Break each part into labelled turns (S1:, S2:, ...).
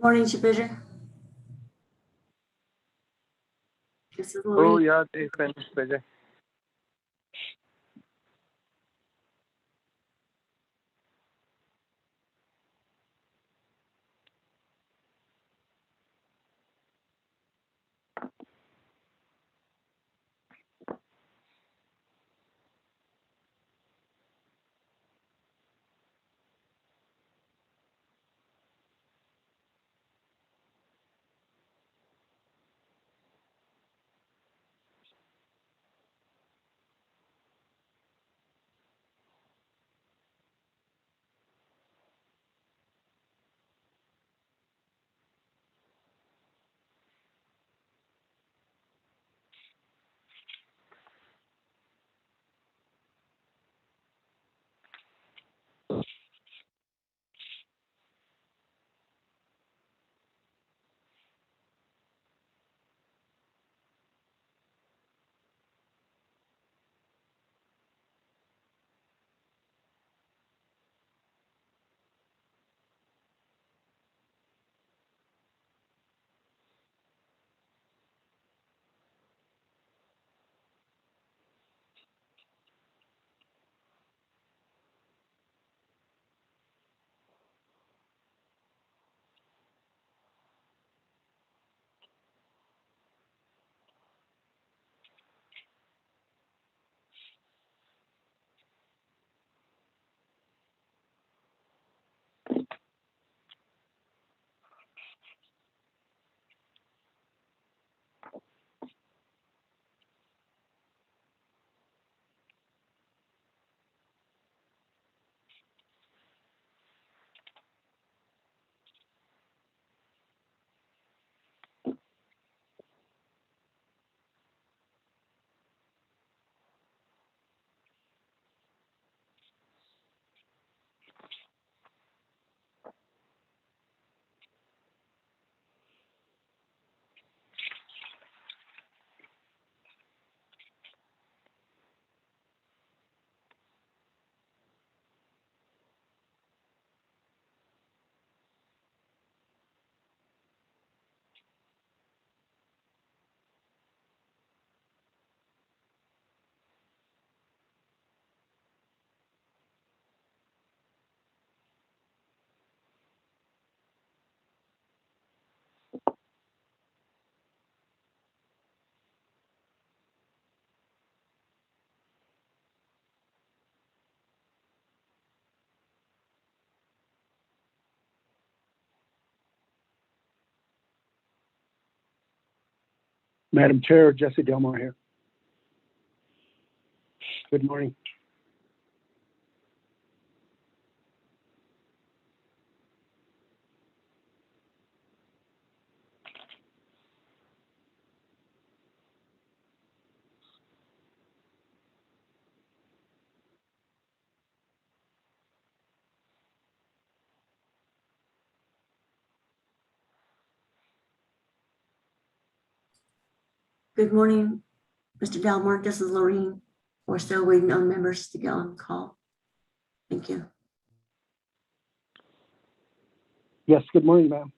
S1: Morning, Supervisor. This is
S2: Oh,
S1: Lorraine.
S2: yeah, they finished, Vijay.
S3: Madam Chair, Jesse Delmar here. Good morning.
S1: Good morning, Mr. Dalmore. This is Lorraine. We're still waiting on members to get on call. Thank you.
S3: Yes, good morning, ma'am.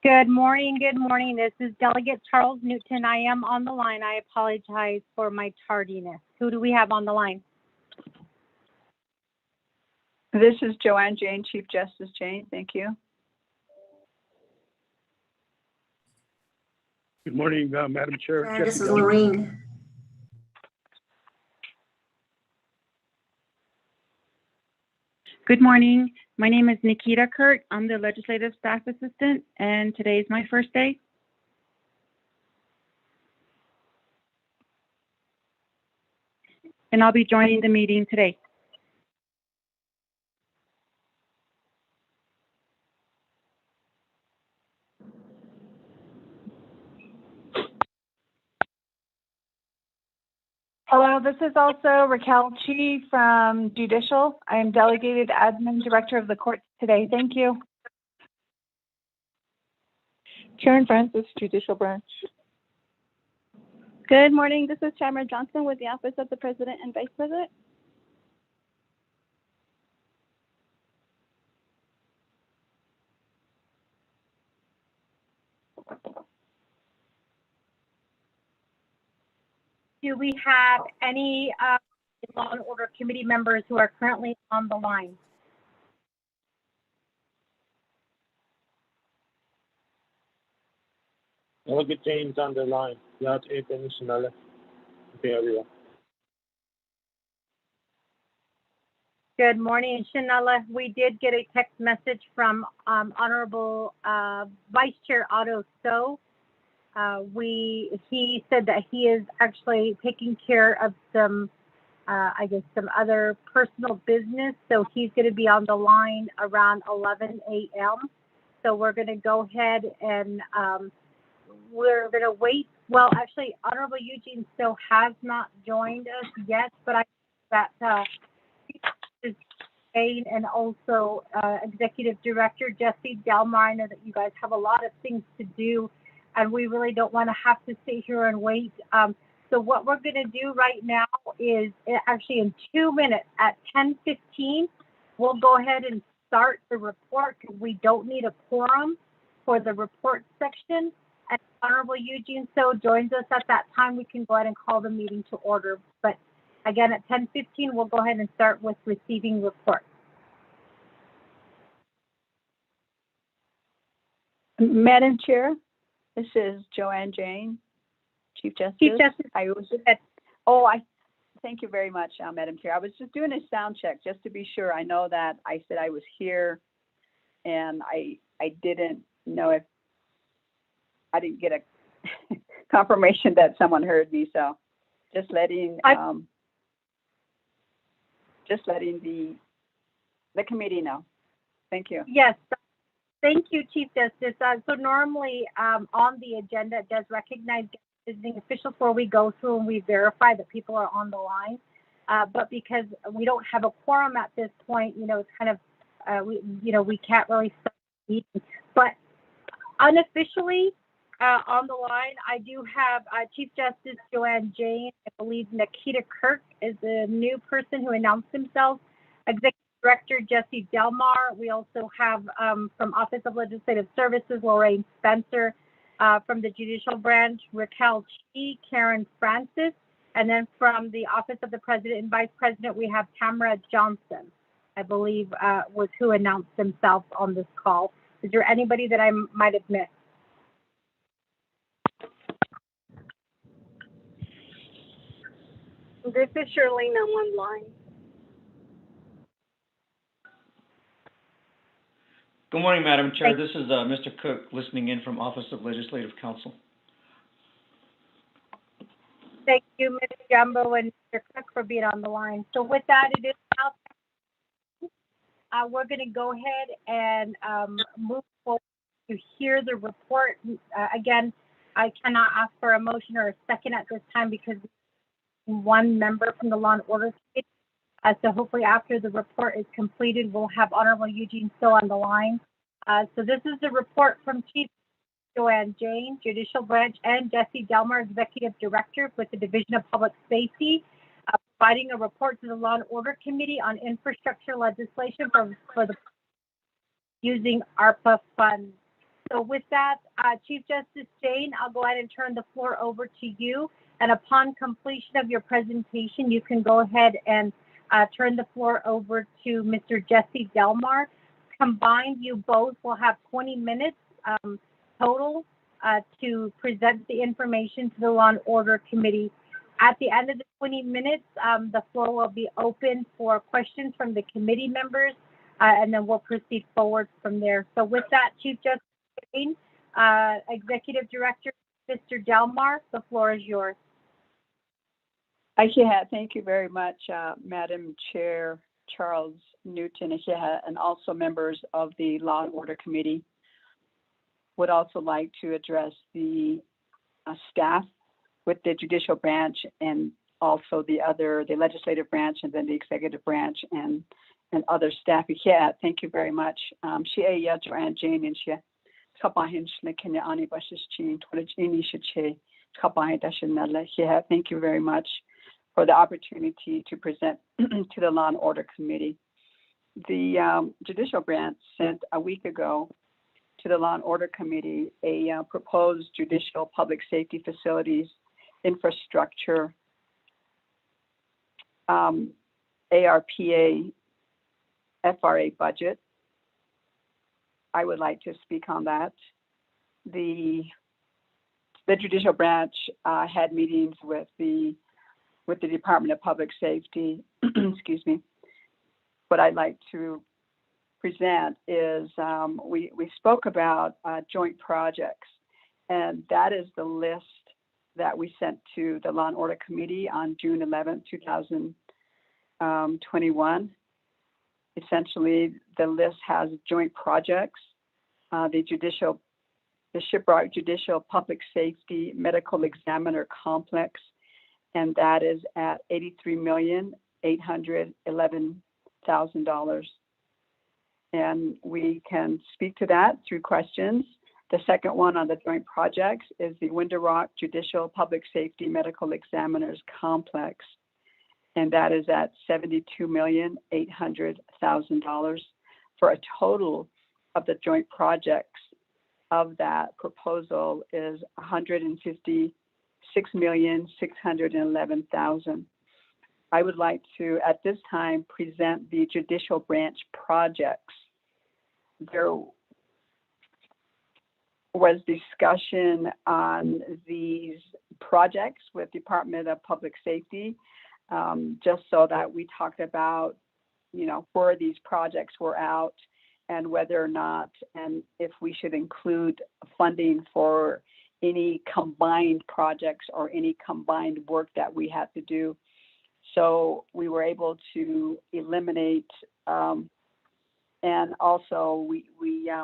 S2: Good morning. Good morning. This is Delegate Charles Newton. I am on the line. I apologize for my tardiness. Who do we have on the line?
S4: This is Joanne Jane, Chief Justice Jane. Thank you.
S3: Good morning, Madam Chair.
S1: And this
S3: Jesse
S1: is
S3: Delmar.
S1: Lorraine.
S5: Good morning. My name is Nikita Kurt. I'm the Legislative Staff Assistant, and today is my first day. And I'll be joining the meeting today.
S6: Hello, this is also Raquel Chi from Judicial. I am Delegated Admin Director of the court today. Thank you.
S7: Karen Francis, Judicial Branch.
S8: Good morning. This is Tamara Johnson with the Office of the President and Vice President.
S2: Do we have any Law and Order Committee members who are currently on the line?
S9: Delegate James on the line. Lahat international. Okay, everyone.
S2: Good morning, Shanella. We did get a text message from Honorable Vice Chair Otto So. He said that he is actually taking care of some, I guess, some other personal business. So he's going to be on the line around 11 a.m. So we're going to go ahead and we're going to wait. Well, actually, Honorable Eugene still has not joined us yet, but I think that is Jane and also Executive Director Jesse Delmar. I know that you guys have a lot of things to do, and we really don't want to have to sit here and wait. So what we're going to do right now is actually in 2 minutes at 10:15, we'll go ahead and start the report because we don't need a quorum for the report section. And Honorable Eugene So joins us at that time. We can go ahead and call the meeting to order. But again, at 10:15, we'll go ahead and start with receiving reports.
S4: Madam Chair, this is Joanne Jane, Chief Justice.
S2: Chief Justice.
S4: Thank you very much, Madam Chair. I was just doing a sound check just to be sure. I know that I said I was here, and I didn't know if I didn't get a confirmation that someone heard me. So just letting the committee know. Thank you.
S2: Yes. Thank you, Chief Justice. So normally on the agenda, it does recognize visiting officials where we go through and we verify that people are on the line. But because we don't have a quorum at this point, it's kind of, we can't really start the meeting. But unofficially on the line, I do have Chief Justice Joanne Jane. I believe Nikita Kirk is the new person who announced himself. Executive Director Jesse Delmar. We also have from Office of Legislative Services, Lorraine Spencer. From the Judicial Branch, Raquel Chi, Karen Francis. And then from the Office of the President and Vice President, we have Tamara Johnson, I believe was who announced themselves on this call. Is there anybody that I might have missed?
S8: This is Shirlene on one line.
S10: Good morning, Madam Chair. This is Mr. Cook listening in from Office of Legislative Counsel.
S2: Thank you, Ms. Jumbo and Mr. Cook, for being on the line. So with that, it is now. We're going to go ahead and move forward to hear the report. Again, I cannot ask for a motion or a second at this time because one member from the Law and Order Committee. So hopefully after the report is completed, we'll have Honorable Eugene still on the line. So this is the report from Chief Joanne Jane, Judicial Branch, and Jesse Delmar, Executive Director with the Division of Public Safety, providing a report to the Law and Order Committee on infrastructure legislation for the using ARPA funds. So with that, Chief Justice Jane, I'll go ahead and turn the floor over to you. And upon completion of your presentation, you can go ahead and turn the floor over to Mr. Jesse Delmar. Combined, you both will have 20 minutes total to present the information to the Law and Order Committee. At the end of the 20 minutes, the floor will be open for questions from the committee members, and then we'll proceed forward from there. So with that, Chief Justice Jane, Executive Director, Mr. Delmar, the floor is yours.
S4: Thank you very much, Madam Chair Charles Newton, and also members of the Law and Order Committee. Would also like to address the staff with the Judicial Branch and also the Legislative Branch and then the Executive Branch and other staff. Thank you very much. Joanne Jane and thank you very much for the opportunity to present to the Law and Order Committee. The Judicial Branch sent a week ago to the Law and Order Committee a proposed judicial public safety facilities infrastructure ARPA FRA budget. I would like to speak on that. The Judicial Branch had meetings with the Department of Public Safety. Excuse me. What I'd like to present is we spoke about joint projects, and that is the list that we sent to the Law and Order Committee on June 11, 2021. Essentially, the list has joint projects, the Shiprock Judicial Public Safety Medical Examiner Complex, and that is at $83,811,000. And we can speak to that through questions. The second one on the joint projects is the Window Rock Judicial Public Safety Medical Examiners Complex, and that is at $72,800,000 for a total of the joint projects of that proposal is $156,611,000. I would like to, at this time, present the Judicial Branch projects. There was discussion on these projects with Department of Public Safety, just so that we talked about, where these projects were out and whether or not, and if we should include funding for any combined projects or any combined work that we had to do. So we were able to eliminate, and also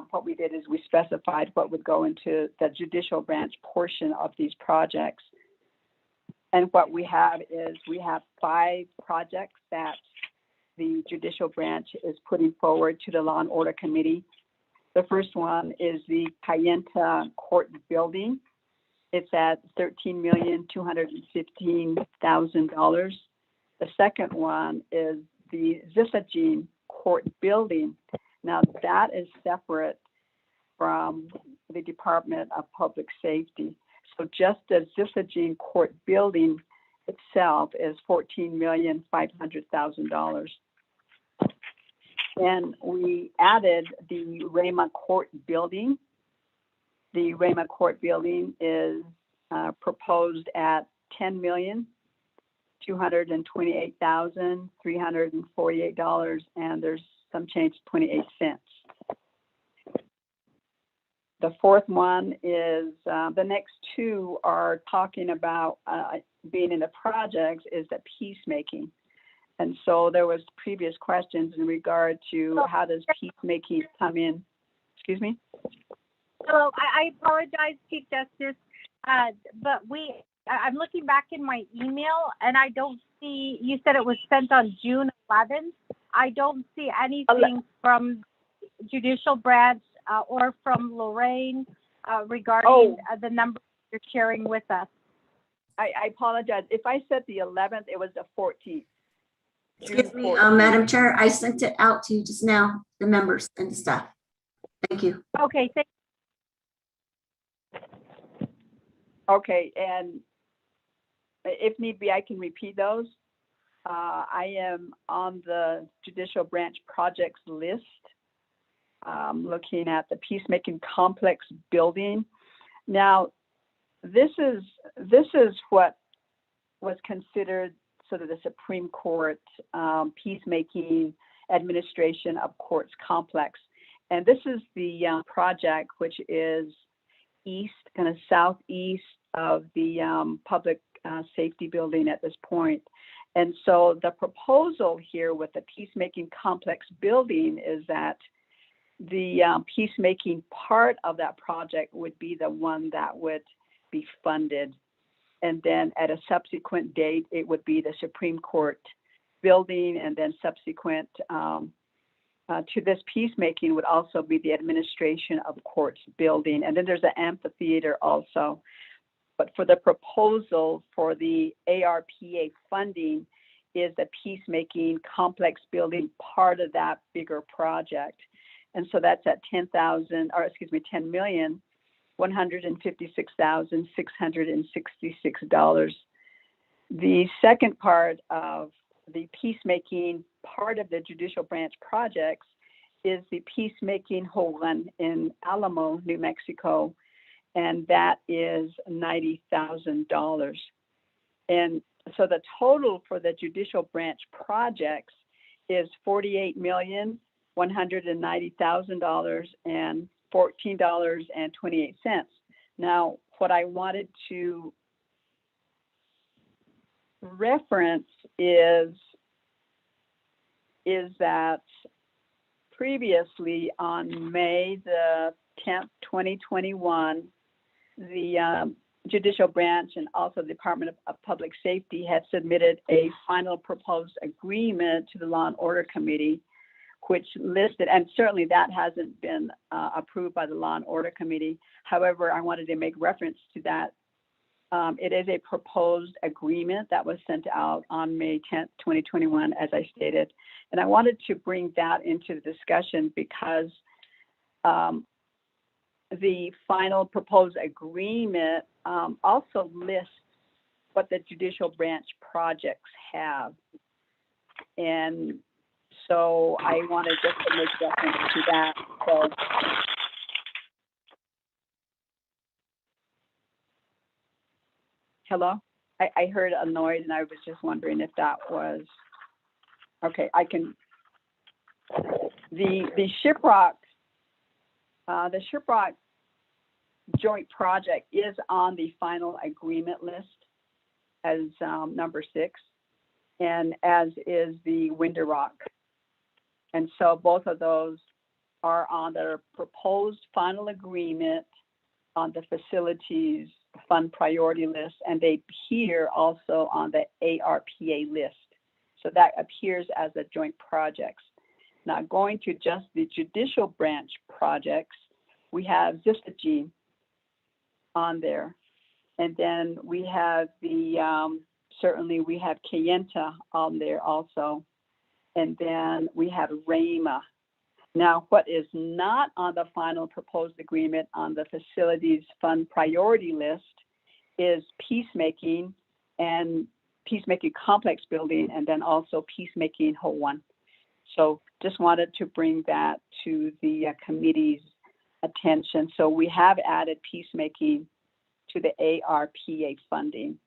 S4: what we did is we specified what would go into the Judicial Branch portion of these projects. And what we have is we have 5 projects that the Judicial Branch is putting forward to the Law and Order Committee. The first one is the Kayenta Court Building. It's at $13,215,000. The second one is the Zisagene Court Building. Now that is separate from the Department of Public Safety. So just the Zisagene Court Building itself is $14,500,000. And we added the Rama Court Building. The Rama Court Building is proposed at $10,228,348, and there's some change, 28 cents. The fourth one is, the next two are talking about being in the projects is the peacemaking. And so there was previous questions in regard to how does peacemaking come in. Excuse me?
S2: Hello, I apologize, Chief Justice, but I'm looking back in my email and I don't see, you said it was sent on June 11th. I don't see anything from judicial branch or from Lorraine regarding the number you're sharing with us.
S4: I apologize. If I said the 11th, it was the 14th.
S1: Excuse me, Madam Chair, I sent it out to you just now, the members and the staff. Thank you.
S2: Okay, thank
S4: Okay, and if need be, I can repeat those. I am on the judicial branch projects list, looking at the peacemaking complex building. Now, this is what was considered sort of the Supreme Court peacemaking administration of courts complex. And this is the project which is east, kind of southeast of the public safety building at this point. And so the proposal here with the peacemaking complex building is that the peacemaking part of that project would be the one that would be funded. And then at a subsequent date, it would be the Supreme Court building, and then subsequent to this peacemaking would also be the administration of courts building. And then there's an amphitheater also. But for the proposal for the ARPA funding is the peacemaking complex building part of that bigger project. And so that's at $10,156,666. The second part of the peacemaking part of the judicial branch projects is the peacemaking whole run in Alamo, New Mexico, and that is $90,000. And so the total for the judicial branch projects is $48,190,000 and $14.28. Now, what I wanted to reference is that previously on May the 10th, 2021, the judicial branch and also the Department of Public Safety had submitted a final proposed agreement to the Law and Order Committee, which listed, and certainly that hasn't been approved by the Law and Order Committee. However, I wanted to make reference to that. It is a proposed agreement that was sent out on May 10th, 2021, as I stated. And I wanted to bring that into the discussion because the final proposed agreement also lists what the judicial branch projects have. And so I wanted just to make reference to that. So, hello? I heard a noise and I was just wondering if that was, okay, I can, the Shiprock joint project is on the final agreement list as number 6, and as is the Winter Rock. And so both of those are on the proposed final agreement on the facilities fund priority list, and they appear also on the ARPA list. So that appears as a joint projects. Now going to just the judicial branch projects, we have Zisagene on there. And then we have the, certainly we have Kayenta on there also. And then we have RAMA. Now, what is not on the final proposed agreement on the facilities fund priority list is peacemaking and peacemaking complex building, and then also peacemaking whole one. So just wanted to bring that to the committee's attention. So we have added peacemaking to the ARPA funding.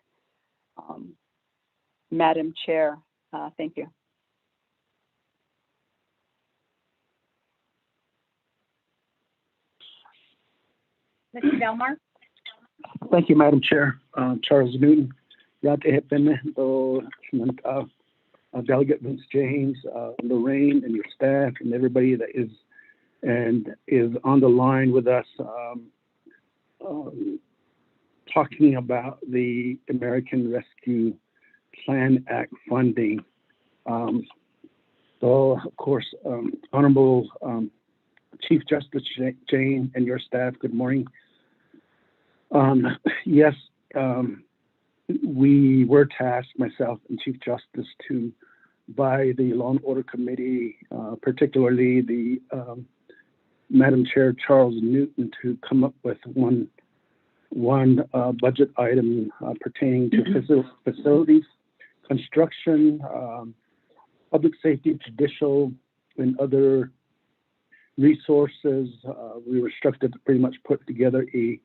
S4: Madam Chair, thank you.
S2: Mr. Delmar?
S3: Thank you, Madam Chair. Charles Newton. Delegate Vince James, Lorraine, and your staff, and everybody that is on the line with us, talking about the American Rescue Plan Act funding. So, of course, Honorable Chief Justice Jane and your staff, good morning. Yes, we were tasked, myself and Chief Justice, by the Law and Order Committee, particularly the Madam Chair Charles Newton, to come up with one budget item pertaining to facilities, construction, public safety, judicial, and other resources. We were instructed to pretty much put together a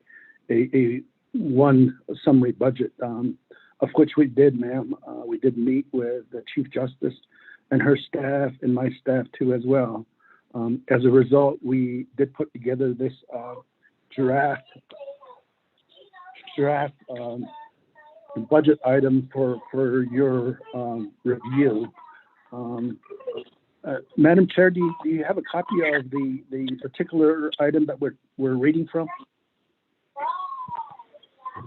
S3: one summary budget, of which we did, ma'am. We did meet with the Chief Justice and her staff and my staff too as well. As a result, we did put together this draft budget item for your review. Madam Chair, do you have a copy of the particular item that we're reading from?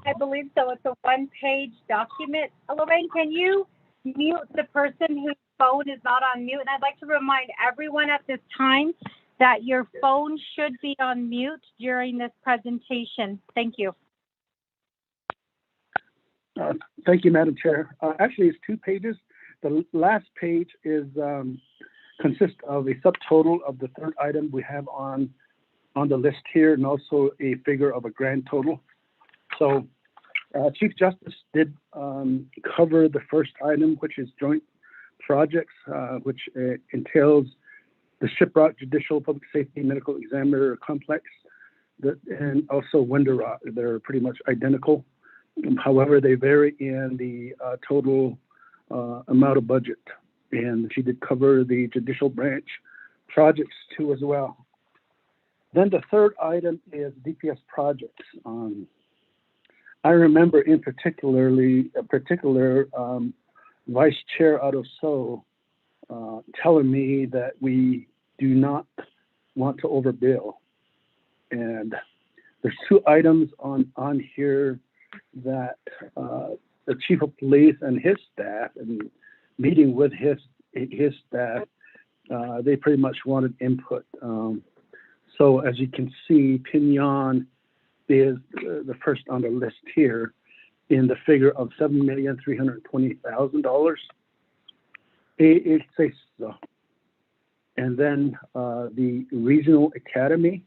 S2: I believe so. It's a one-page document. Lorraine, can you mute the person whose phone is not on mute? And I'd like to remind everyone at this time that your phone should be on mute during this presentation. Thank you.
S3: Thank you, Madam Chair. Actually, it's 2 pages. The last page consists of a subtotal of the third item we have on the list here, and also a figure of a grand total. So Chief Justice did cover the first item, which is joint projects, which entails the Shiprock Judicial Public Safety Medical Examiner Complex, and also Wendourah. They're pretty much identical. However, they vary in the total amount of budget. And she did cover the judicial branch projects too as well. Then the third item is DPS projects. I remember in particular Vice Chair Otto telling me that we do not want to overbill. And there's 2 items on here that the Chief of Police and his staff, and meeting with his staff, they pretty much wanted input. So as you can see, Pinion is the first on the list here in the figure of $7,320,000. It says so. And then the Regional Academy,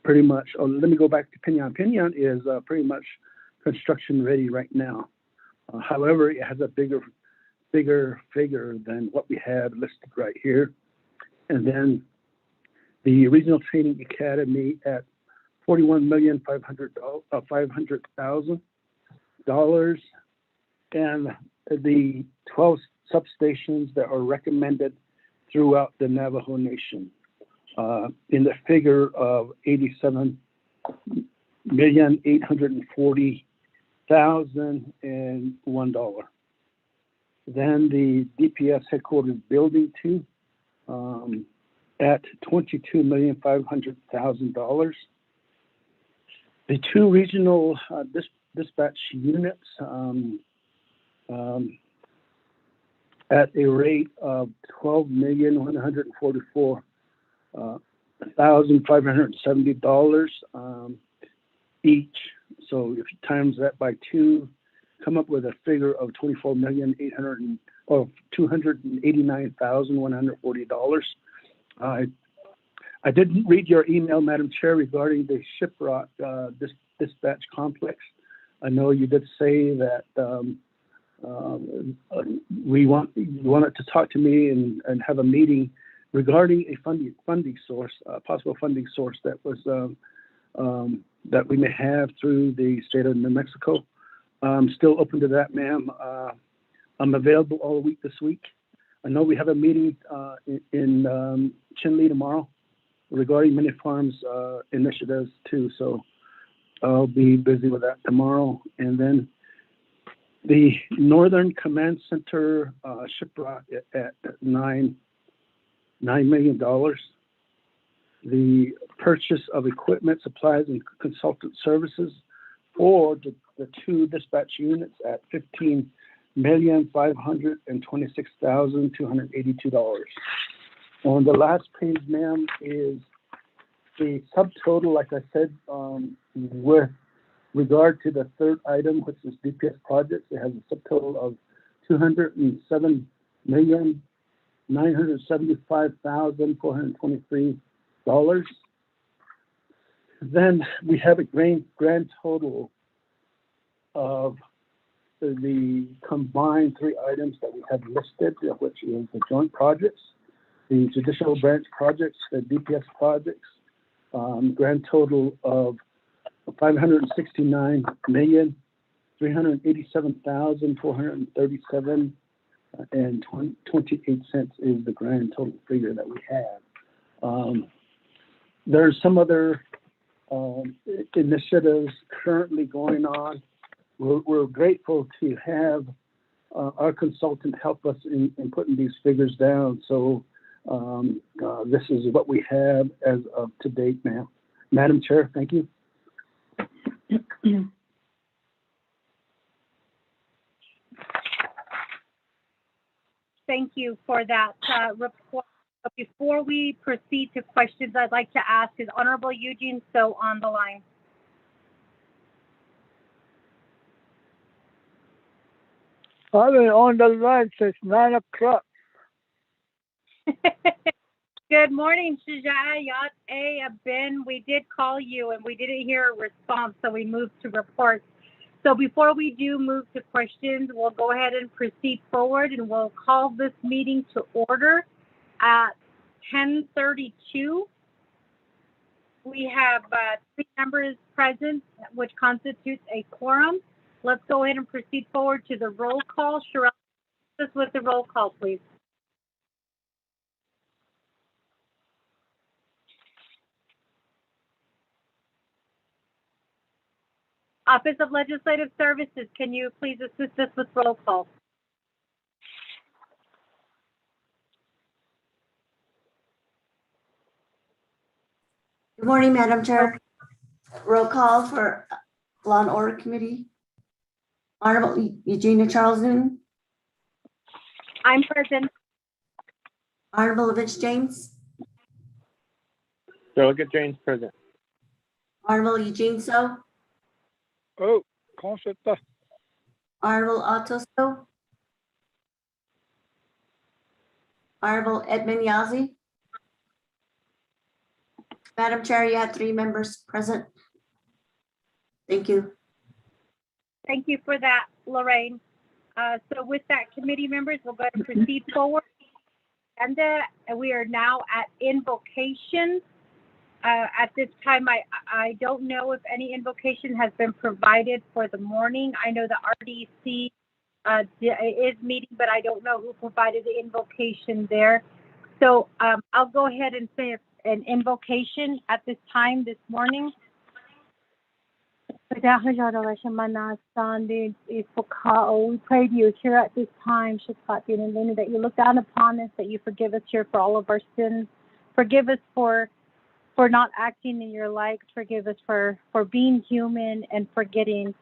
S3: pretty much, let me go back to Pinion. Pinion is pretty much construction ready right now. However, it has a bigger figure than what we have listed right here. And then the Regional Training Academy at $41,500,000, and the 12 substations that are recommended throughout the Navajo Nation in the figure of $87,840,001. Then the DPS headquarters building 2 at $22,500,000. The 2 regional dispatch units at a rate of $12,144,570 each. So if you times that by 2, come up with a figure of $24,840,000 of $289,140. I didn't read your email, Madam Chair, regarding the Shiprock dispatch complex. I know you did say that you wanted to talk to me and have a meeting regarding a funding source, possible funding source that was that we may have through the state of New Mexico. I'm still open to that, ma'am. I'm available all week this week. I know we have a meeting in Chinle tomorrow regarding mini farms initiatives too, so I'll be busy with that tomorrow. And then the Northern Command Center Shiprock at $9 million. The purchase of equipment, supplies, and consultant services for the 2 dispatch units at $15,526,282. On the last page, ma'am, is the subtotal, like I said, with regard to the third item, which is DPS projects. It has a subtotal of $207,975,423. Then we have a grand total of the combined 3 items that we have listed, which is the joint projects, the judicial branch projects, the DPS projects, grand total of $569,387,437 and 28 cents is the grand total figure that we have. There's some other initiatives currently going on. We're grateful to have our consultant help us in putting these figures down. So this is what we have as of to date, ma'am. Madam Chair, thank you.
S2: Thank you for that report. But before we proceed to questions, I'd like to ask, is Honorable Eugene So on the line?
S11: I've been on the line since 9 o'clock.
S2: Good morning, Shajayat A. Ben. We did call you and we didn't hear a response, so we moved to reports. So before we do move to questions, we'll go ahead and proceed forward and we'll call this meeting to order at 10:32. We have 3 members present, which constitutes a quorum. Let's go ahead and proceed forward to the roll call. Sherelle, just with the roll call, please. Office of Legislative Services, can you please assist us with roll call?
S1: Good morning, Madam Chair. Roll call for Law and Order Committee. Honorable Eugenia Charles Newton.
S2: I'm present.
S1: Honorable Rich James.
S9: Delegate James present.
S1: Honorable Eugene So.
S11: Oh, consulta.
S1: Honorable Otto So. Honorable Edmund Yazzie. Madam Chair, you have 3 members present. Thank you.
S2: Thank you for that, Lorraine. So with that, committee members, we'll go ahead and proceed forward. And we are now at invocation. At this time, I don't know if any invocation has been provided for the morning. I know the RDC is meeting, but I don't know who provided the invocation there. So I'll go ahead and say an invocation at this time this morning. We pray to you here at this time, that you look down upon us, that you forgive us here for all of our sins. Forgive us for not acting in your light. Forgive us for being human and forgetting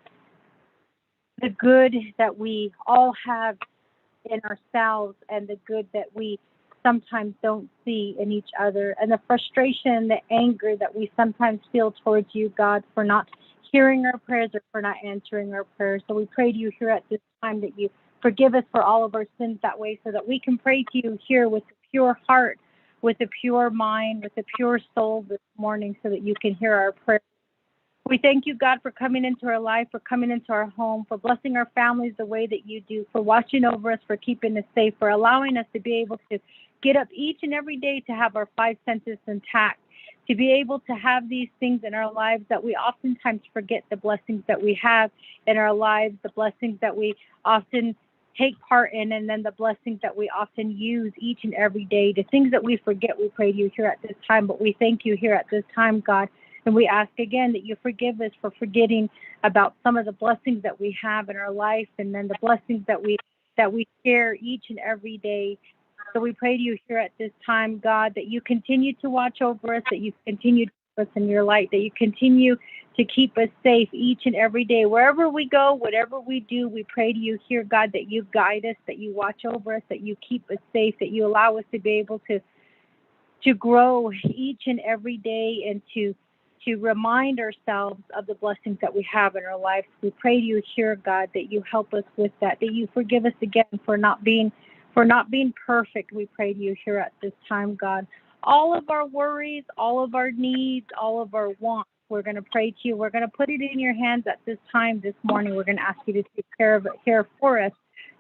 S2: the good that we all have in ourselves and the good that we sometimes don't see in each other, and the frustration, the anger that we sometimes feel towards you, God, for not hearing our prayers or for not answering our prayers. So we pray to you here at this time that you forgive us for all of our sins that way, so that we can pray to you here with a pure heart, with a pure mind, with a pure soul this morning, so that you can hear our prayer. We thank you, God, for coming into our life, for coming into our home, for blessing our families the way that you do, for watching over us, for keeping us safe, for allowing us to be able to get up each and every day to have our 5 senses intact, to be able to have these things in our lives that we oftentimes forget, the blessings that we have in our lives, the blessings that we often take part in, and then the blessings that we often use each and every day. The things that we forget, we pray to you here at this time, but we thank you here at this time, God. And we ask again that you forgive us for forgetting about some of the blessings that we have in our life, and then the blessings that we share each and every day. So we pray to you here at this time, God, that you continue to watch over us, that you continue to keep us in your light, that you continue to keep us safe each and every day. Wherever we go, whatever we do, we pray to you here, God, that you guide us, that you watch over us, that you keep us safe, that you allow us to be able to grow each and every day, and to remind ourselves of the blessings that we have in our lives. We pray to you here, God, that you help us with that you forgive us again for not being perfect. We pray to you here at this time, God. All of our worries, all of our needs, all of our wants, we're going to pray to you. We're going to put it in your hands at this time this morning. We're going to ask you to take care of it here for us,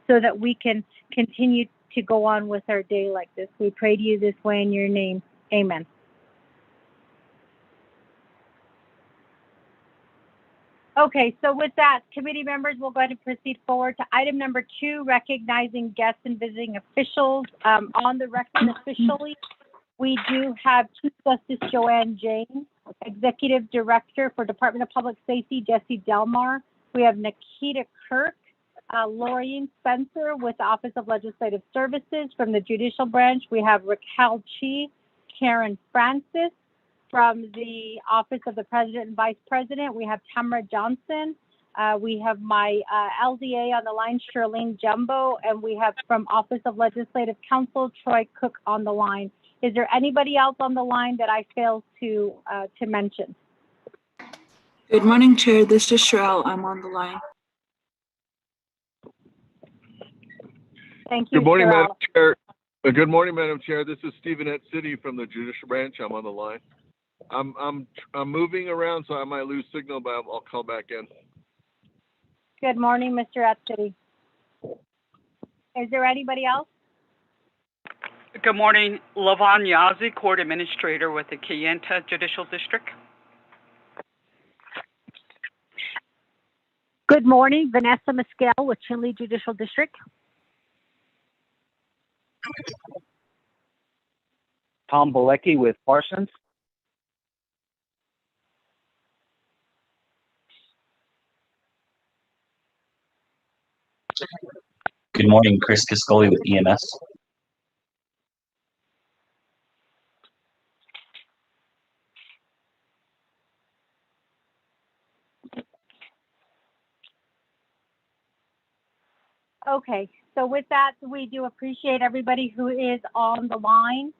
S2: so that we can continue to go on with our day like this. We pray to you this way in your name. Amen. Okay, so with that, committee members, we'll go ahead and proceed forward to item number 2, recognizing guests and visiting officials. On the record officially, we do have Chief Justice Joanne James, Executive Director for Department of Public Safety, Jesse Delmar. We have Nikita Kirk, Lorraine Spencer with the Office of Legislative Services. From the Judicial Branch, we have Raquel Chi, Karen Francis. From the Office of the President and Vice President, we have Tamara Johnson. We have my LDA on the line, Shirlene Jumbo, and we have from Office of Legislative Counsel, Troy Cook on the line. Is there anybody else on the line that I failed to mention?
S12: Good morning, Chair. This is Sherelle. I'm on the line.
S2: Thank you,
S13: Good morning,
S2: Sherelle.
S13: Madam Chair. Good morning, Madam Chair. This is Stephen at City from the Judicial Branch. I'm on the line. I'm moving around, so I might lose signal, but I'll call back in.
S2: Good morning, Mr. Atsidi. Is there anybody else?
S14: Good morning, Lavon Yazi, Court Administrator with the Kayenta Judicial District.
S2: Good morning, Vanessa Mescal with Chinle Judicial District.
S15: Tom Balecki with Parsons.
S16: Good morning, Chris Cascoli with EMS.
S2: Okay, so with that, we do appreciate everybody who is on the line.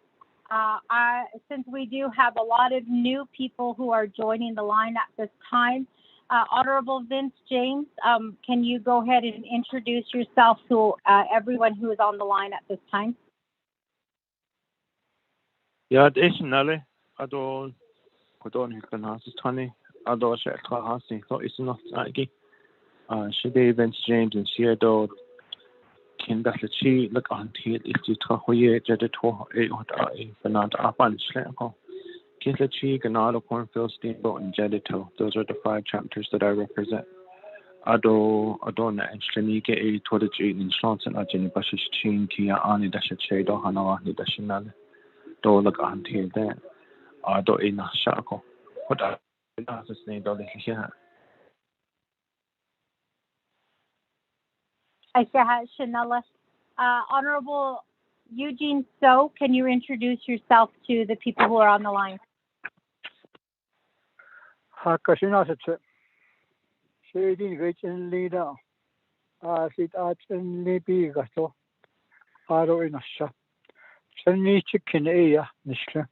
S2: Since we do have a lot of new people who are joining the line at this time, Honorable Vince James, can you go ahead and introduce yourself to everyone who is on the line at this time?
S17: Ja, det är Ado Kodon Hikanasi Tony, Ado Shekahasi, so it's not Agi. She Vince James and Shiedo Kindachi, look on Tit, if you talk with Jeditor, a Fernand Apan Schlemko. Kindachi, Ganado, Cornfield, Steamboat, and Jedito. Those are the 5 chapters that I represent. Ado Adona and Shlemike, a Todaji in Shanson, Ajin Bashish Chin, Kia Ani Dashachedo, Hanawani Dashinale. Do look on Tit then. Ado Ina Shako. What are the name of the here?
S2: Shanella. Honorable Eugene So, can you introduce yourself to the people who are on the line?
S11: Hakashina said, Shading rich and leader. Sit at and Libby Gato. Aro in a shop. Sunny chicken ea, Nishka.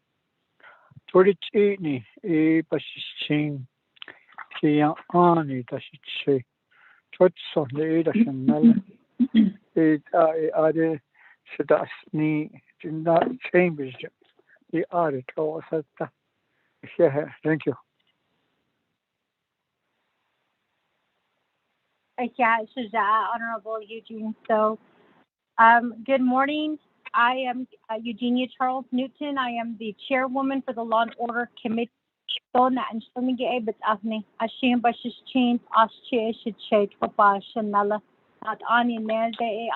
S11: Torich eatney, a bashing. Kia Ani, does it say? Tots on the Ada Chanel. are Shadasni not chambers. The article was thank you.
S2: Yeah, Honorable Eugene. So, good morning. I am Eugenia Charles Newton. I am the chairwoman for the Law and Order Committee. Dona and Shunige, but Afni, Ashim Bashish Chain, Ashche, Shade, Papa, Shanala, not Ani Nelde,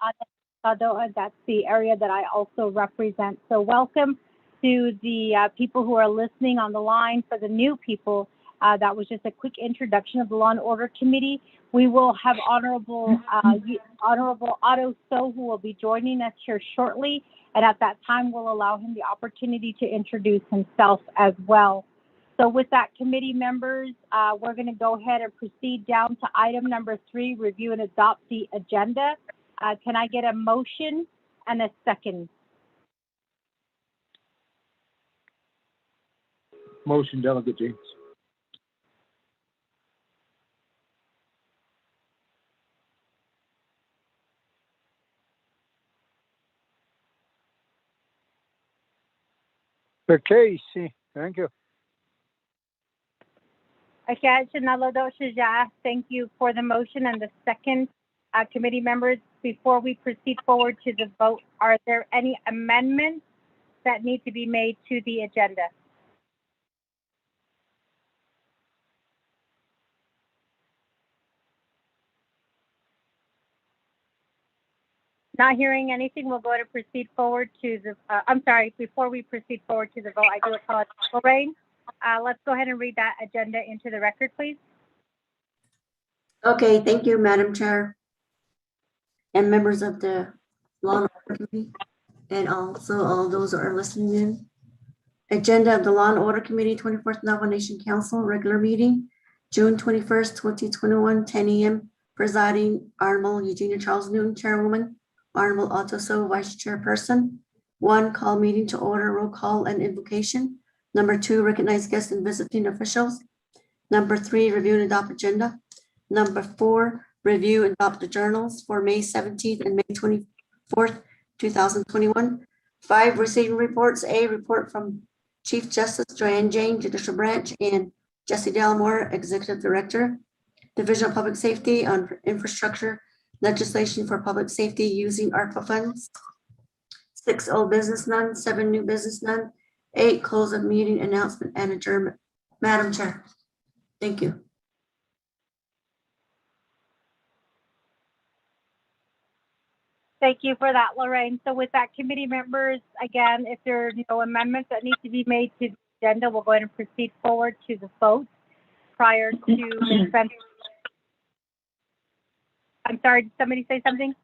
S2: that's the area that I also represent. So, welcome to the people who are listening on the line. For the new people, that was just a quick introduction of the Law and Order Committee. We will have Honorable Otto So, who will be joining us here shortly. And at that time, we'll allow him the opportunity to introduce himself as well. So with that, committee members, we're going to go ahead and proceed down to item number 3, review and adopt the agenda. Can I get a motion and a second?
S17: Motion, Delegate James.
S11: Okay, thank you.
S2: Okay, thank you for the motion and the second. Committee members, before we proceed forward to the vote, are there any amendments that need to be made to the agenda? Not hearing anything, we'll go ahead and proceed forward to the, I'm sorry, before we proceed forward to the vote, I do apologize. Lorraine, let's go ahead and read that agenda into the record, please.
S1: Okay, thank you, Madam Chair and members of the Law and Order Committee, and also all those who are listening in. Agenda of the Law and Order Committee, 24th Navajo Nation Council, regular meeting, June 21st, 2021, 10 a.m. Presiding, Honorable Eugenia Charles Newton, Chairwoman, Honorable Otto So, Vice Chairperson. 1, call meeting to order, roll call and invocation. Number 2, recognize guests and visiting officials. Number 3, review and adopt agenda. Number 4, review and adopt the journals for May 17th and May 24th, 2021. 5, receiving reports. A, report from Chief Justice Joanne Jane, Judicial Branch, and Jesse Delmore, Executive Director, Division of Public Safety on infrastructure legislation for public safety using ARPA funds. 6, old business none. 7, new business none. 8, close of meeting announcement and adjournment. Madam Chair, thank you.
S2: Thank you for that, Lorraine. So with that, committee members, again, if there are no amendments that need to be made to the agenda, we'll go ahead and proceed forward to the vote prior to Ms. Spencer. I'm sorry, did somebody say something?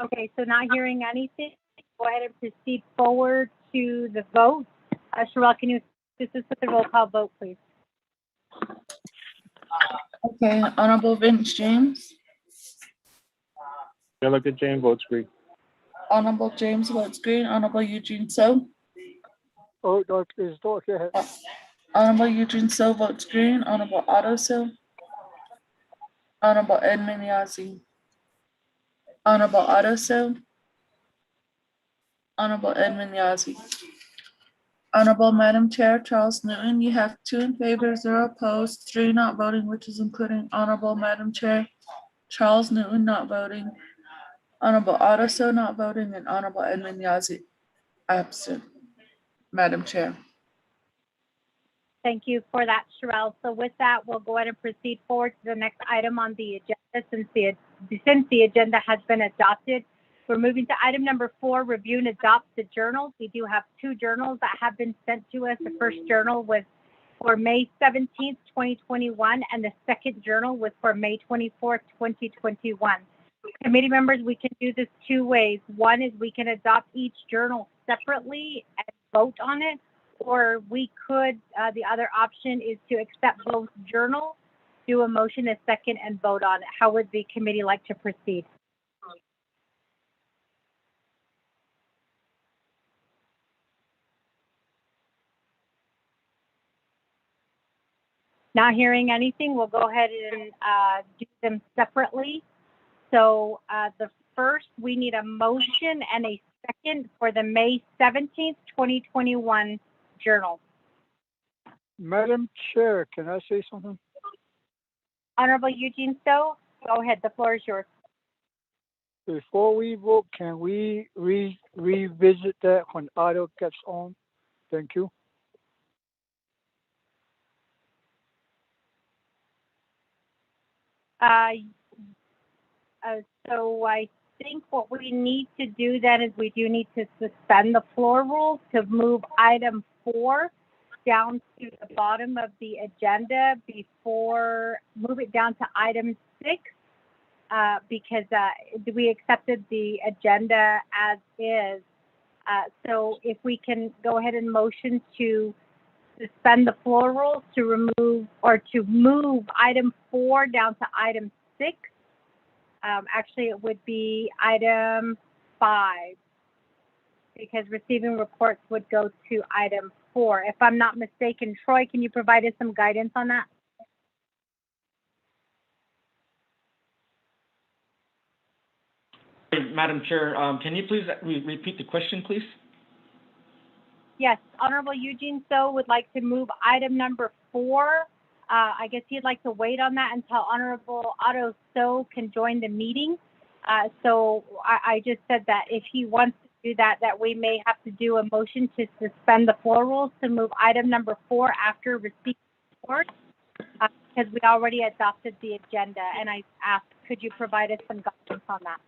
S2: Okay, so not hearing anything, go ahead and proceed forward to the vote. Sherelle, can you assist us with the roll call vote, please?
S12: Okay, Honorable Vince James.
S17: Delegate James votes green.
S12: Honorable James votes green. Honorable Eugene So.
S11: Oh, is okay.
S12: Honorable Eugene So votes green. Honorable Otto So. Honorable Edmund Yazzie. Honorable Otto So. Honorable Edmund Yazzie. Honorable Madam Chair Charles Newton, you have 2 in favor, 0 opposed, 3 not voting, which is including Honorable Madam Chair Charles Newton not voting, Honorable Otto So not voting, and Honorable Edmund Yazzie absent. Madam Chair.
S2: Thank you for that, Sherelle. So with that, we'll go ahead and proceed forward to the next item on the agenda. Since the agenda has been adopted, we're moving to item number 4, review and adopt the journals. We do have 2 journals that have been sent to us. The first journal was for May 17th, 2021, and the second journal was for May 24th, 2021. Committee members, we can do this 2 ways. One is we can adopt each journal separately and vote on it, or we could, the other option is to accept both journals, do a motion, a second, and vote on it. How would the committee like to proceed? Not hearing anything, we'll go ahead and do them separately. So the first, we need a motion and a second for the May 17th, 2021 journal.
S11: Madam Chair, can I say something?
S2: Honorable Eugene So, go ahead, the floor is yours.
S11: Before we vote, can we revisit that when audio gets on? Thank you.
S2: So I think what we need to do then is we do need to suspend the floor rules to move item 4 down to the bottom of the agenda before, move it down to item 6 because we accepted the agenda as is. So if we can go ahead and motion to suspend the floor rules to remove or to move item 4 down to item 6. Actually, it would be item 5 because receiving reports would go to item 4. If I'm not mistaken, Troy, can you provide us some guidance on that?
S10: Madam Chair, can you please repeat the question, please?
S2: Yes, Honorable Eugene So would like to move item number 4. I guess he'd like to wait on that until Honorable Otto So can join the meeting. So I just said that if he wants to do that, that we may have to do a motion to suspend the floor rules to move item number 4 after receiving report because we already adopted the agenda. And I asked, could you provide us some guidance on that?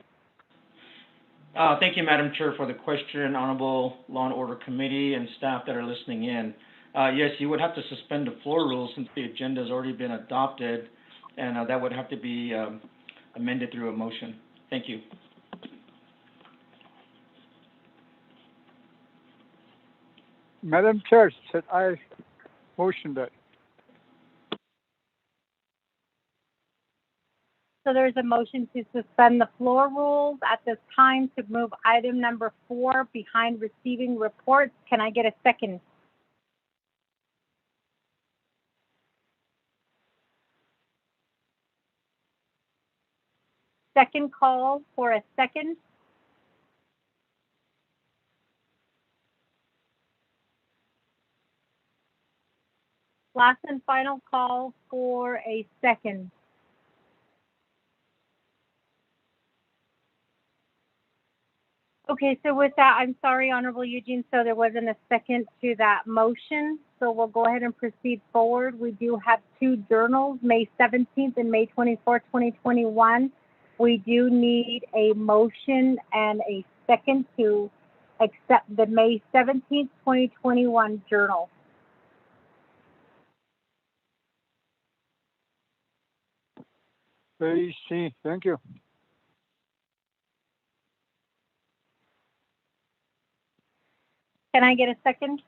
S10: Thank you, Madam Chair, for the question, Honorable Law and Order Committee and staff that are listening in. Yes, you would have to suspend the floor rules since the agenda has already been adopted, and that would have to be amended through a motion. Thank you.
S11: Madam Chair, said I motioned that.
S2: So there's a motion to suspend the floor rules at this time to move item number 4 behind receiving reports. Can I get a second? Second call for a second. Last and final call for a second. Okay, so with that, I'm sorry, Honorable Eugene, so there wasn't a second to that motion. So we'll go ahead and proceed forward. We do have 2 journals, May 17th and May 24th, 2021. We do need a motion and a second to accept the May 17th, 2021 journal.
S11: AC, thank you.
S2: Can I get a second?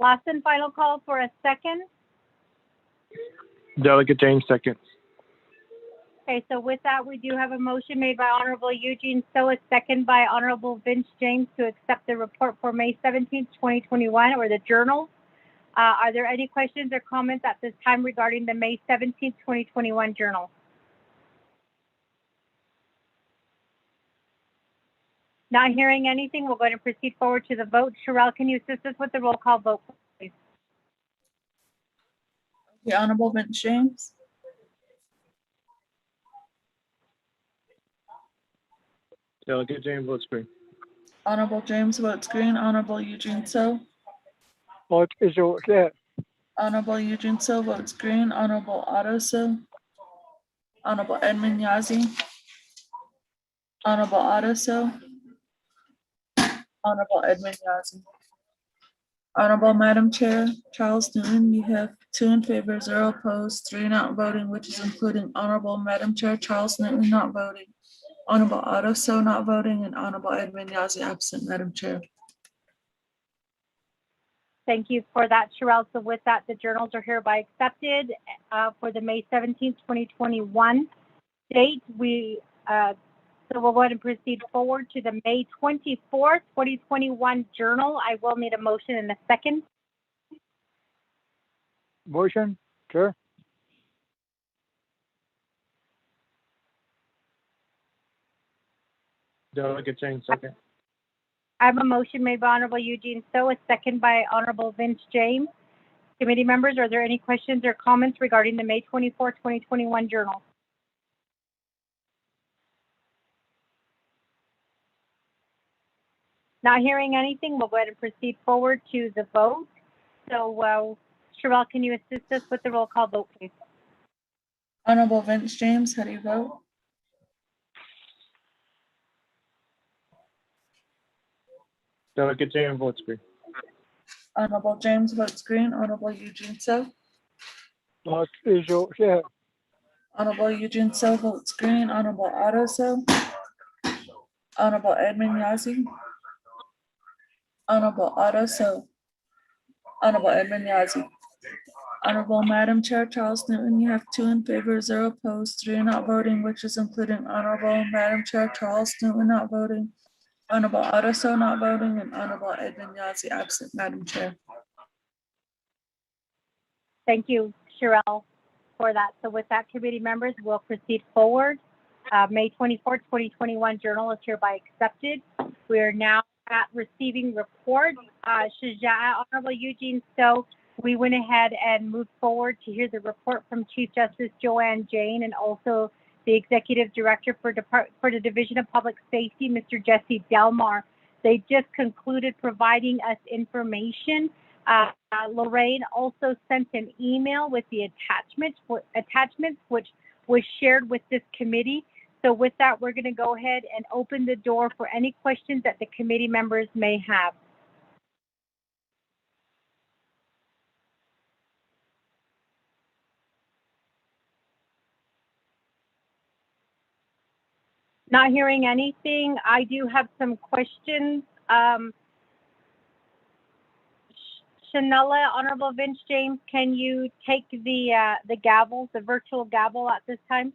S2: Last and final call for a second.
S17: Delegate James, second.
S2: Okay, so with that, we do have a motion made by Honorable Eugene So, a second by Honorable Vince James to accept the report for May 17th, 2021, or the journal. Are there any questions or comments at this time regarding the May 17th, 2021 journal? Not hearing anything, we're going to proceed forward to the vote. Sherelle, can you assist us with the roll call vote, please?
S12: The Honorable Vince James.
S17: Delegate James votes green.
S12: Honorable James votes green. Honorable Eugene So.
S11: What is that?
S12: Honorable Eugene So votes green. Honorable Otto So. Honorable Edmund Yazzie. Honorable Otto So. Honorable Edmund Yazzie. Honorable Madam Chair, Charles Newton, you have 2 in favor, 0 opposed, 3 not voting, which is including Honorable Madam Chair Charles Newton not voting, Honorable Otto So not voting, and Honorable Edmund Yazzie absent, Madam Chair.
S2: Thank you for that, Sherelle. So with that, the journals are hereby accepted for the May 17th, 2021 date. So we'll go ahead and proceed forward to the May 24th, 2021 journal. I will need a motion in a second.
S11: Motion, Chair.
S17: Delegate Jane, second.
S2: I have a motion made by Honorable Eugene So, a second by Honorable Vince James. Committee members, are there any questions or comments regarding the May 24, 2021 journal? Not hearing anything, we'll go ahead and proceed forward to the vote. So, Sherelle, can you assist us with the roll call vote, please?
S12: Honorable Vince James, how do you vote?
S17: Delegate Jane votes green.
S12: Honorable James votes green. Honorable Eugene So.
S11: Yeah.
S12: Honorable Eugene So votes green. Honorable Otto So. Honorable Edmund Yazzie. Honorable Otto So. Honorable Edmund Yazzie. Honorable Madam Chair Charles Newton, you have 2 in favor, 0 opposed, 3 not voting, which is including Honorable Madam Chair Charles Newton not voting, Honorable Otto So not voting, and Honorable Edmund Yazzie absent, Madam Chair.
S2: Thank you, Sherelle, for that. So with that, committee members, we'll proceed forward. May 24th, 2021 journal is hereby accepted. We are now at receiving report. Honorable Eugene So, we went ahead and moved forward to hear the report from Chief Justice Joanne Jane and also the Executive Director for the Division of Public Safety, Mr. Jesse Delmar. They just concluded providing us information. Lorraine also sent an email with the attachments, which was shared with this committee. So with that, we're going to go ahead and open the door for any questions that the committee members may have. Not hearing anything. I do have some questions. Shanella, Honorable Vince James, can you take the gavel, the virtual gavel at this time?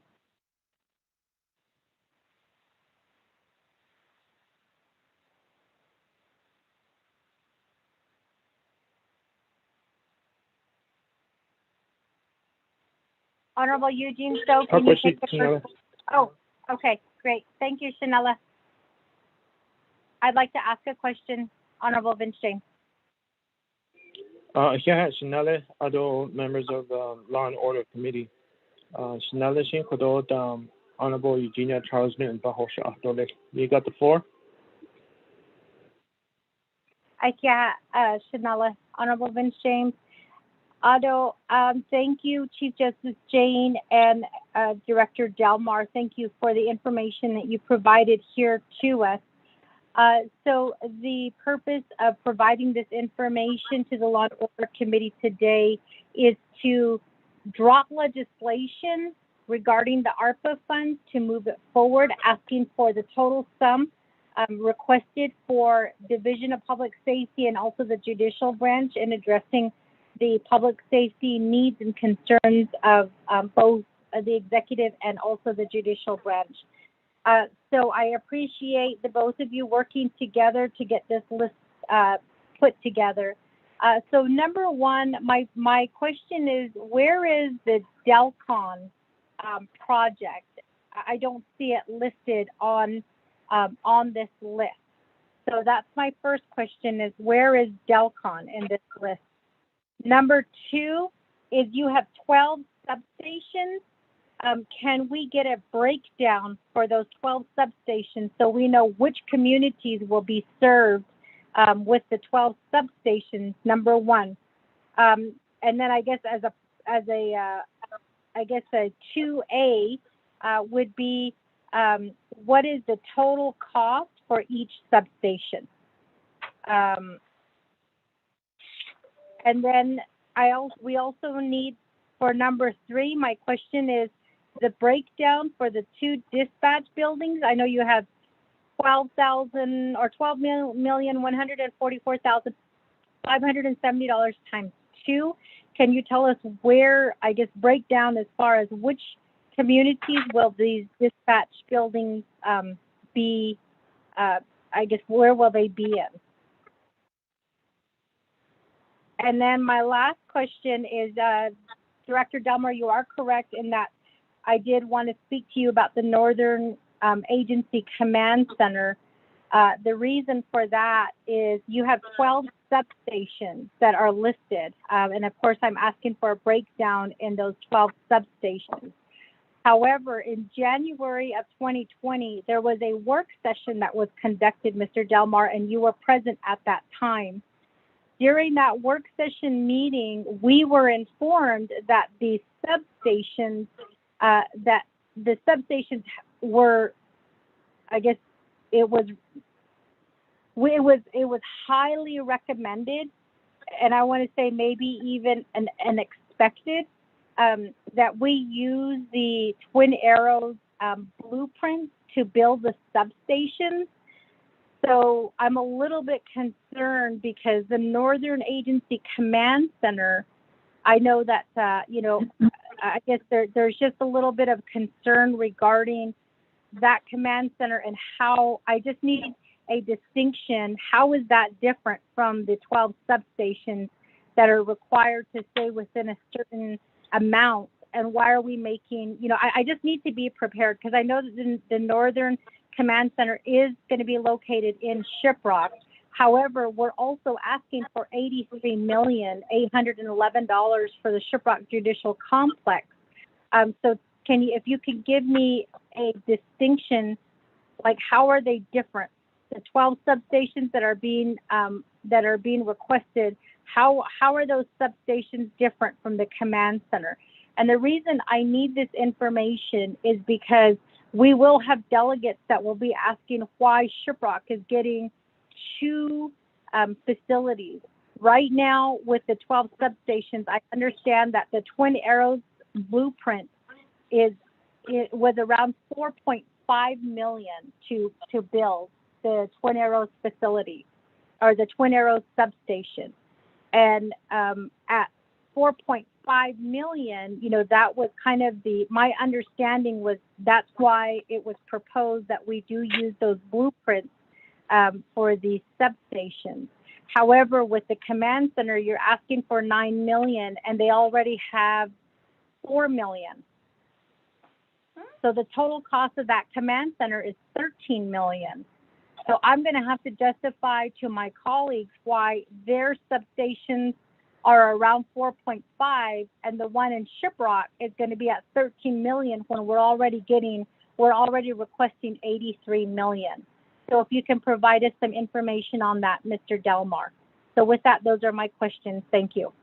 S2: Honorable Eugene So, can you take the virtual? Oh, okay, great. Thank you, Shanella. I'd like to ask a question, Honorable Vince James.
S17: Here, Shanelle, other members of the Law and Order Committee. Shanelle Shin Kodot, Honorable Eugenia Charles Newton, you got the floor?
S2: Shanella, Honorable Vince James. Otto, thank you, Chief Justice Jane and Director Delmar. Thank you for the information that you provided here to us. So the purpose of providing this information to the Law and Order Committee today is to drop legislation regarding the ARPA funds to move it forward, asking for the total sum requested for Division of Public Safety and also the judicial branch in addressing the public safety needs and concerns of both the executive and also the judicial branch. So I appreciate the both of you working together to get this list put together. So number one, my question is, where is the Delcon project? I don't see it listed on this list. So that's my first question is, where is Delcon in this list? Number two is you have 12 substations. Can we get a breakdown for those 12 substations so we know which communities will be served with the 12 substations? Number one, and then I guess as a 2A would be what is the total cost for each substation? And then we also need, for number three, my question is the breakdown for the 2 dispatch buildings. I know you have 12,000 or 12,144,000 $570 times 2. Can you tell us where, I guess, breakdown as far as which communities will these dispatch buildings be, I guess, where will they be in? And then my last question is, Director Delmar, you are correct in that I did want to speak to you about the Northern Agency Command Center. The reason for that is you have 12 substations that are listed. And of course, I'm asking for a breakdown in those 12 substations. However, in January of 2020, there was a work session that was conducted, Mr. Delmar, and you were present at that time. During that work session meeting, we were informed that the substations were, I guess, it was highly recommended, and I want to say maybe even an expected, that we use the Twin Arrows blueprint to build the substations. So I'm a little bit concerned because the Northern Agency Command Center, I know that, I guess there's just a little bit of concern regarding that command center and how I just need a distinction. How is that different from the 12 substations that are required to stay within a certain amount? And why are we making, I just need to be prepared because I know that the Northern Command Center is going to be located in Shiprock. However, we're also asking for $83,811 for the Shiprock Judicial Complex. So if you could give me a distinction, like how are they different? The 12 substations that are being requested, how are those substations different from the command center? And the reason I need this information is because we will have delegates that will be asking why Shiprock is getting 2 facilities. Right now, with the 12 substations, I understand that the Twin Arrows blueprint was around $4.5 million to build the Twin Arrows facility or the Twin Arrows substation. And at $4.5 million, that was kind of my understanding was that's why it was proposed that we do use those blueprints for the substations. However, with the command center, you're asking for $9 million and they already have $4 million. So the total cost of that command center is $13 million. So I'm going to have to justify to my colleagues why their substations are around 4.5 and the one in Shiprock is going to be at 13 million when we're already requesting 83 million. So if you can provide us some information on that, Mr. Delmar. So with that, those are my questions. Thank you.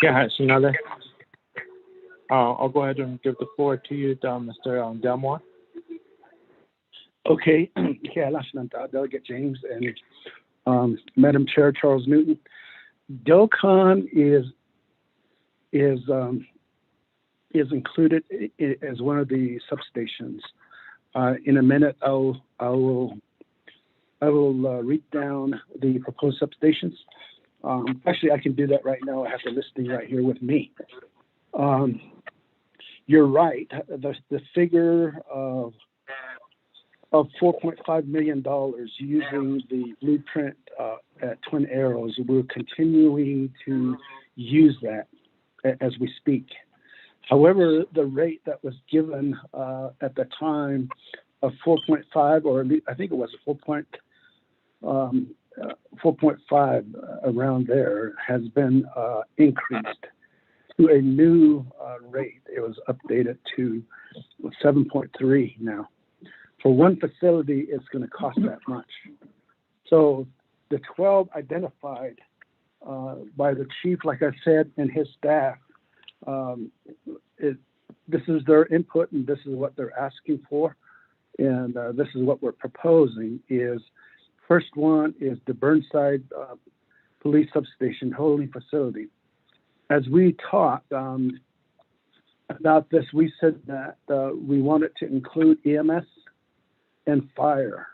S17: Yeah, Sinale. I'll go ahead and give the floor to you, Mr. Delmar.
S3: Okay. Delegate James and Madam Chair Charles Newton. DELCON is included as one of the substations. In a minute, I will read down the proposed substations. Actually, I can do that right now. I have the listing right here with me. You're right. The figure of $4.5 million using the blueprint at Twin Arrows, we're continuing to use that as we speak. However, the rate that was given at the time of 4.5, or I think it was 4.5 around there, has been increased to a new rate. It was updated to 7.3 now. For one facility, it's going to cost that much. So the 12 identified by the chief, like I said, and his staff, this is their input and this is what they're asking for. And this is what we're proposing is, first one is the Burnside Police Substation Holding Facility. As we talked about this, we said that we wanted to include EMS and fire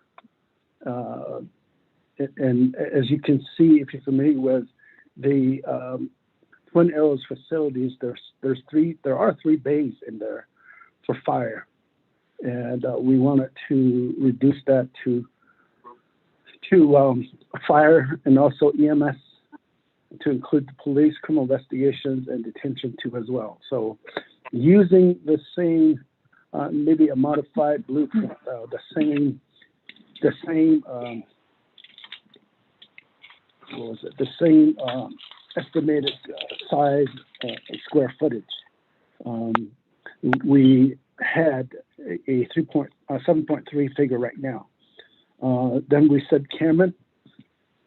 S3: and as you can see, if you're familiar with the Twin Arrows facilities, there are three bays in there for fire, and we wanted to reduce that to fire and also EMS, to include the police, criminal investigations, and detention too as well. So using the same, maybe a modified blueprint, the same estimated size square footage. We had a 7.3 figure right now. Then we said Cameron,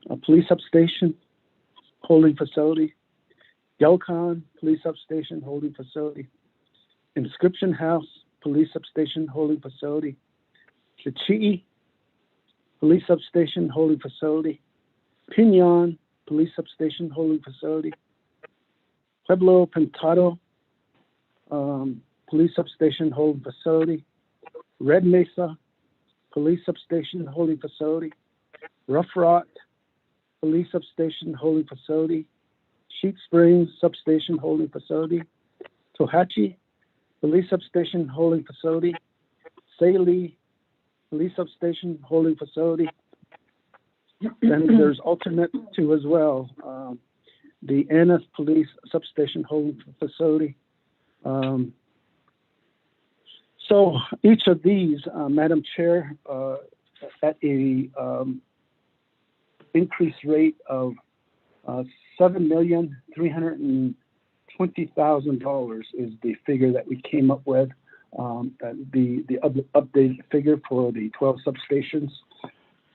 S3: a police substation, holding facility, Yelcon, police substation, holding facility, Inscription House, police substation, holding facility, Chichi, police substation, holding facility, Pinon, police substation, holding facility, Pueblo Pintado, police substation, holding facility, Red Mesa, police substation, holding facility, Rough Rock, police substation, holding facility, Sheep Springs substation, holding facility, Tohatchi, police substation, holding facility, Saley, police substation, holding facility. Then there's alternate two as well, the Annis police substation, holding facility. So each of these, Madam Chair, at a increase rate of $7,320,000 is the figure that we came up with. The updated figure for the 12 substations.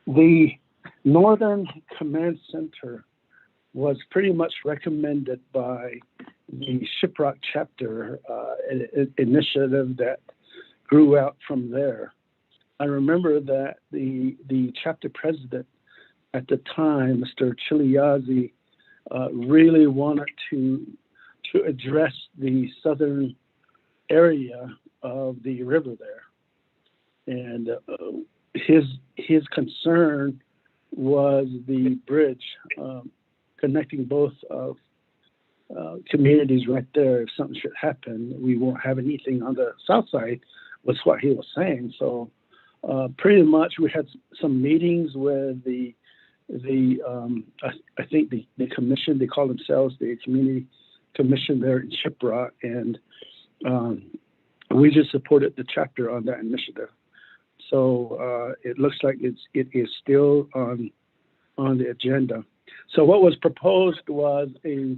S3: The Northern Command Center was pretty much recommended by the Shiprock chapter initiative that grew out from there. I remember that the chapter president at the time, Mr. Chiliazzi, really wanted to address the southern area of the river there, and his concern was the bridge connecting both communities right there. If something should happen, we won't have anything on the south side, was what he was saying. So pretty much we had some meetings with the I think the commission, they call themselves the community commission there in Shiprock, and we just supported the chapter on that initiative. So it looks like it is still on the agenda. So what was proposed was a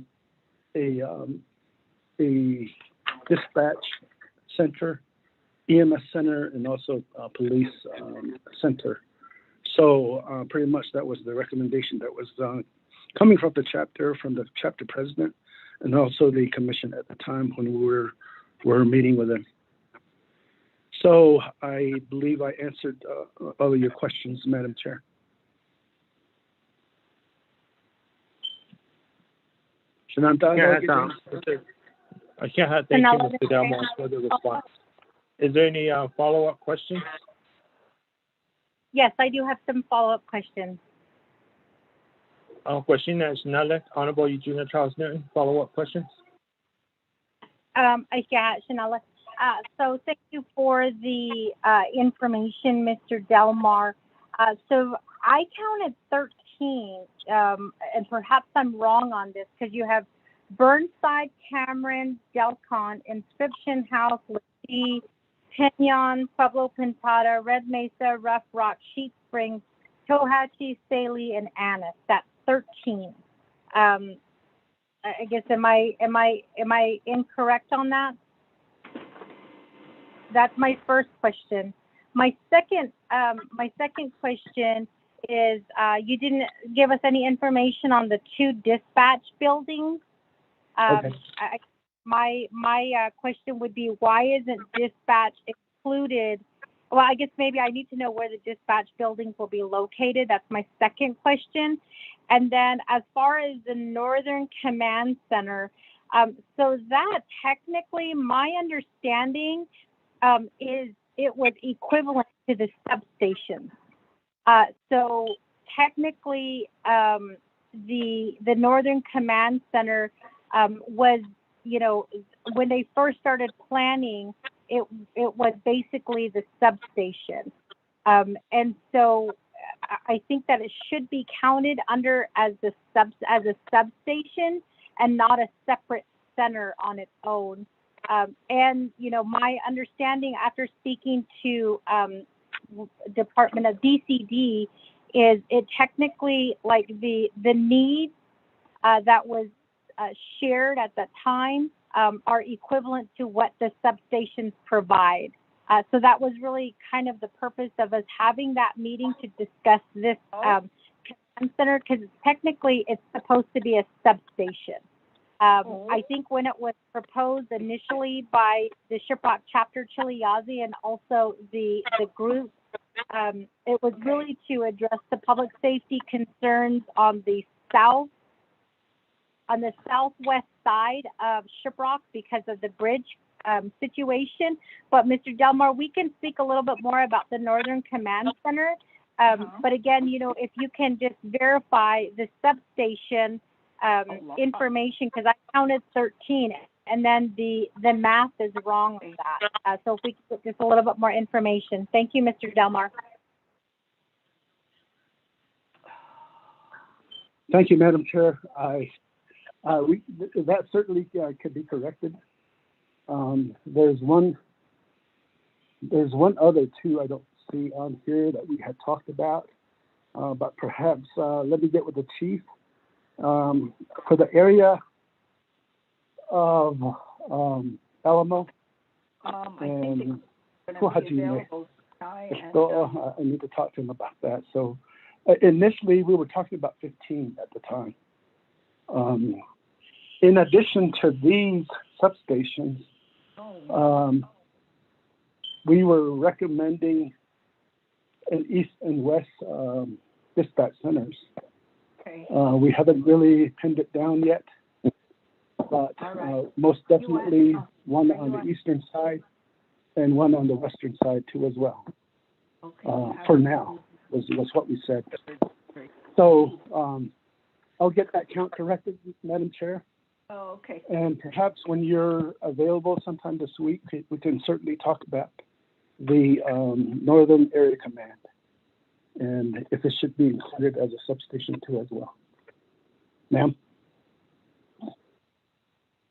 S3: dispatch center, EMS center, and also a police center. So pretty much that was the recommendation that was coming from the chapter president, and also the commission at the time when we were meeting with them. So I believe I answered all of your questions, Madam Chair. Shananta?
S17: Thank you, Mr. Delmore, for the response. Is there any follow-up questions?
S2: Yes, I do have some follow-up questions.
S17: Question nationale, Honorable Eugenia Charles Newton, follow-up questions?
S2: Yeah, Shanala. So thank you for the information, Mr. Delmar. So I counted 13, and perhaps I'm wrong on this, because you have Burnside, Cameron, Delcon, Inscription House, Lassie, Pinon, Pueblo Pintada, Red Mesa, Rough Rock, Sheep Springs, Tohatchi, Saley, and Annis. That's 13. I guess am I incorrect on that? That's my first question. My second question is you didn't give us any information on the 2 dispatch buildings.
S3: Okay.
S2: My question would be, why isn't dispatch excluded? Well, I guess maybe I need to know where the dispatch buildings will be located. That's my second question. And then as far as the Northern Command Center, so that technically, my understanding is it was equivalent to the substation. So technically, the Northern Command Center was, you know, when they first started planning, it was basically the substation. And so I think that it should be counted under as a substation and not a separate center on its own. And, you know, my understanding after speaking to Department of DCD is it technically, like the needs that was shared at the time are equivalent to what the substations provide. So that was really kind of the purpose of us having that meeting to discuss this command center, because technically it's supposed to be a substation. I think when it was proposed initially by the Shiprock chapter Chiliazi and also the group, it was really to address the public safety concerns on the southwest side of Shiprock because of the bridge situation. But Mr. Delmar, we can speak a little bit more about the Northern Command Center. But again, you know, if you can just verify the substation information, because I counted 13, and then the math is wrong with that. So if we could get just a little bit more information. Thank you, Mr. Delmar.
S3: Thank you, Madam Chair. That certainly could be corrected. There's one other too I don't see on here that we had talked about, but perhaps let me get with the chief. For the area of Alamo and I need to talk to him about that. So initially we were talking about 15 at the time. In addition to these substations, we were recommending an east and west dispatch centers. We haven't really pinned it down yet, but most definitely one on the eastern side and one on the western side too as well. For now, was what we said. So I'll get that count corrected, Madam Chair.
S4: Oh, okay.
S3: And perhaps when you're available sometime this week, we can certainly talk about the Northern Area Command and if it should be included as a substation too as well. Ma'am?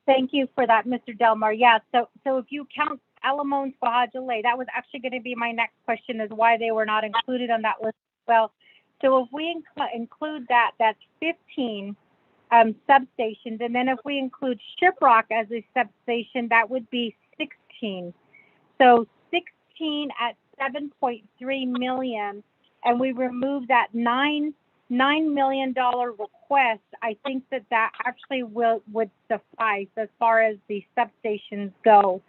S2: Thank you for that, Mr. Delmar. Yeah, so if you count Alamo and Kwajalein, that was actually going to be my next question, is why they were not included on that list as well. So if we include that, that's 15 substations. And then if we include Shiprock as a substation, that would be 16. So 16 at 7.3 million, and we remove that $9 million request, I think that actually would suffice as far as the substations go.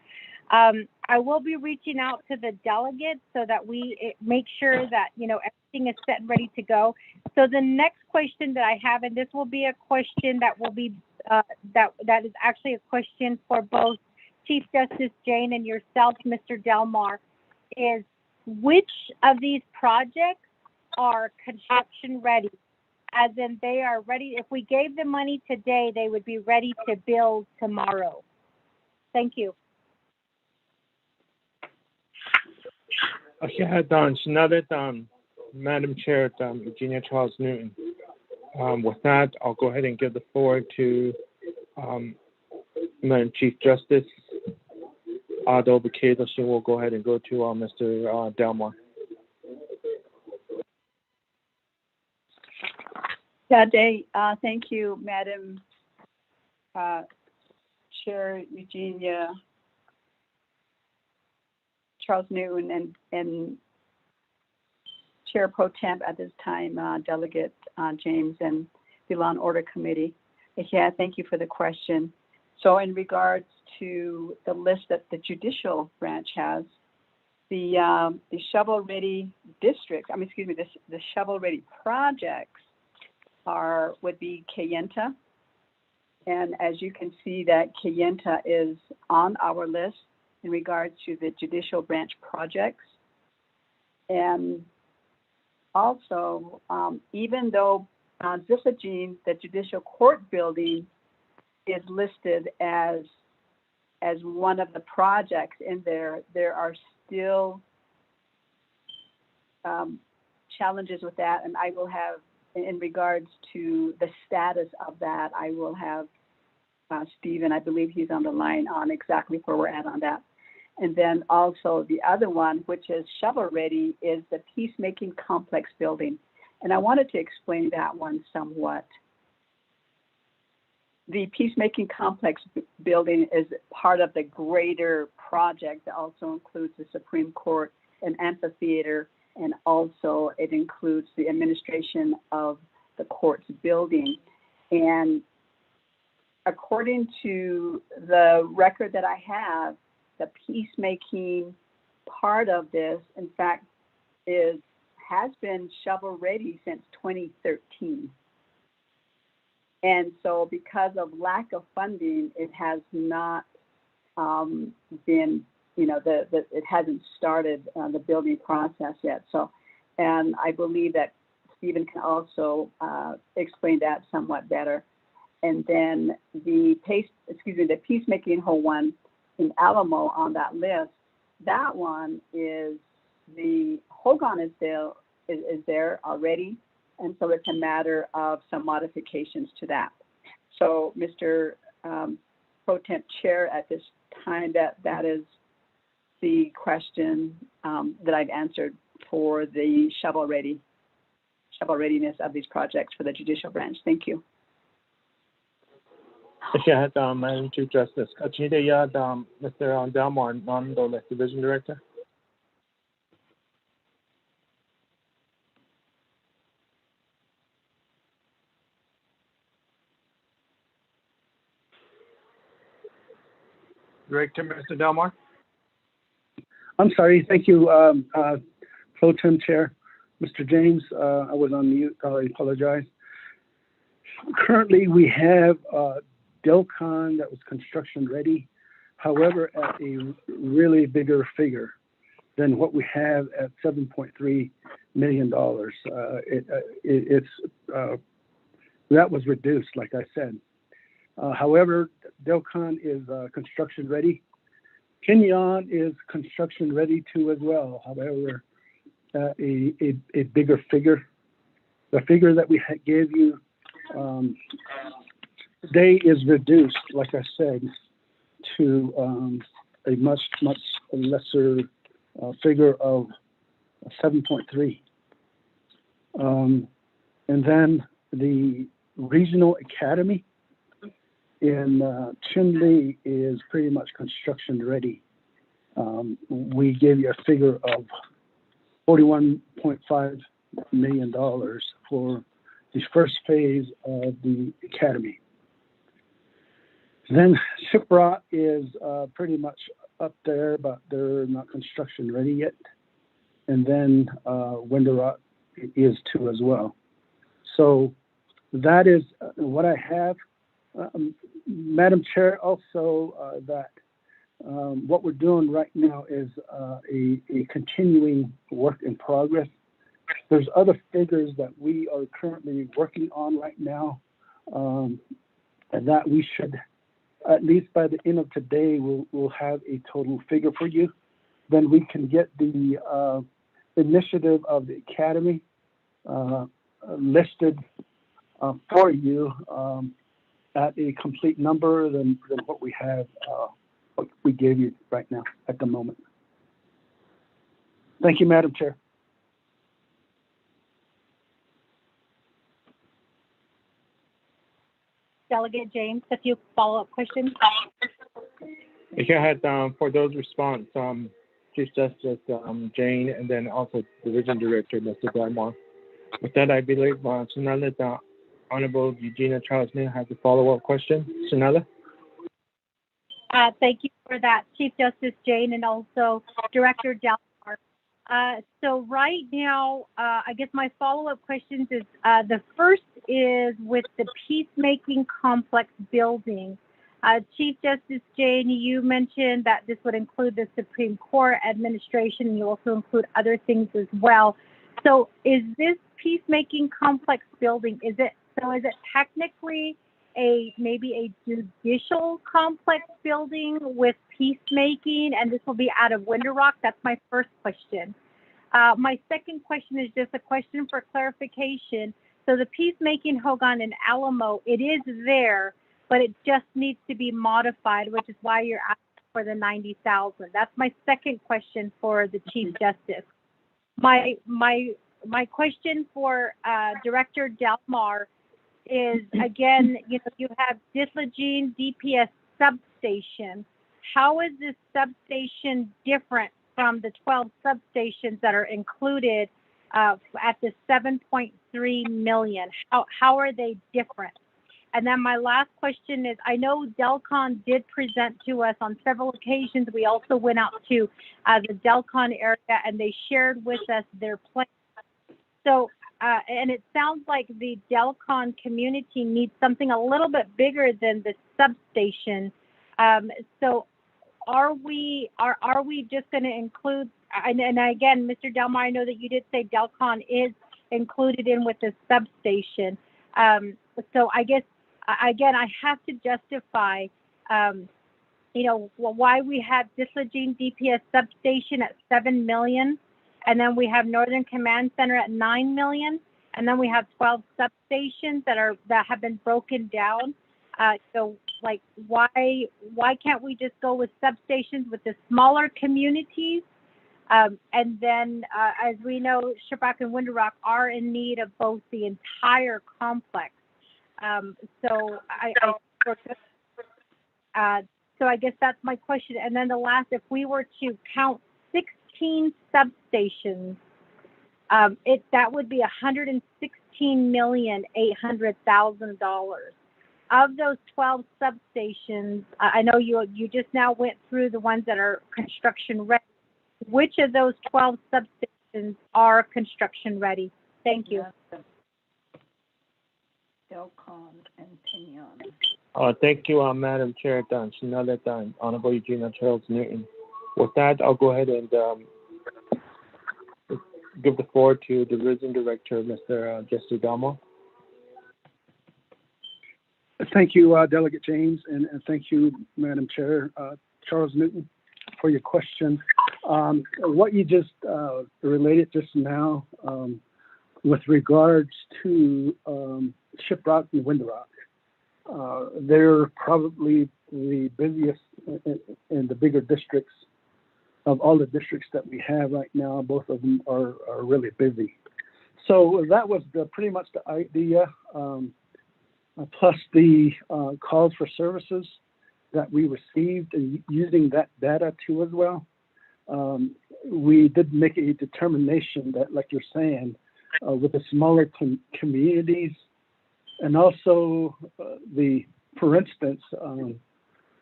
S2: I will be reaching out to the delegates so that we make sure that, you know, everything is set and ready to go. So the next question that I have, and this will be a question that will be that is actually a question for both Chief Justice Jane and yourself, Mr. Delmar, is which of these projects are construction ready? As in, they are ready. If we gave them money today, they would be ready to build tomorrow. Thank you.
S17: Okay, Madam Chair, Virginia Charles Newton. With that, I'll go ahead and give the floor to Madam Chief Justice Ado Bakeda. She will go ahead and go to Mr. Delmar.
S4: Thank you, Madam Chair Eugenia Charles Newton and Chair Pro Temp at this time, Delegate James and the Law and Order Committee. Yeah, thank you for the question. So in regards to the list that the judicial branch has, the shovel-ready districts, the shovel-ready projects would be Kayenta. And as you can see, that Kayenta is on our list in regards to the judicial branch projects. And also, even though Zifagene, the judicial court building, is listed as one of the projects in there, there are still challenges with that, and I will have, in regards to the status of that, I will have Stephen, I believe he's on the line, on exactly where we're at on that. And then also the other one, which is shovel ready, is the Peacemaking Complex building. And I wanted to explain that one somewhat. The Peacemaking Complex building is part of the greater project that also includes the Supreme Court, an amphitheater, and also it includes the administration of the court's building. And according to the record that I have, the peacemaking part of this, in fact, has been shovel ready since 2013. And so because of lack of funding, it has not been, it hasn't started the building process yet. So, and I believe that Stephen can also explain that somewhat better. And then the peacemaking whole one in Alamo on that list, that one is the Hogan is there already. And so it's a matter of some modifications to that. So Mr. Pro Temp Chair, at this time, that is the question that I've answered for the shovel readiness of these projects for the judicial branch. Thank you.
S17: Madam Chief Justice, Mr. Delmore, non-Dole Division Director. Director, Mr. Delmore.
S3: I'm sorry. Thank you, Pro Tem Chair. Mr. James, I was on mute. I apologize. Currently, we have Delcon that was construction ready. However, at a really bigger figure than what we have at $7.3 million. That was reduced, like I said. However, Delcon is construction ready. Kenyon is construction ready too as well. However, a bigger figure. The figure that we gave you today is reduced, like I said, to a much lesser figure of 7.3. And then the regional academy in Chinle is pretty much construction ready. We gave you a figure of $41.5 million for the first phase of the academy. Then Shiprot is pretty much up there, but they're not construction ready yet. And then Wenderot is too as well. So that is what I have. Madam Chair, also that what we're doing right now is a continuing work in progress. There's other figures that we are currently working on right now, and that we should, at least by the end of today, we'll have a total figure for you. Then we can get the initiative of the Academy listed for you at a complete number than what we have, what we gave you right now at the moment. Thank you, Madam Chair.
S2: Delegate James, a few follow-up questions.
S17: For those response, Chief Justice Jane, and then also Division Director, Mr. Delmore. With that, I believe Sunala, Honorable Eugenia Charles has a follow-up question. Sunala?
S2: Thank you for that, Chief Justice Jane, and also Director Delmore. So right now, I guess my follow-up questions is, the first is with the Peacemaking Complex building. Chief Justice Jane, you mentioned that this would include the Supreme Court administration, and you also include other things as well. So is this peacemaking complex building, is it technically maybe a judicial complex building with peacemaking, and this will be out of Winter Rock? That's my first question. My second question is just a question for clarification. So the peacemaking Hogan and Alamo, it is there, but it just needs to be modified, which is why you're asking for the 90,000. That's my second question for the Chief Justice. My question for Director Delmar is, again, you have Dislodging DPS substation. How is this substation different from the 12 substations that are included at the 7.3 million? How are they different? And then my last question is, I know Delcon did present to us on several occasions. We also went out to the Delcon area and they shared with us their plans. So, and it sounds like the Delcon community needs something a little bit bigger than the substation. So are we just going to include, and again, Mr. Delmar, I know that you did say Delcon is included in with the substation. So I guess, again, I have to justify, why we have Dislodging DPS substation at 7 million, and then we have Northern Command Center at 9 million, and then we have 12 substations that have been broken down. So, like, why can't we just go with substations with the smaller communities? And then, as we know, Shiprock and Winter Rock are in need of both the entire complex. So I guess that's my question. And then the last, if we were to count 16 substations, that would be $116,800,000. Of those 12 substations, I know you just now went through the ones that are construction ready. Which of those 12 substations are construction ready? Thank you.
S4: Delcon and Pinion.
S17: Thank you, Madam Chair, Honorable Eugenia Charles Newton. With that, I'll go ahead and give the floor to the Division Director, Mr. Jesse Delmar.
S3: Thank you, Delegate James, and thank you, Madam Chair, Charles Newton, for your question. What you just related just now with regards to Shiprock and Winter Rock, they're probably the busiest in the bigger districts of all the districts that we have right now. Both of them are really busy. So that was pretty much the idea, plus the calls for services that we received, and using that data too as well. We did make a determination that, like you're saying, with the smaller communities, and also for instance,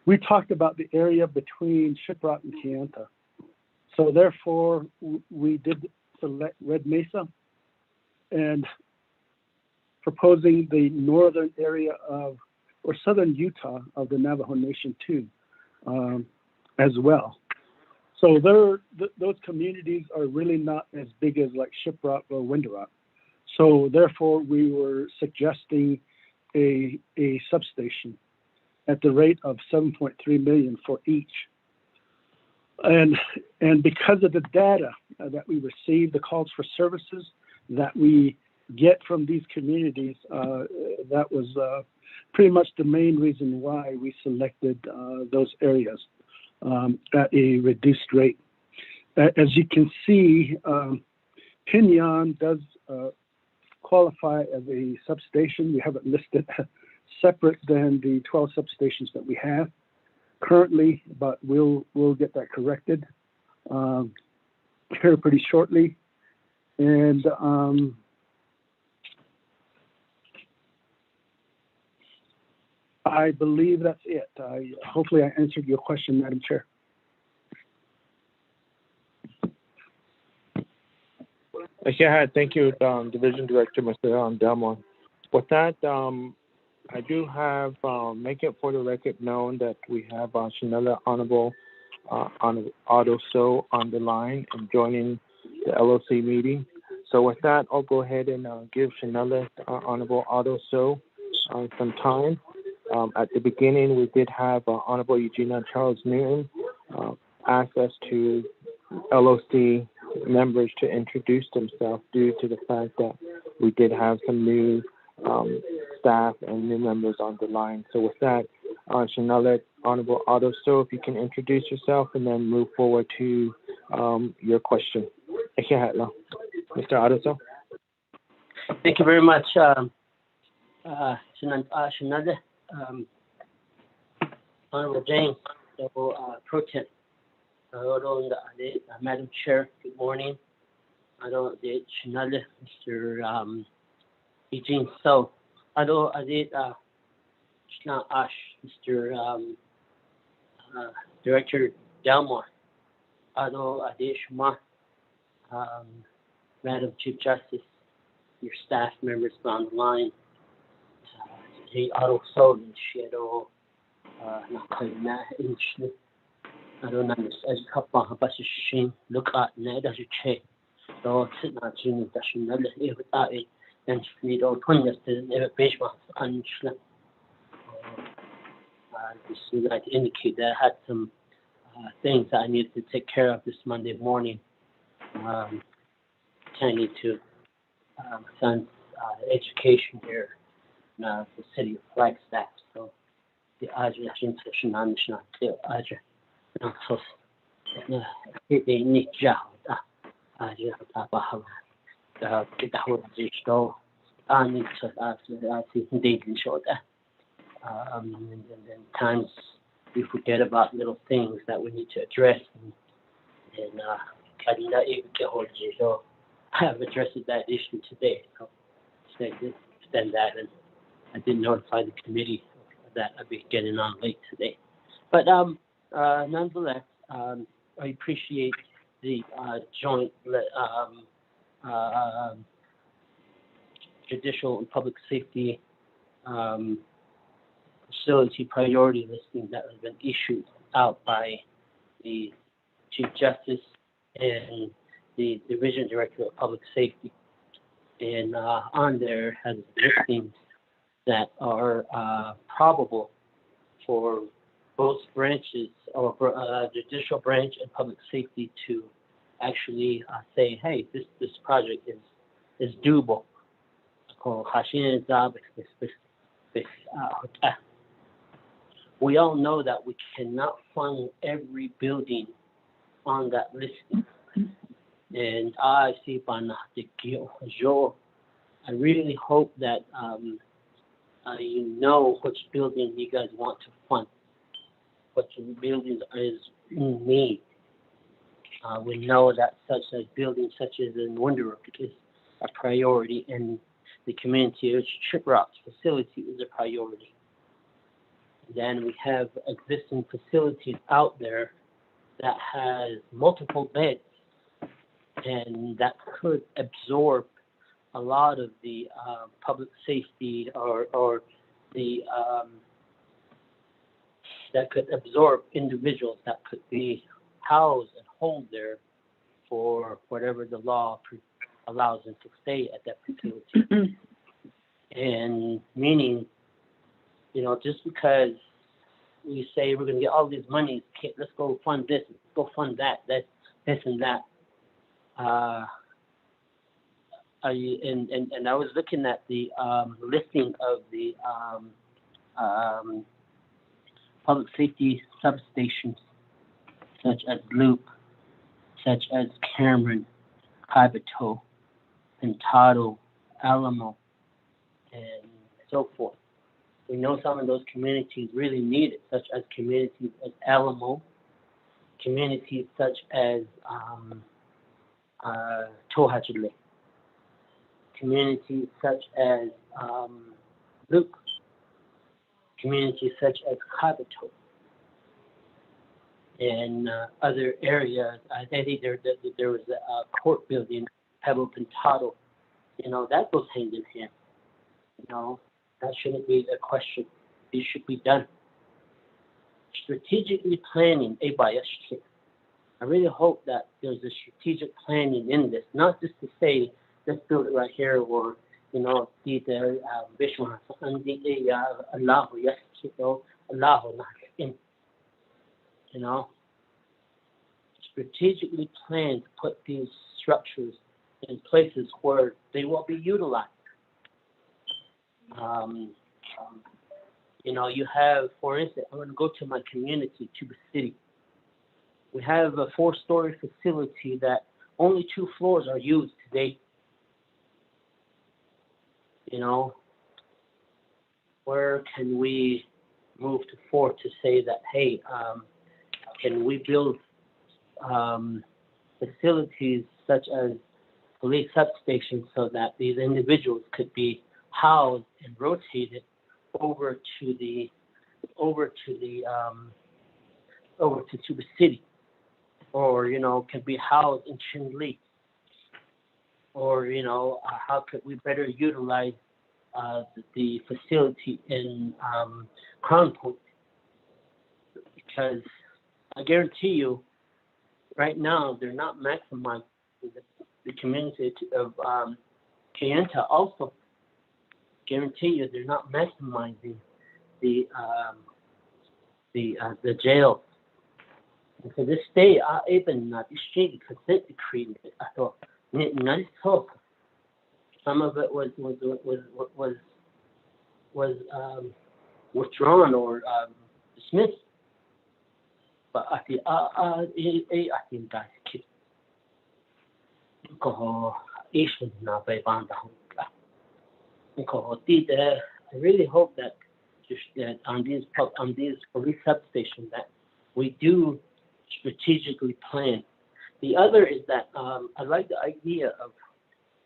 S3: we talked about the area between Shiprock and Kayenta. So therefore, we did select Red Mesa and proposing the northern area or southern Utah of the Navajo Nation too, as well. So those communities are really not as big as like Shiprock or Winter Rock. So therefore, we were suggesting a substation at the rate of 7.3 million for each. And because of the data that we received, the calls for services that we get from these communities, that was pretty much the main reason why we selected those areas at a reduced rate. As you can see, Pinion does qualify as a substation. We have it listed separate than the 12 substations that we have currently, but we'll get that corrected here pretty shortly. And I believe that's it. Hopefully I answered your question, Madam Chair.
S17: Yeah, thank you, Division Director, Mr. Delmar. With that, I do have, make it for the record known that we have Shanella Honorable Otto So on the line and joining the LOC meeting. So with that, I'll go ahead and give Shanella, Honorable Otto So, some time. At the beginning, we did have Honorable Eugenia Charles Newton ask us to LOC members to introduce themselves due to the fact that we did have some new staff and new members on the line. So with that, Shanella, Honorable Otto So, if you can introduce yourself and then move forward to your question. Mr. Otto So.
S18: Thank you very much, Shanada, Honorable James, Pro Tem, Madam Chair, good morning. Shanada, Mr. Eugene So, Mr. Director Delmore, Shuma, Madam Chief Justice, your staff members on the line, Otto So, Shadow, Nakayna, I don't understand. Kappa, Bashin, look at Neda Che, though it's not Jimmy Dashinella, and Fido, 20 years to never page my unschlep. This would like to indicate that I had some things that I needed to take care of this Monday morning. Pertaining to son's education here in the city of Flagstaff. So the Aja session on the Aja. So they need job. Aja Papa get the whole digital. I need to see daily show that. And then times we forget about little things that we need to address. And I did not even get hold of it. So I have addressed that issue today. So I did extend that, and I did notify the committee that I'd be getting on late today. But nonetheless, I appreciate the joint judicial and public safety facility priority listing that has been issued out by the Chief Justice and the Division Director of Public Safety. And on there has listings that are probable for both branches, or for judicial branch and public safety, to actually say, hey, this project is doable. We all know that we cannot fund every building on that listing. And I really hope that you know which building you guys want to fund, which buildings is in need. We know that such a building such as in Winterbrook is a priority, and the community trip routes facility is a priority. Then we have existing facilities out there that has multiple beds, and that could absorb a lot of the public safety or the that could absorb individuals that could be housed and hold there for whatever the law allows them to stay at that facility. And meaning, just because we say we're going to get all these monies, let's go fund this, let's go fund that, this and that. And I was looking at the listing of the public safety substations, such as Loop, such as Cameron, Cobbito, Pintado, Alamo, and so forth. We know some of those communities really need it, such as communities as Alamo, communities such as Tohajile, communities such as Luke, communities such as Cobbito, and other areas. I think there was a court building, Pebble Pintado. That goes hand in hand. That shouldn't be a question. It should be done. Strategically planning, I really hope that there's a strategic planning in this, not just to say let's build it right here, or the Vishwa and the Allah, yes, Allah, strategically plan to put these structures in places where they will be utilized. You have, for instance, I'm going to go to my community, Tuba City. We have a 4-story facility that only 2 floors are used today. Where can we move to 4 to say that, hey, can we build facilities such as police substations so that these individuals could be housed and rotated over to Tuba City, or can be housed in Chinle, or how could we better utilize the facility in Crown Point? Because I guarantee you, right now they're not maximizing the community of Kayenta. Also, guarantee you they're not maximizing the jail. And to this day, I even the consent decree. I thought nice talk. Some of it was withdrawn or dismissed. But I think that's key. I really hope that on these police substations that we do strategically plan. The other is that I like the idea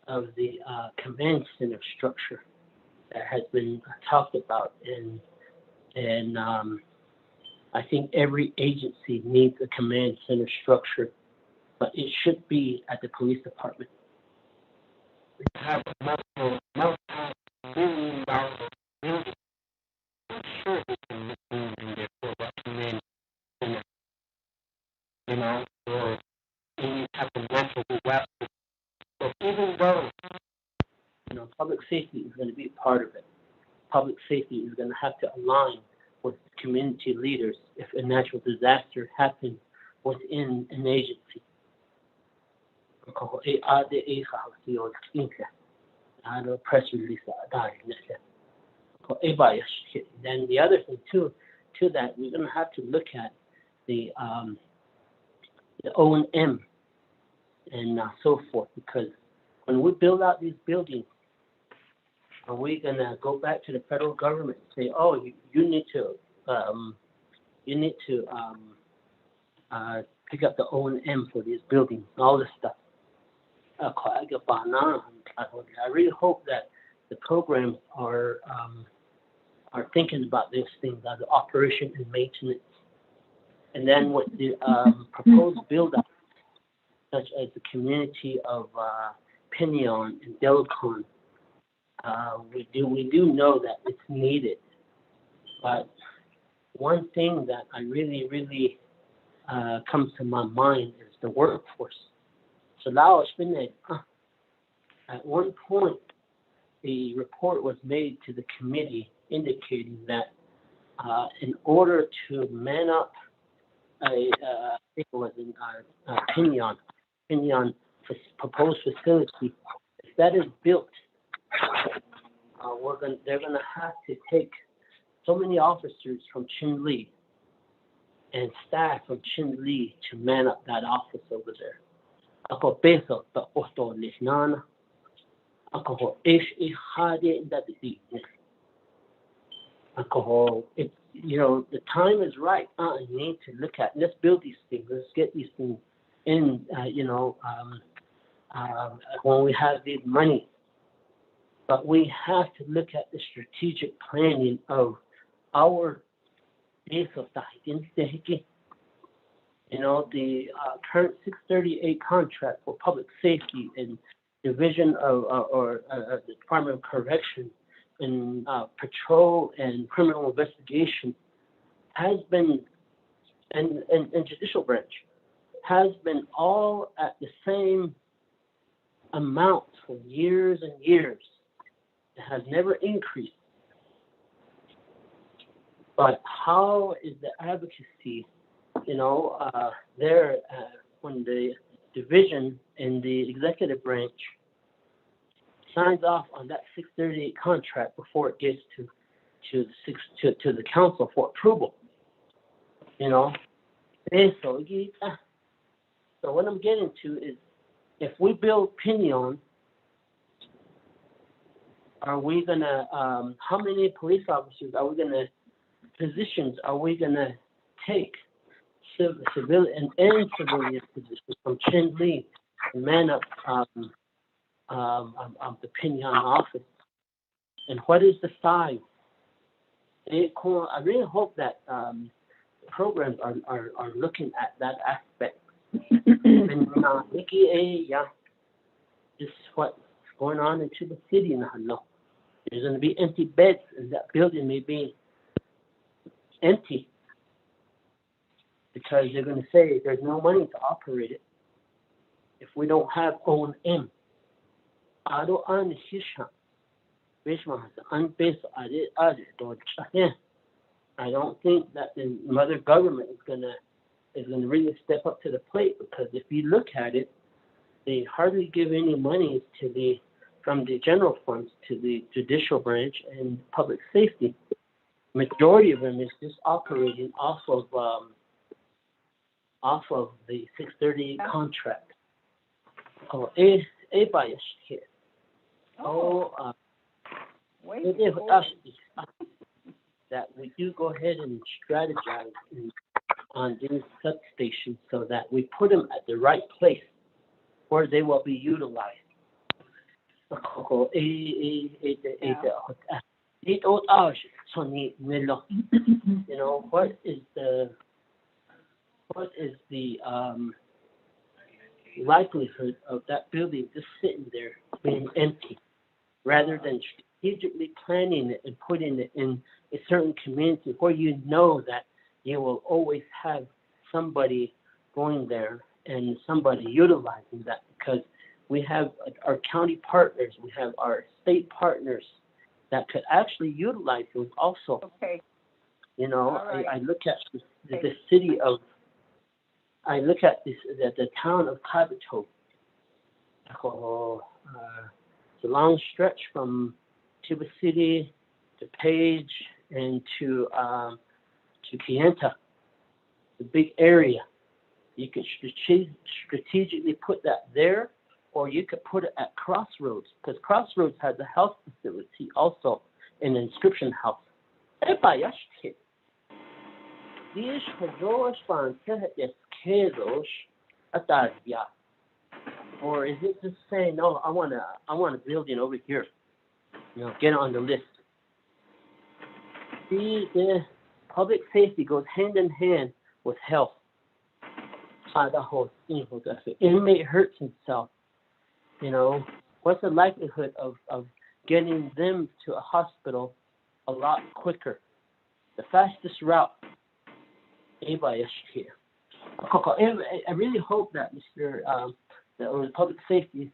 S18: of the command center structure that has been talked about, and I think every agency needs a command center structure, but it should be at the police department. We have multiple sure we can move in there for that command center, or any type of natural disaster. So even though, public safety is going to be a part of it, public safety is going to have to align with community leaders if a natural disaster happens within an agency. Press release. Then the other thing too that we're going to have to look at the O&M and so forth, because when we build out these buildings, are we going to go back to the federal government and say, oh, you need to pick up the O&M for these buildings, all this stuff? I really hope that the programs are thinking about these things as operation and maintenance. And then with the proposed build-up, such as the community of Pinion and Delicon, we do know that it's needed. But one thing that I really comes to my mind is the workforce. So now it's been at one point, the report was made to the committee indicating that in order to man up I think it was in Pinion proposed facility, if that is built, they're gonna have to take so many officers from Chinle and staff from Chinle to man up that office over there. Ako peso pa osto lisnana. Ako ish ihade that the alcohol. It's the time is right. You need to look at. Let's build these things. Let's get these things in. When we have this money, but we have to look at the strategic planning of our base of the current 638 contract for public safety and division of the Department of Correction and patrol and criminal investigation has been, and judicial branch has been all at the same amounts for years and years. It has never increased. But how is the advocacy, there when the division in the executive branch signs off on that 638 contract before it gets to the council for approval? So what I'm getting to is, if we build Pinion, are we gonna how many police officers are we gonna positions are we gonna take, civilian and civilian positions, from Chin Lee and man up the Pinion office? And what is the size? I really hope that programs are looking at that aspect. And this is what's going on into the city now. There's going to be empty beds, and that building may be empty because they're going to say there's no money to operate it if we don't have O&M. I don't think that the mother government is gonna really step up to the plate, because if you look at it, they hardly give any money from the general funds to the judicial branch and public safety. Majority of them is just operating off of the 638 contract. That we do go ahead and strategize on these substations so that we put them at the right place where they will be utilized. What is the likelihood of that building just sitting there being empty, rather than strategically planning it and putting it in a certain community where you know that you will always have somebody going there and somebody utilizing that? Because we have our county partners, we have our state partners that could actually utilize those also.
S4: Okay.
S18: Right. I look at the city of, I look at the town of Kabuto. It's a long stretch from Tuba City to Page and to Kayenta. The big area. You could strategically put that there, or you could put it at Crossroads, because Crossroads has a health facility also, an inscription house. Or is it just saying, no, I want a building over here, get on the list? The public safety goes hand in hand with health. Inmate hurts himself. What's the likelihood of getting them to a hospital a lot quicker? The fastest route. I really hope that the public safety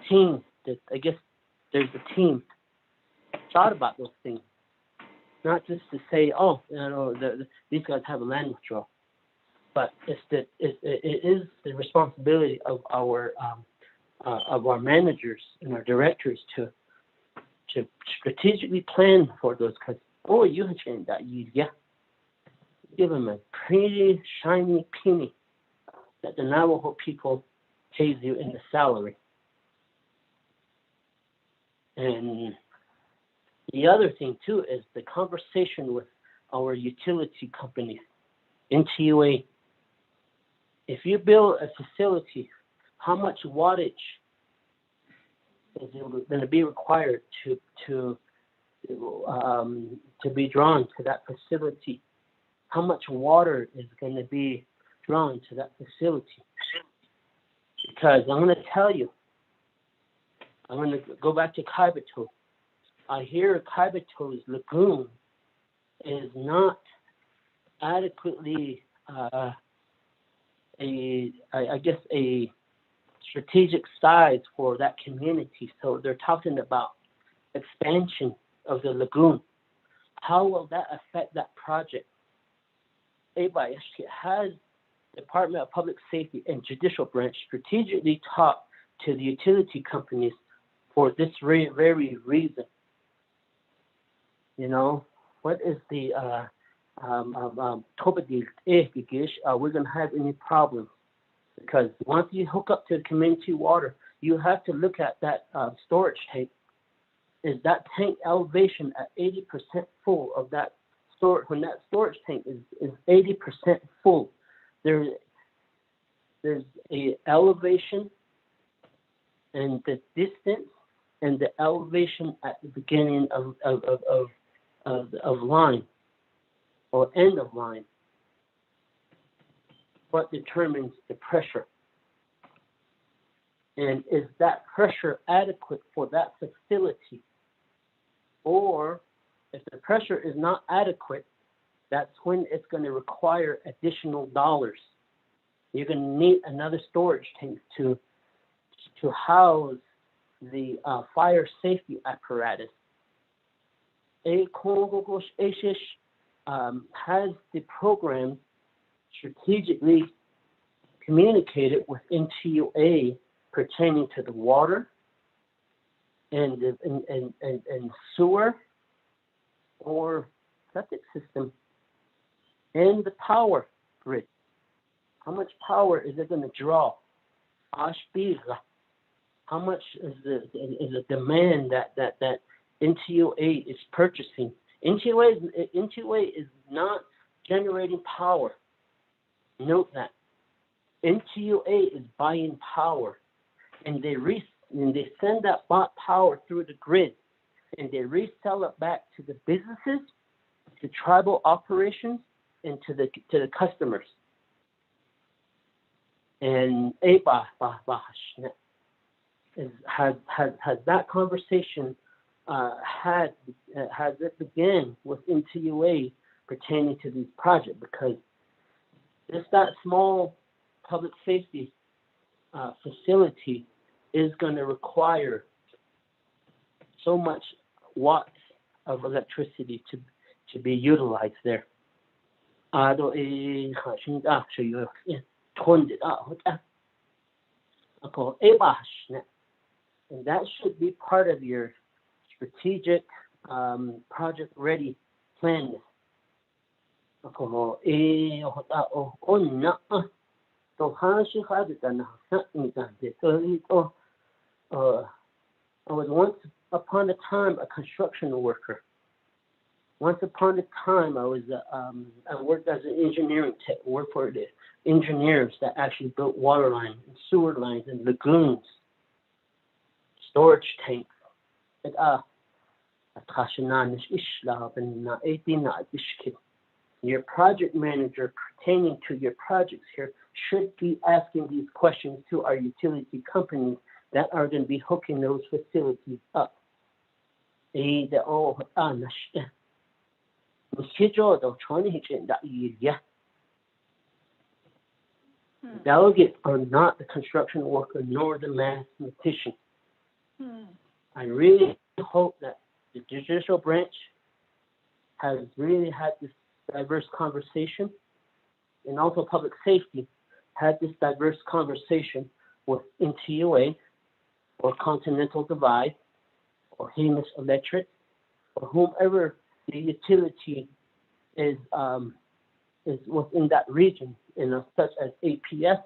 S18: team, that I guess there's a team, thought about those things. Not just to say, these guys have a land withdrawal, but it is the responsibility of our managers and our directors to strategically plan for those. Because you have changed that, give them a pretty shiny penny that the Navajo people pays you in the salary. And the other thing too is the conversation with our utility companies, NTUA. If you build a facility, how much wattage is going to be required to be drawn to that facility? How much water is going to be drawn to that facility? Because I'm going to tell you, I'm going to go back to Kaibito. I hear Kaibito's lagoon is not adequately, a strategic size for that community. So they're talking about expansion of the lagoon. How will that affect that project? Everybody has Department of Public Safety and Judicial Branch strategically talked to the utility companies for this very reason. You know, what is the are we going to have any problems? Because once you hook up to the community water, you have to look at that storage tank. Is that tank elevation at 80% full of that storage? When that storage tank is 80% full, there's a elevation and the distance and the elevation at the beginning of line or end of line. What determines the pressure? And is that pressure adequate for that facility? Or if the pressure is not adequate, that's when it's going to require additional dollars. You're going to need another storage tank to house the fire safety apparatus. Has the program strategically communicated with NTUA pertaining to the water and sewer or septic system and the power grid. How much power is it going to draw? How much is the demand that NTUA is purchasing? NTUA is not generating power. Note that. NTUA is buying power, and they send that bought power through the grid, and they resell it back to the businesses, to tribal operations, and to the customers. And has that conversation has it began with NTUA pertaining to these projects? Because just that small public safety facility is going to require so much watts of electricity to be utilized there. And that should be part of your strategic project ready plan. I was once upon a time a construction worker. Once upon a time, I worked as an engineering tech. Worked for the engineers that actually built water lines and sewer lines and lagoons, storage tanks. Your project manager pertaining to your projects here should be asking these questions to our utility companies that are going to be hooking those facilities up. Delegates are not the construction worker nor the mathematician. I really hope that the judicial branch has really had this diverse conversation, and also public safety had this diverse conversation with NTUA or Continental Divide or Hamus Electric or whomever the utility is within that region, such as APS.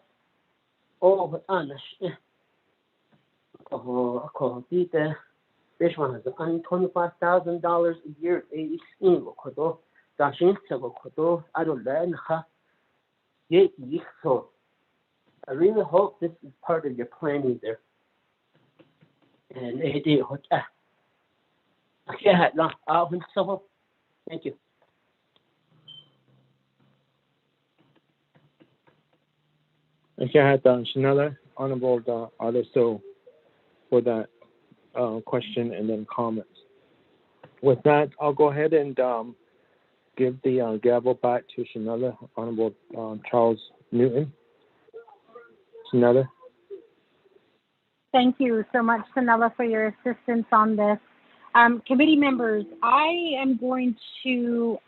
S18: This one has $125,000 a year. So I really hope this is part of your planning there. And thank you.
S17: Shanella, Honorable Adesso, for that question and then comments. With that, I'll go ahead and give the gavel back to Shanella, Honorable Charles Newton. Shanella.
S2: Thank you so much, Sanella, for your assistance on this. Committee members, I am going to,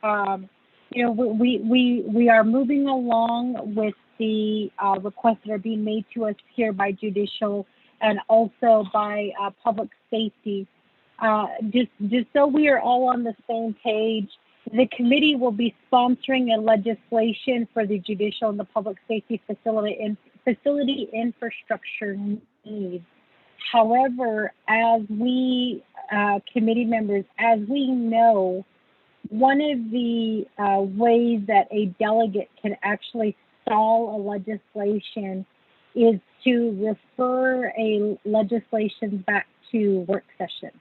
S2: we are moving along with the requests that are being made to us here by judicial and also by public safety. Just so we are all on the same page, the committee will be sponsoring a legislation for the judicial and the public safety facility infrastructure needs. However, as we committee members, as we know, one of the ways that a delegate can actually stall a legislation is to refer a legislation back to work session,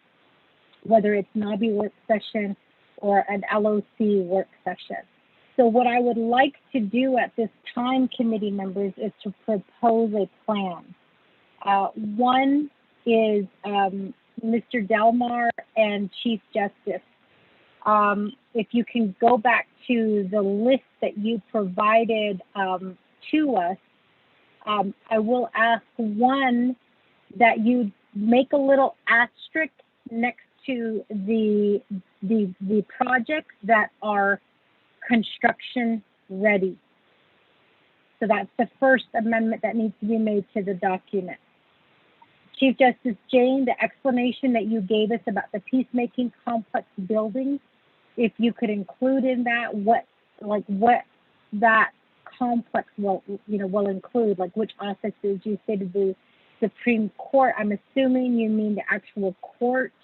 S2: whether it's NABI work session or an LOC work session. So what I would like to do at this time, committee members, is to propose a plan. One is Mr. Delmar and Chief Justice. If you can go back to the list that you provided to us, I will ask one that you make a little asterisk next to the projects that are construction ready. So that's the first amendment that needs to be made to the document. Chief Justice Jane, the explanation that you gave us about the peacemaking complex buildings, if you could include in that what that complex will include, like which offices. You stated the Supreme Court. I'm assuming you mean the actual court.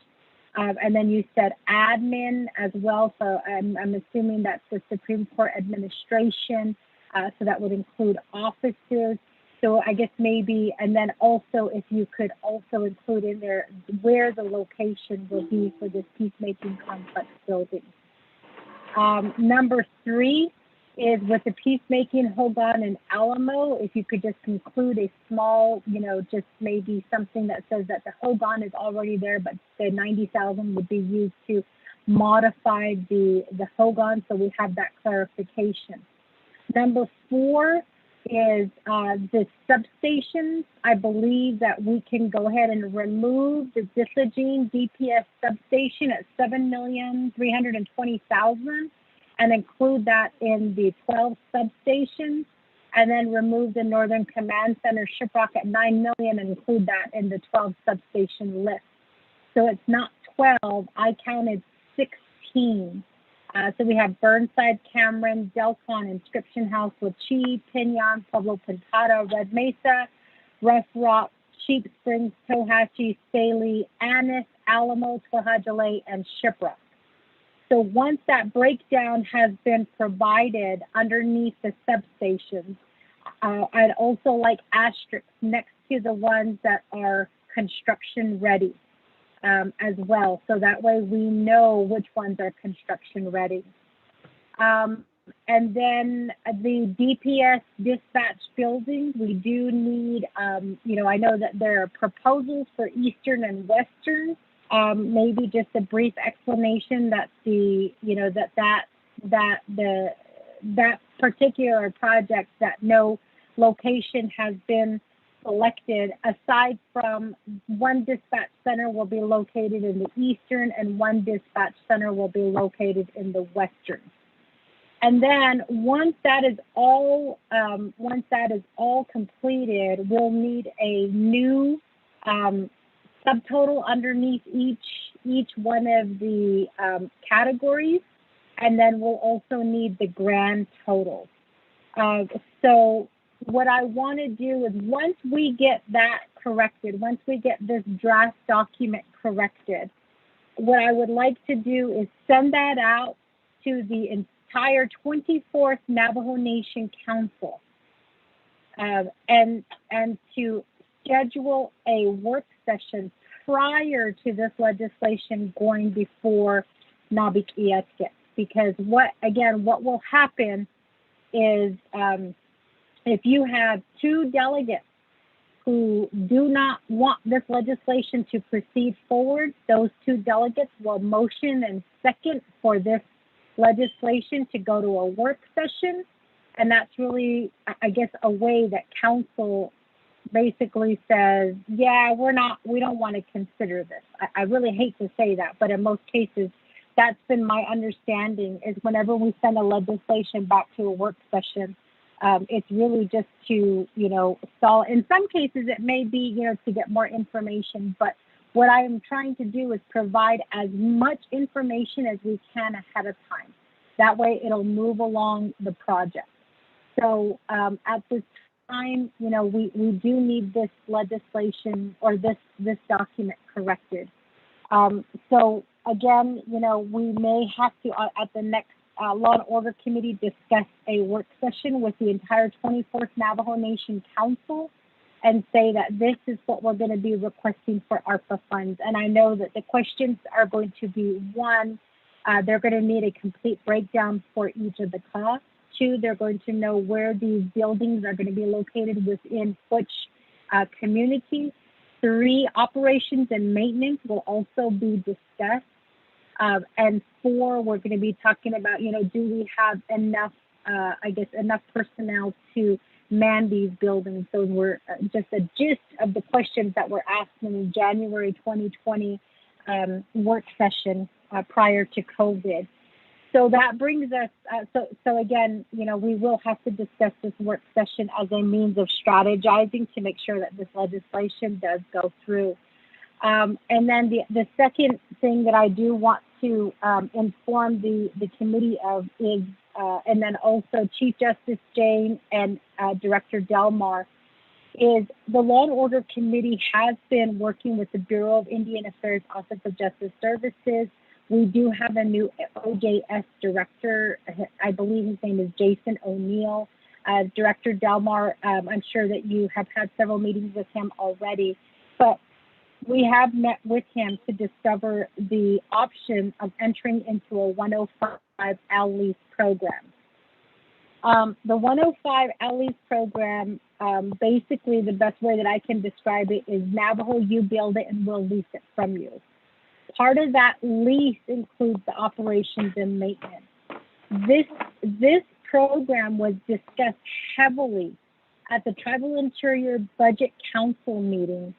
S2: And then you said admin as well. So I'm assuming that's the Supreme Court administration. So that would include offices. So I guess maybe, and then also if you could also include in there where the location will be for this peacemaking complex building. Number 3 is with the peacemaking Hogan and Alamo, if you could just include a small, just maybe something that says that the Hogan is already there, but the 90,000 would be used to modify the Hogan, so we have that clarification. Number 4 is the substations. I believe that we can go ahead and remove the Disagene DPS substation at $7,320,000 and include that in the 12 substations, and then remove the Northern Command Center Shiprock at $9 million and include that in the 12 substation list. So it's not 12, I counted 16. So we have Burnside, Cameron, Delcon, Inscription House, Lachee, Pinyon, Pueblo Pintada, Red Mesa, Rough Rock, Sheep Springs, Tohatchee, Staley, Annis, Alamo, Tohajale, and Shiprock. So once that breakdown has been provided underneath the substations, I'd also like asterisks next to the ones that are construction ready as well. So that way we know which ones are construction ready. And then the DPS dispatch building, we do need, I know that there are proposals for Eastern and Western. Maybe just a brief explanation that that particular project, that no location has been selected, aside from one dispatch center will be located in the Eastern and one dispatch center will be located in the Western. And then once that is all completed, we'll need a new subtotal underneath each one of the categories, and then we'll also need the grand total. So what I want to do is, once we get that corrected, once we get this draft document corrected, what I would like to do is send that out to the entire 24th Navajo Nation Council, and to schedule a work session prior to this legislation going before Nabikiaskit. Because what will happen is, if you have 2 delegates who do not want this legislation to proceed forward, those 2 delegates will motion and second for this legislation to go to a work session. And that's really, I guess, a way that council basically says, yeah, we don't want to consider this. I really hate to say that, but in most cases, that's been my understanding is whenever we send a legislation back to a work session, it's really just to, stall. In some cases, it may be, to get more information, but what I'm trying to do is provide as much information as we can ahead of time. That way it'll move along the project. So at this time, we do need this legislation or this document corrected. So again, we may have to, at the next Law and Order Committee, discuss a work session with the entire 24th Navajo Nation Council and say that this is what we're going to be requesting for ARPA funds. And I know that the questions are going to be, one, they're going to need a complete breakdown for each of the costs. Two, they're going to know where these buildings are going to be located within which community. Three, operations and maintenance will also be discussed. And four, we're going to be talking about, do we have enough, enough personnel to man these buildings? So we're just a gist of the questions that were asked in the January 2020 work session prior to COVID. So that brings us, so again, we will have to discuss this work session as a means of strategizing to make sure that this legislation does go through. And then the second thing that I do want to inform the committee of is, and then also Chief Justice Jane and Director Delmar, is the Law and Order Committee has been working with the Bureau of Indian Affairs Office of Justice Services. We do have a new OJS director. I believe his name is Jason O'Neill. Director Delmar, I'm sure that you have had several meetings with him already, but we have met with him to discover the option of entering into a 105 L-Lease program. The 105 L-Lease program, basically the best way that I can describe it is Navajo, you build it and we'll lease it from you. Part of that lease includes the operations and maintenance. This program was discussed heavily at the Tribal Interior Budget Council meeting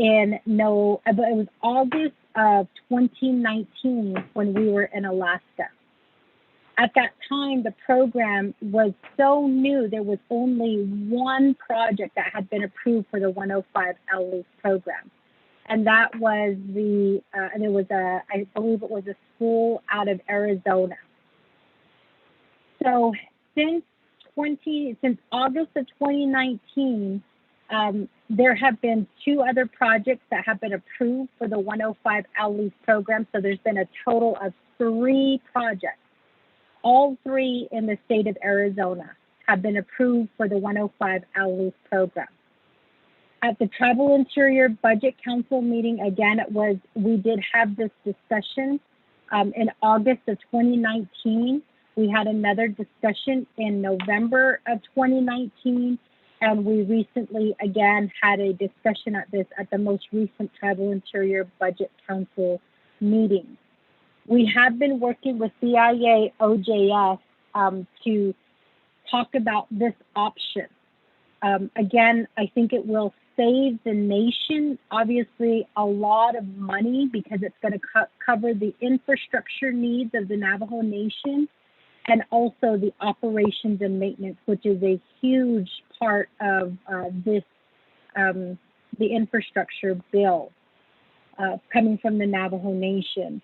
S2: it was August of 2019 when we were in Alaska. At that time, the program was so new, there was only one project that had been approved for the 105 L-Lease program. And that was I believe it was a school out of Arizona. So since August of 2019, there have been two other projects that have been approved for the 105 L-Lease program. So there's been a total of 3 projects. All 3 in the state of Arizona have been approved for the 105 L-Lease program. At the Tribal Interior Budget Council meeting, again, we did have this discussion in August of 2019. We had another discussion in November of 2019, and we recently, again, had a discussion at the most recent Tribal Interior Budget Council meeting. We have been working with BIA OJS to talk about this option. Again, I think it will save the nation, obviously, a lot of money because it's going to cover the infrastructure needs of the Navajo Nation and also the operations and maintenance, which is a huge part of the infrastructure bill coming from the Navajo Nation.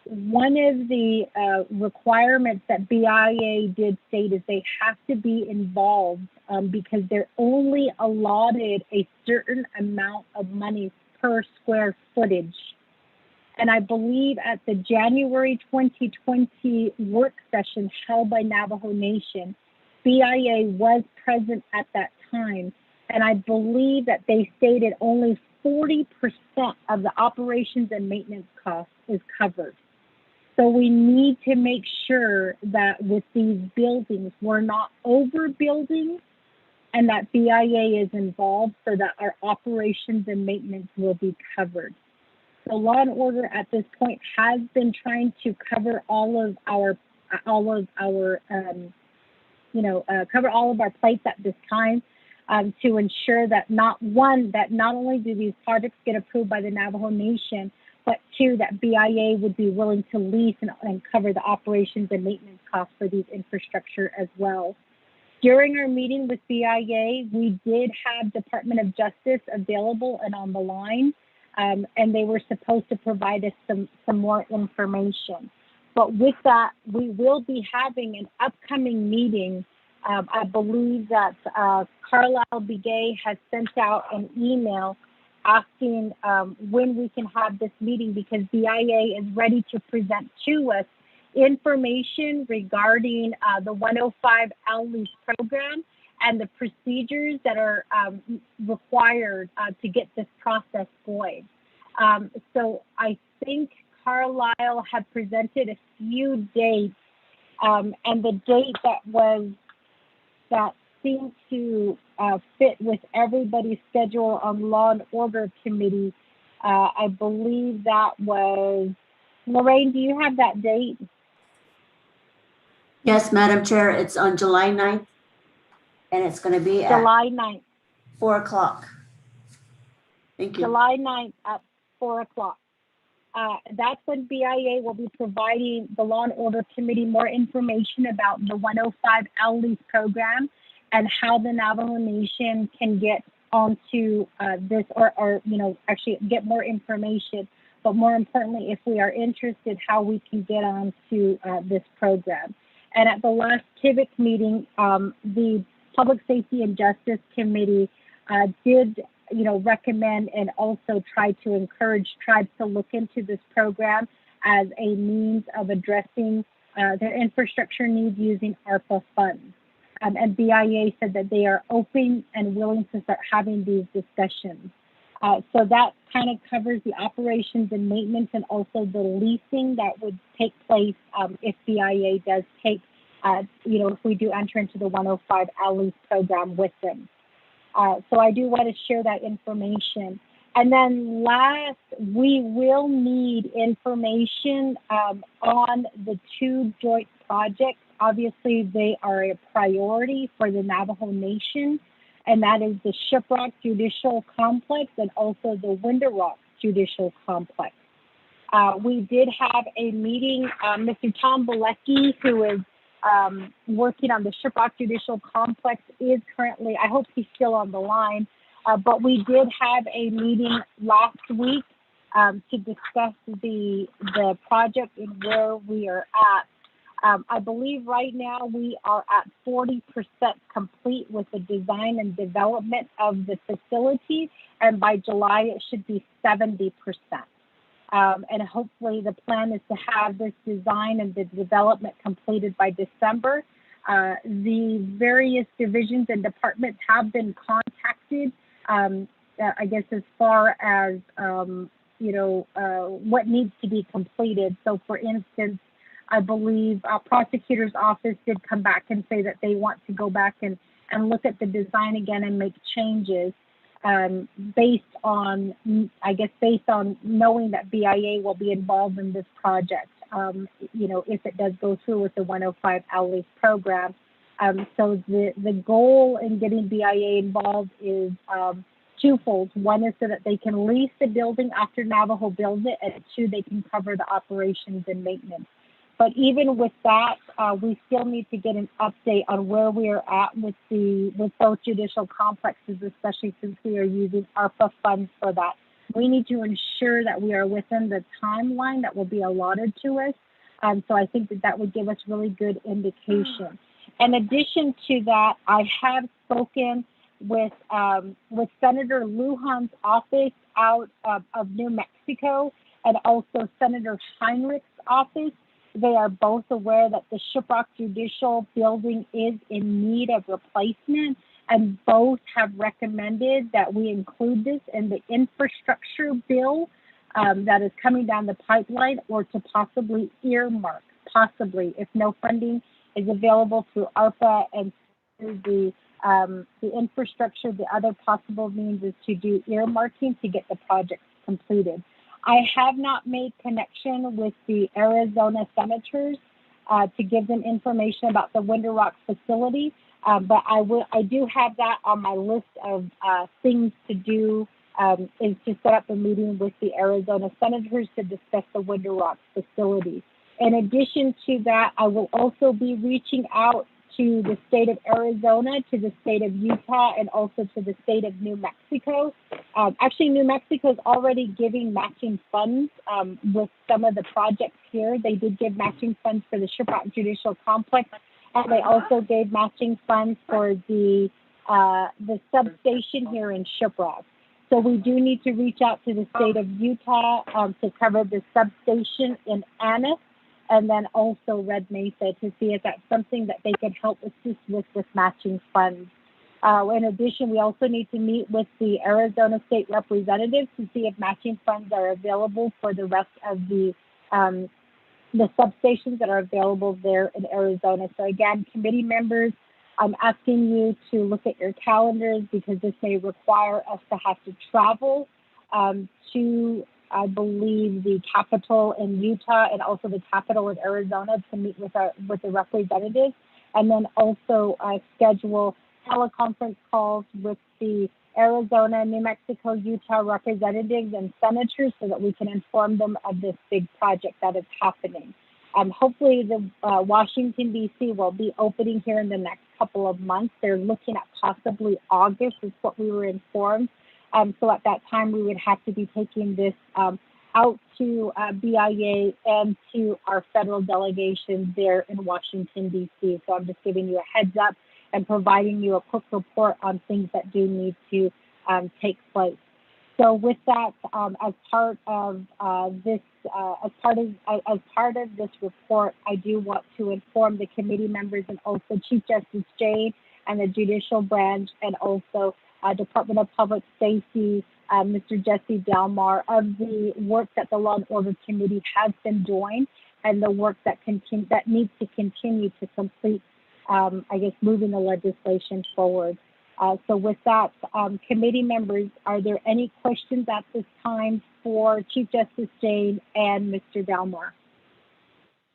S2: One of the requirements that BIA did state is they have to be involved because they're only allotted a certain amount of money per square footage. And I believe at the January 2020 work session held by Navajo Nation, BIA was present at that time. And I believe that they stated only 40% of the operations and maintenance costs is covered. So we need to make sure that with these buildings, we're not overbuilding and that BIA is involved so that our operations and maintenance will be covered. So Law and Order at this point has been trying to cover all of our plates at this time. to ensure that not only do these projects get approved by the Navajo Nation, but two, that BIA would be willing to lease and cover the operations and maintenance costs for these infrastructure as well. During our meeting with BIA, we did have Department of Justice available and on the line, and they were supposed to provide us some more information. But with that, we will be having an upcoming meeting. I believe that Carlisle Begay has sent out an email asking when we can have this meeting, because BIA is ready to present to us information regarding the 105 L lease program and the procedures that are required to get this process going. So I think Carlisle had presented a few dates, and the date that seemed to fit with everybody's schedule on Law and Order Committee. I believe that was, Lorraine, do you have that date?
S1: Yes, Madam Chair, it's on July 9th, and it's going to be at
S2: July 9th.
S1: 4 o'clock. Thank you.
S2: July 9th at 4 o'clock. That's when BIA will be providing the Law and Order Committee more information about the 105 L lease program and how the Navajo Nation can get onto this, or actually get more information. But more importantly, if we are interested, how we can get onto this program. And at the last TIVIC meeting, the Public Safety and Justice Committee did recommend and also try to encourage tribes to look into this program as a means of addressing their infrastructure needs using ARPA funds. And BIA said that they are open and willing to start having these discussions. So that kind of covers the operations and maintenance, and also the leasing that would take place if BIA does take, if we do enter into the 105 L lease program with them. So I do want to share that information. And then last, we will need information on the two joint projects. Obviously, they are a priority for the Navajo Nation, and that is the Shiprock Judicial Complex and also the Window Judicial Complex. We did have a meeting. Mr. Tom Bilecki, who is working on the Shiprock Judicial Complex, is currently, I hope he's still on the line, but we did have a meeting last week to discuss the project and where we are at. I believe right now we are at 40% complete with the design and development of the facility, and by July it should be 70%. And hopefully the plan is to have this design and the development completed by December. The various divisions and departments have been contacted, I guess, as far as, what needs to be completed. So for instance, I believe prosecutor's office did come back and say that they want to go back and look at the design again and make changes based on knowing that BIA will be involved in this project, if it does go through with the 105 L lease program. So the goal in getting BIA involved is twofold. One is so that they can lease the building after Navajo builds it, and two, they can cover the operations and maintenance. But even with that, we still need to get an update on where we are at with both judicial complexes, especially since we are using ARPA funds for that. We need to ensure that we are within the timeline that will be allotted to us. So I think that would give us really good indication. In addition to that, I have spoken with Senator Lujan's office out of New Mexico, and also Senator Heinrich's office. They are both aware that the Shiprock Judicial Building is in need of replacement, and both have recommended that we include this in the infrastructure bill that is coming down the pipeline, or to possibly earmark, if no funding is available through ARPA and through the infrastructure. The other possible means is to do earmarking to get the project completed. I have not made connection with the Arizona senators to give them information about the Window Rock facility, But I do have that on my list of things to do, is to set up a meeting with the Arizona senators to discuss the Window Rock facility. In addition to that, I will also be reaching out to the state of Arizona, to the state of Utah, and also to the state of New Mexico. Actually, New Mexico is already giving matching funds with some of the projects here. They did give matching funds for the Shiprock Judicial Complex, and they also gave matching funds for the substation here in Shiprock. So we do need to reach out to the state of Utah to cover the substation in Annis, and then also Red Mesa, to see if that's something that they can help assist with matching funds. In addition, we also need to meet with the Arizona state representatives to see if matching funds are available for the rest of the substations that are available there in Arizona. So again, committee members, I'm asking you to look at your calendars, because this may require us to have to travel to, I believe, the capital in Utah and also the capital in Arizona to meet with the representatives, and then also schedule teleconference calls with the Arizona, New Mexico, Utah representatives and senators so that we can inform them of this big project that is happening. Hopefully the Washington, D.C. will be opening here in the next couple of months. They're looking at possibly August is what we were informed. So at that time, we would have to be taking this out to BIA and to our federal delegation there in Washington, D.C. So I'm just giving you a heads up and providing you a quick report on things that do need to take place. So with that, as part of this report, I do want to inform the committee members and also Chief Justice Jane and the judicial branch, and also Department of Public Safety, Mr. Jesse Delmar, of the work that the Law and Order Committee has been doing, and the work that needs to continue to complete, moving the legislation forward. So with that, committee members, are there any questions at this time for Chief Justice Jane and Mr. Delmar?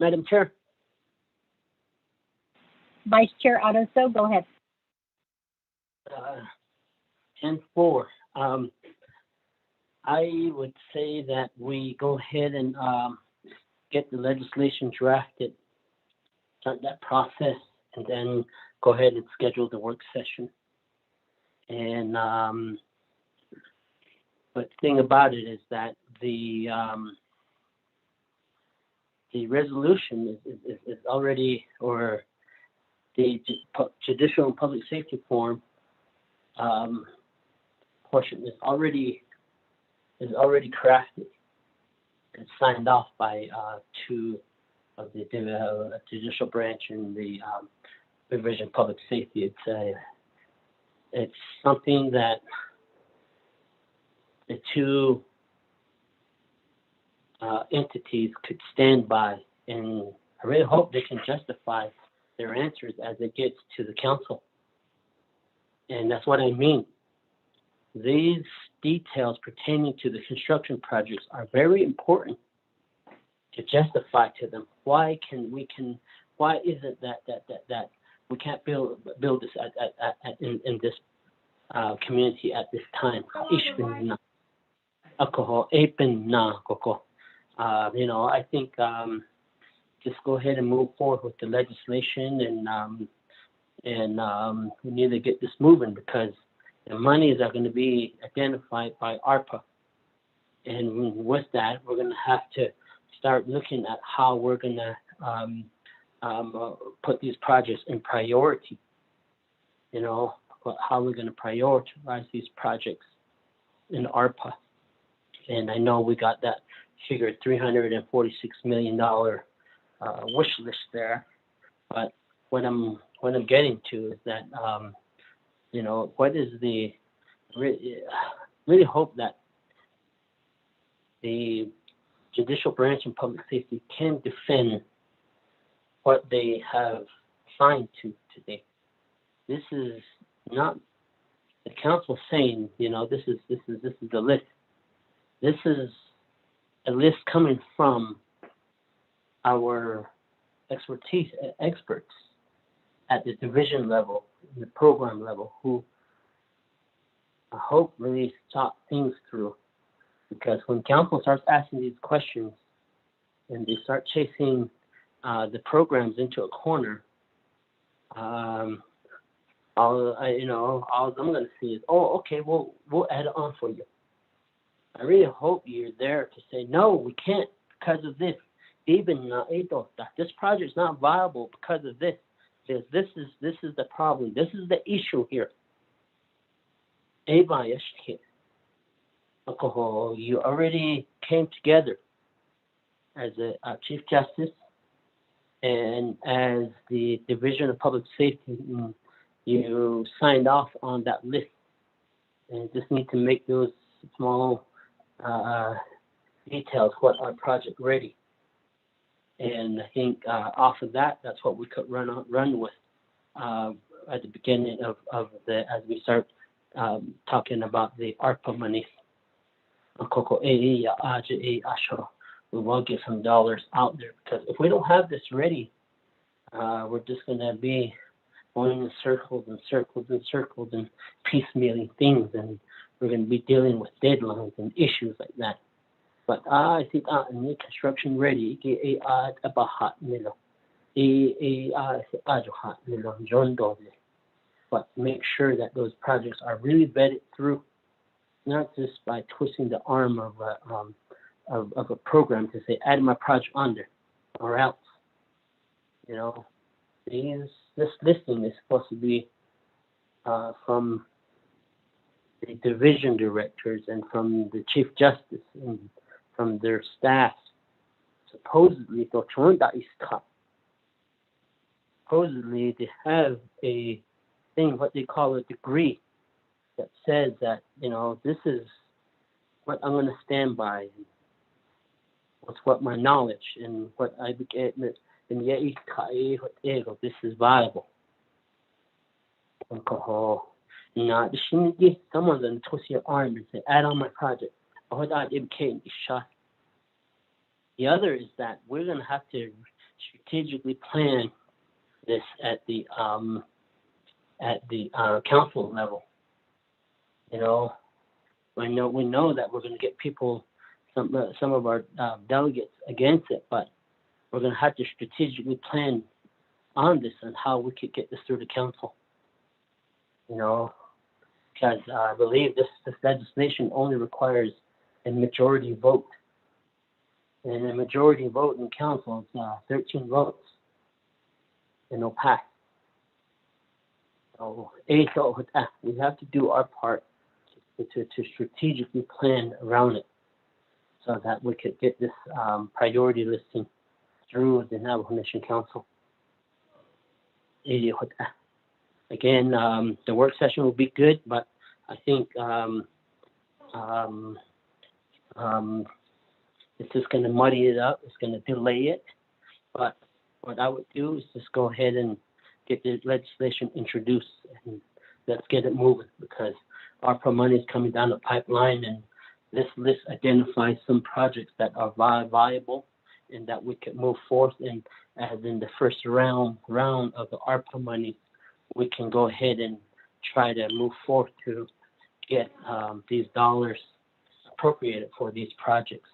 S18: Madam Chair.
S2: Vice Chair Adoso, go ahead.
S18: 10-4. I would say that we go ahead and get the legislation drafted, start that process, and then go ahead and schedule the work session. And but the thing about it is that the resolution is already, or the judicial and public safety forum portion is already crafted and signed off by two of the judicial branch and the Division of Public Safety. It's something that the two entities could stand by, and I really hope they can justify their answers as it gets to the council. And that's what I mean. These details pertaining to the construction projects are very important to justify to them. Why is it that we can't build this in this community at this time? I think just go ahead and move forward with the legislation, and we need to get this moving, because the monies are going to be identified by ARPA. And with that, we're going to have to start looking at how we're going to put these projects in priority. How we're going to prioritize these projects in ARPA. And I know we got that figure, $346 million wish list there. But what I'm getting to is that what is the really hope that the judicial branch and public safety can defend what they have signed to today. This is not the council saying, this is the list. This is a list coming from our experts at the division level, the program level, who I hope really thought things through. Because when council starts asking these questions and they start chasing the programs into a corner, all I'm going to see is, oh, okay, we'll add it on for you. I really hope you're there to say, no, we can't because of this. Even this project's not viable because of this. This is the problem. This is the issue here. You already came together as a Chief Justice and as the Division of Public Safety. You signed off on that list, and just need to make those small details what our project ready. And I think off of that, that's what we could run with at the beginning of as we start talking about the ARPA money. We will get some dollars out there, because if we don't have this ready, we're just going to be going in circles and circles and circles and piecemealing things, and we're going to be dealing with deadlines and issues like that. But I think in construction ready, but make sure that those projects are really vetted through, not just by twisting the arm of a program to say, add my project under, or else. This listing is supposed to be from the division directors and from the Chief Justice and from their staff. Supposedly, they have a thing, what they call a degree, that says that, this is what I'm going to stand by. What's what my knowledge and what I get, and this is viable. Someone's going to twist your arm and say, add on my project. The other is that we're going to have to strategically plan this at the council level. We know that we're going to get people, some of our delegates against it, but we're going to have to strategically plan on this and how we could get this through the council. Because I believe this legislation only requires a majority vote. And a majority vote in council is 13 votes. And it'll pass. So we have to do our part to strategically plan around it so that we could get this priority listing through the Navajo Nation Council. Again, the work session will be good, but I think it's just going to muddy it up. It's going to delay it. But what I would do is just go ahead and get the legislation introduced and let's get it moving, because ARPA money is coming down the pipeline, and this list identifies some projects that are viable and that we could move forth. And as in the first round of the ARPA money, we can go ahead and try to move forth to get these dollars appropriated for these projects.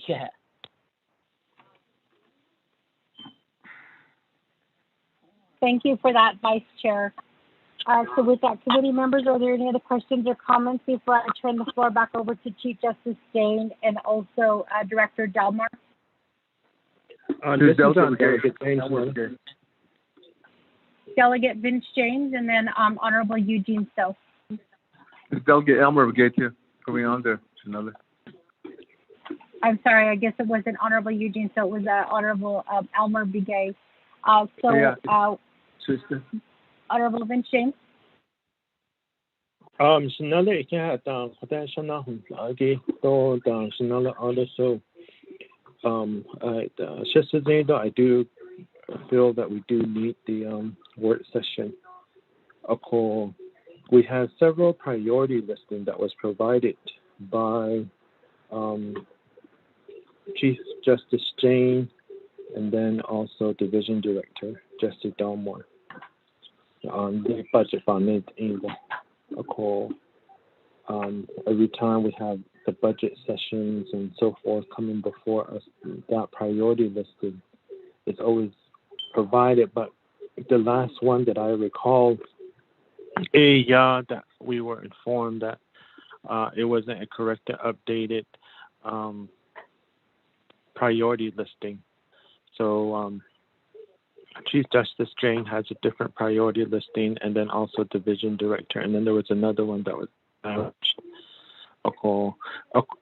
S18: Yeah.
S2: Thank you for that, Vice Chair. So with that, committee members, are there any other questions or comments before I turn the floor back over to Chief Justice Dane and also Director Delmar? Delegate Vince James, and then Honorable Eugene Stowe.
S19: Delegate Elmer Begatia coming on there.
S2: I'm sorry, I guess it wasn't Honorable Eugene, so it was Honorable Elmer Begay.
S19: Sister.
S2: Honorable Vince James.
S17: Yesterday, though, I do feel that we do need the work session. We have several priority listing that was provided by Chief Justice Jane and then also Division Director Jesse Delmore. The budget fund either. Every time we have the budget sessions and so forth coming before us, that priority listing is always provided. But the last one that I recall, that we were informed that it wasn't a correct updated priority listing. So Chief Justice Jane has a different priority listing, and then also Division Director, and then there was another one that was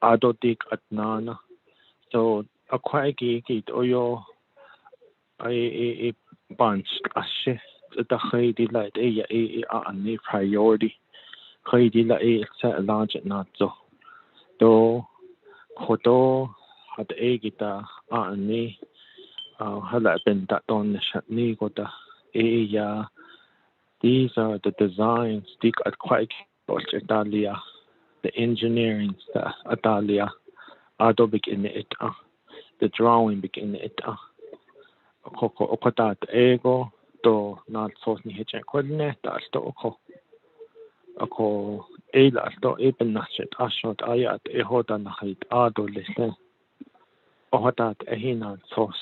S17: Adodik Atnana. So quite oyo a bunch ashe the khaydi like a priority khaydi la a large not so do khoto had a gita ani hala ben that on shatni gota these are the designs dik at quite Italia, the engineering stuff Italia, Ado begin it the drawing begin it Okotat ego to not so ni hitch coordinate that's to oko ela to even nashet ashot ayat ehodan height Ado listen Ohotat ehina sos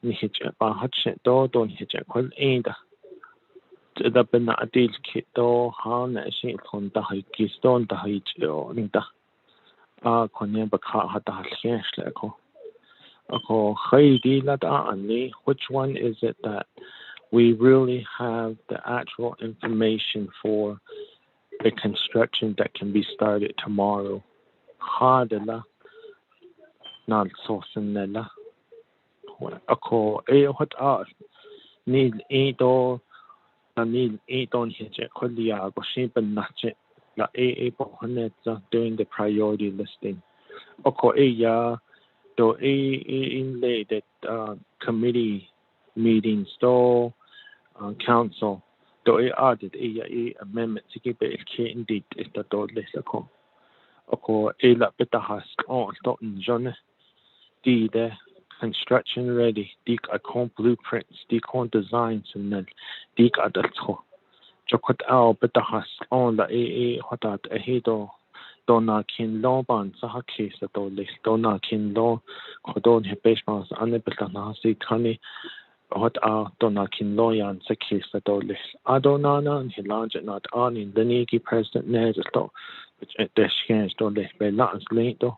S17: ni hitch ba hatch do don't hitch call ainda the Benatil Kito, Han, she on the Hikiston, the Hitch, Linda. Konya Baka had the Hasleko. Heidi Lada Ani, which one is it that we really have the actual information for the construction that can be started tomorrow? Hardela, not Sosanella. What are need 8 or Nil don't hit Kolia Goship and Natchet La Bohanetza during the priority listing. Oko do inlay that committee meetings do council do added amendment to keep it indeed is the dot list Oko la betahas on Stoughton John the construction ready, dik account blueprints, dik on designs, and then dik adultho. Chokot ao betahas on the hotat a hedo, dona kin law ban saha case at all list, dona kin law, codon hebeshmas, anabeltanasi tani, hot a dona kin law yan sa case at all list. Adonana and he launched not on in the Niki President Nezo, which at the scans don't list by lance late though.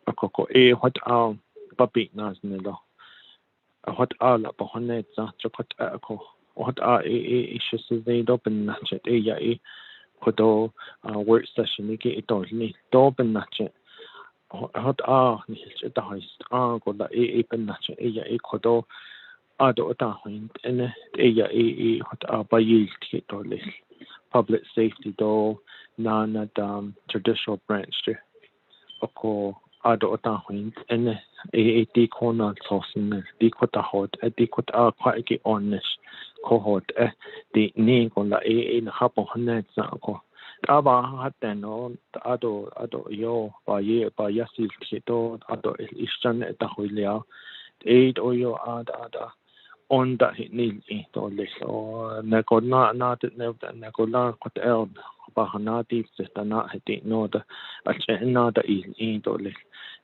S17: A coco hot ao. Papi Naznelo. What are la Bohanetza, Chokot Echo, what are issues open natchet, Kodo, work session, it only, Doben natchet. What are the heist, go the pen natchet, Kodo, Ado Dahin, and what are by yield kit or list. Public safety door, Nana traditional branch, Oko. Ado Dahin, and a decona tossing, decota hot, a decota quite honest cohort, the name on the in Hapo Hanetza. Aba had then on the Ado yo by Yasil Kito, Ado Ishan at the Hulia, 8 or yo ada on that he need it or less or Nagona, not Nagola, what else. Bahanati Sistana had no the another is in Dolly.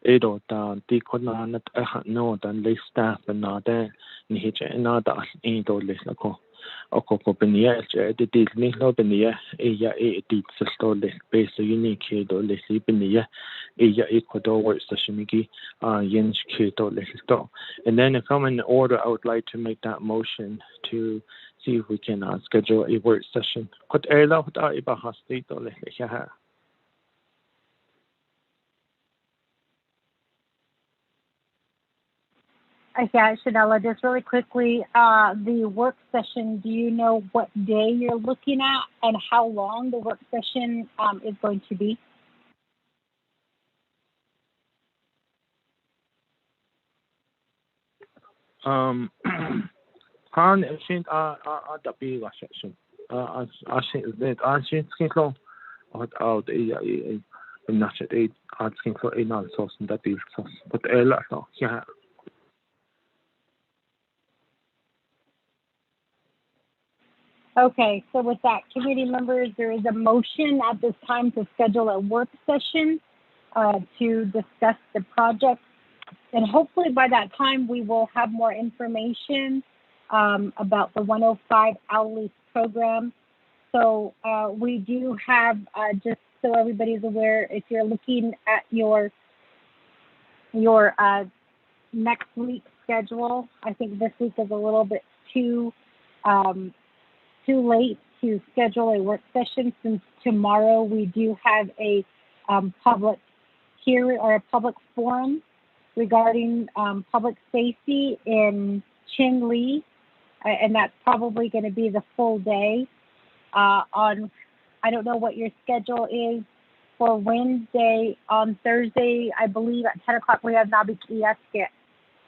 S17: Edo down, Decona not no than lay staff and not there, Nihich another in Dolly. Oko Benia, the Disney Lobenia, Aya did Sistole, base a unique Dolly, Benia, Aya Ecuador work sessionigi, Yens Kito Lesto. And then if I'm in order, I would like to make that motion to see if we can schedule a work session. What area would I be hostile?
S2: Yeah, Chanela, just really quickly, the work session, do you know what day you're looking at and how long the work session is going to be?
S17: Han think the big session. I think that I think so. What out a not at 8 asking for a non source in that big source. But a lot, yeah.
S2: Okay, so with that, committee members, there is a motion at this time to schedule a work session to discuss the project. And hopefully by that time, we will have more information about the 105 Outreach program. So we do have, just so everybody's aware, if you're looking at your next week's schedule, I think this week is a little bit too late to schedule a work session, since tomorrow we do have a public hearing or a public forum regarding public safety in Chinle, and that's probably going to be the full day. I don't know what your schedule is for Wednesday. On Thursday, I believe at 10 o'clock we have Nabikiyaske.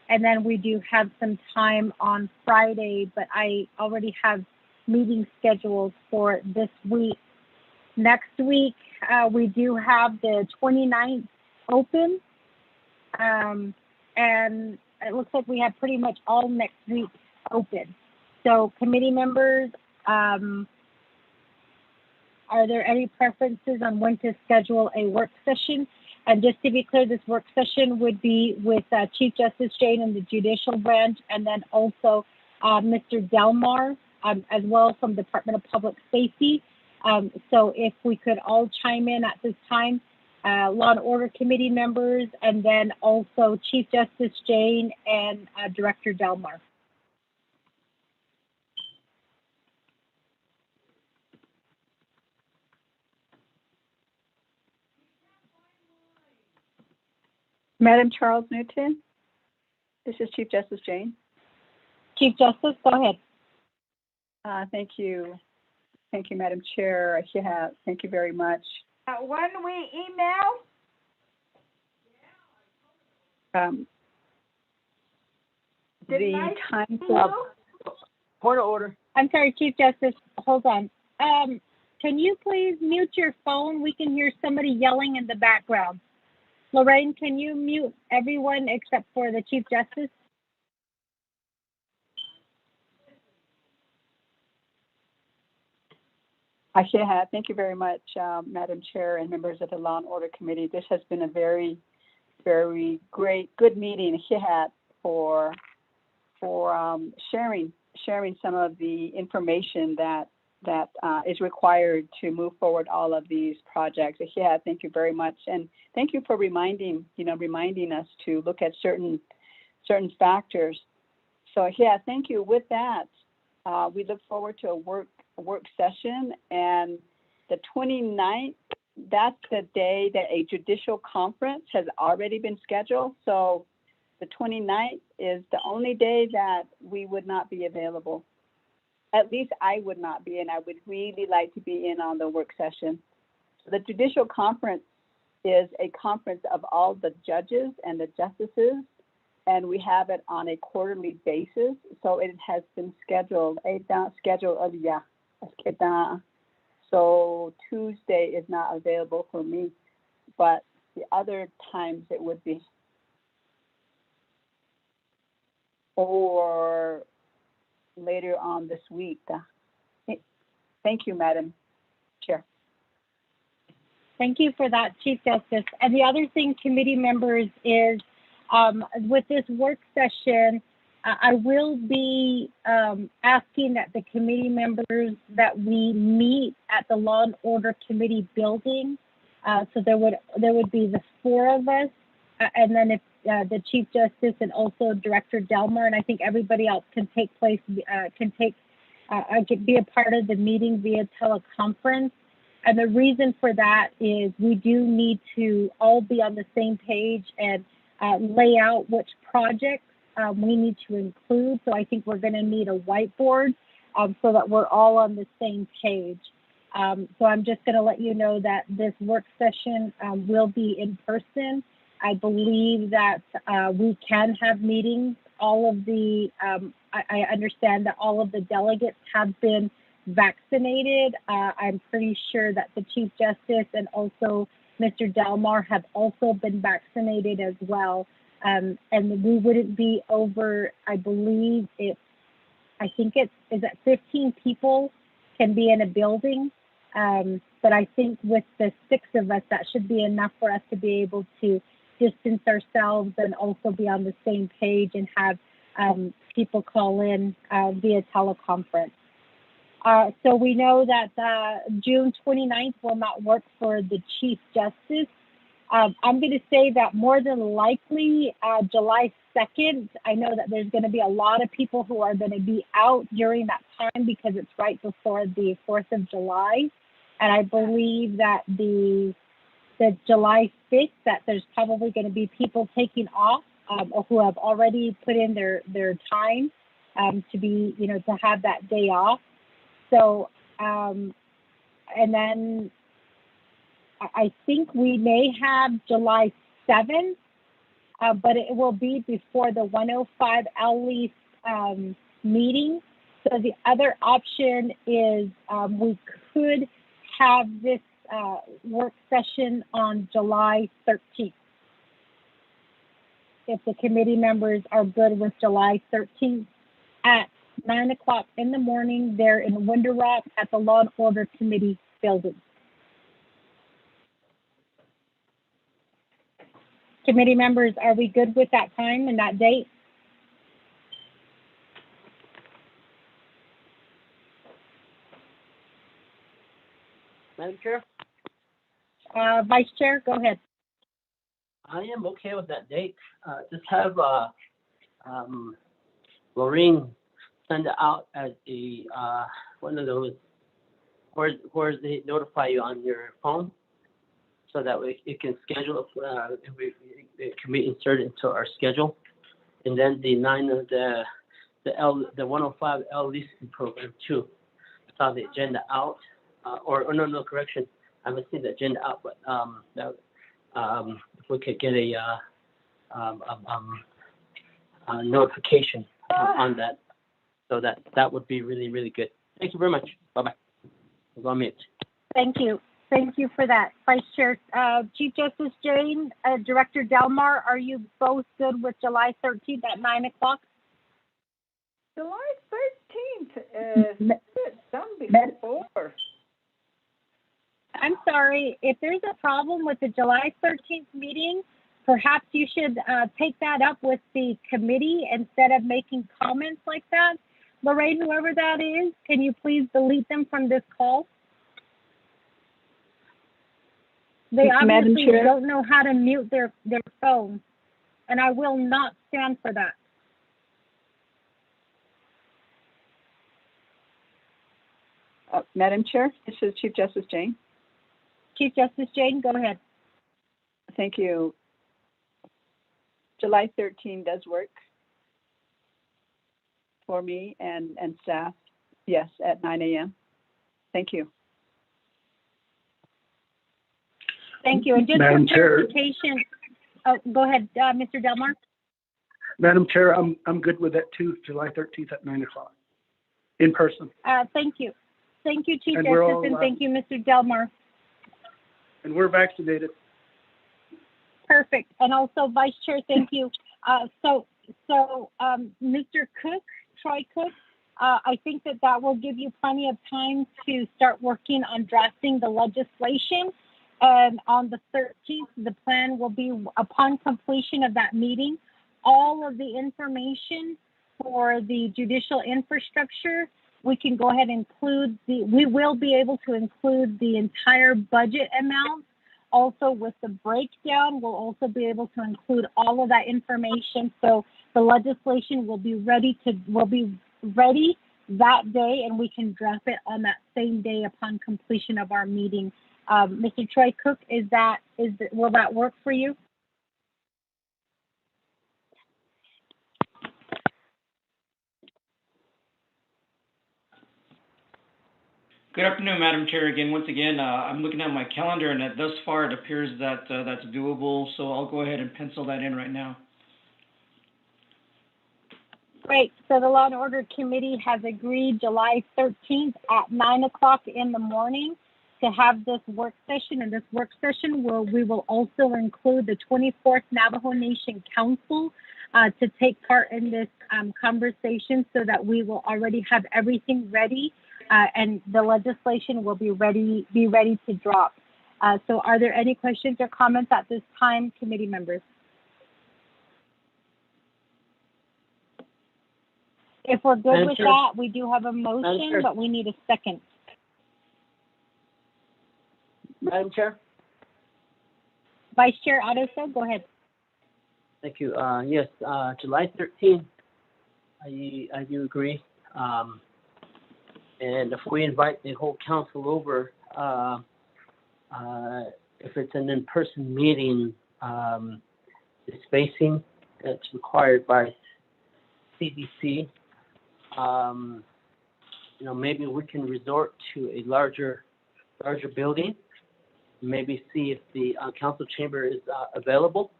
S2: And then we do have some time on Friday, but I already have meeting schedules for this week. Next week, we do have the 29th open. And it looks like we have pretty much all next week open. So committee members, are there any preferences on when to schedule a work session? And just to be clear, this work session would be with Chief Justice Jane in the judicial branch, and then also Mr. Delmar, as well from Department of Public Safety. So if we could all chime in at this time, Law and Order Committee members, and then also Chief Justice Jane and Director Delmar.
S4: Madam Charles Newton, this is Chief Justice Jane.
S2: Chief Justice, go ahead.
S4: Thank you. Thank you, Madam Chair. Thank you very much.
S6: When we email?
S4: The time club.
S6: Point of order.
S2: I'm sorry, Chief Justice, hold on. Can you please mute your phone? We can hear somebody yelling in the background. Lorraine, can you mute everyone except for the Chief Justice?
S4: Thank you very much, Madam Chair and members of the Law and Order Committee. This has been a very, very good meeting for sharing some of the information that is required to move forward all of these projects. Thank you very much, and thank you for reminding us to look at certain factors. So thank you. With that, we look forward to a work session, and the 29th, that's the day that a judicial conference has already been scheduled. So the 29th is the only day that we would not be available. At least I would not be, and I would really like to be in on the work session. The judicial conference is a conference of all the judges and the justices, and we have it on a quarterly basis. So it has been scheduled. So Tuesday is not available for me, but the other times it would be. Or later on this week. Thank you, Madam Chair.
S2: Thank you for that, Chief Justice. And the other thing, committee members, is with this work session, I will be asking that the committee members that we meet at the Law and Order Committee building. So there would be the four of us, and then if the Chief Justice and also Director Delmar, and I think everybody else can be a part of the meeting via teleconference. And the reason for that is we do need to all be on the same page and lay out which projects we need to include. So I think we're going to need a whiteboard so that we're all on the same page. So I'm just going to let you know that this work session will be in person. I believe that we can have meetings. All of the, I understand that all of the delegates have been vaccinated. I'm pretty sure that the Chief Justice and also Mr. Delmar have also been vaccinated as well. And we wouldn't be over, I believe I think is at 15 people can be in a building. But I think with the 6 of us, that should be enough for us to be able to distance ourselves and also be on the same page and have people call in via teleconference. So we know that June 29th will not work for the Chief Justice. I'm going to say that more than likely July 2nd, I know that there's going to be a lot of people who are going to be out during that time because it's right before the 4th of July. And I believe that the July 5th, that there's probably going to be people taking off or who have already put in their time to be, to have that day off. So, and then I think we may have July 7th, but it will be before the 105 LE meeting. So the other option is we could have this work session on July 13th. If the committee members are good with July 13th at 9 o'clock in the morning there in Window Rock at the Law and Order Committee building. Committee members, are we good with that time and that date?
S18: Madam Chair?
S2: Vice Chair, go ahead.
S18: I am okay with that date. Just have Lorraine send it out as a one of those where they notify you on your phone, so that way it can schedule it can be inserted into our schedule, and then the 9 of the 105 L leasing program too. I saw the agenda out, or no correction. I haven't seen the agenda out, but if we could get a notification on that, so that would be really good. Thank you very much. Bye bye. Go mute.
S2: Thank you. Thank you for that, Vice Chair. Chief Justice Jane, Director Delmar, are you both good with July 13th at 9 o'clock?
S4: July 13th is done before.
S2: I'm sorry, if there's a problem with the July 13th meeting, perhaps you should take that up with the committee instead of making comments like that. Lorraine, whoever that is, can you please delete them from this call? They obviously don't know how to mute their phone, and I will not stand for that.
S4: Madam Chair, this is Chief Justice Jane.
S2: Chief Justice Jane, go ahead.
S4: Thank you. July 13 does work for me and staff. Yes, at 9 a.m. Thank you.
S2: Thank you. And just
S3: Madam
S2: for
S3: Chair.
S2: clarification, go ahead, Mr. Delmar.
S3: Madam Chair, I'm good with that too, July 13th at 9 o'clock, in person.
S2: Thank you. Thank you, Chief
S3: And
S2: Justice,
S3: we're all,
S2: and thank you, Mr. Delmar.
S3: And we're vaccinated.
S2: Perfect. And also, Vice Chair, thank you. So Mr. Cook, Troy Cook, I think that will give you plenty of time to start working on drafting the legislation. And on the 13th, the plan will be, upon completion of that meeting, all of the information for the judicial infrastructure, we can go ahead and include we will be able to include the entire budget amount. Also with the breakdown, we'll also be able to include all of that information. So the legislation will be ready that day, and we can draft it on that same day upon completion of our meeting. Mr. Troy Cook, will that work for you?
S10: Good afternoon, Madam Chair. Again, once again, I'm looking at my calendar, and thus far it appears that that's doable. So I'll go ahead and pencil that in right now.
S2: Great. So the Law and Order Committee has agreed July 13th at 9 o'clock in the morning to have this work session. And this work session we will also include the 24th Navajo Nation Council to take part in this conversation, so that we will already have everything ready and the legislation will be ready to drop. So are there any questions or comments at this time, committee members? If we're good
S18: Madam
S2: with
S18: Chair.
S2: that, we do have a motion,
S18: Chair.
S2: but we need a second.
S18: Madam Chair?
S2: Vice Chair Otto, go ahead.
S18: Thank you. Yes, July 13th, I do agree. And if we invite the whole council over, if it's an in-person meeting, the spacing that's required by CDC, maybe we can resort to a larger building. Maybe see if the council chamber is available.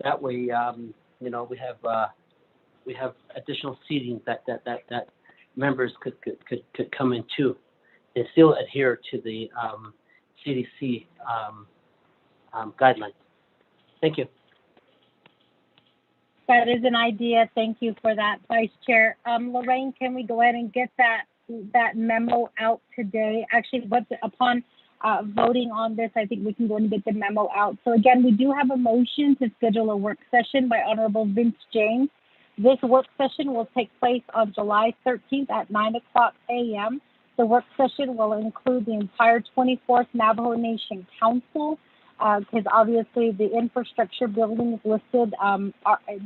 S18: That way, we have additional seating that members could come into, and still adhere to the CDC guidelines. Thank you.
S2: That is an idea. Thank you for that, Vice Chair. Lorraine, can we go ahead and get that memo out today? Actually, upon voting on this, I think we can go and get the memo out. So again, we do have a motion to schedule a work session by Honorable Vince James. This work session will take place on July 13th at 9:00 a.m. The work session will include the entire 24th Navajo Nation Council, because obviously the infrastructure buildings listed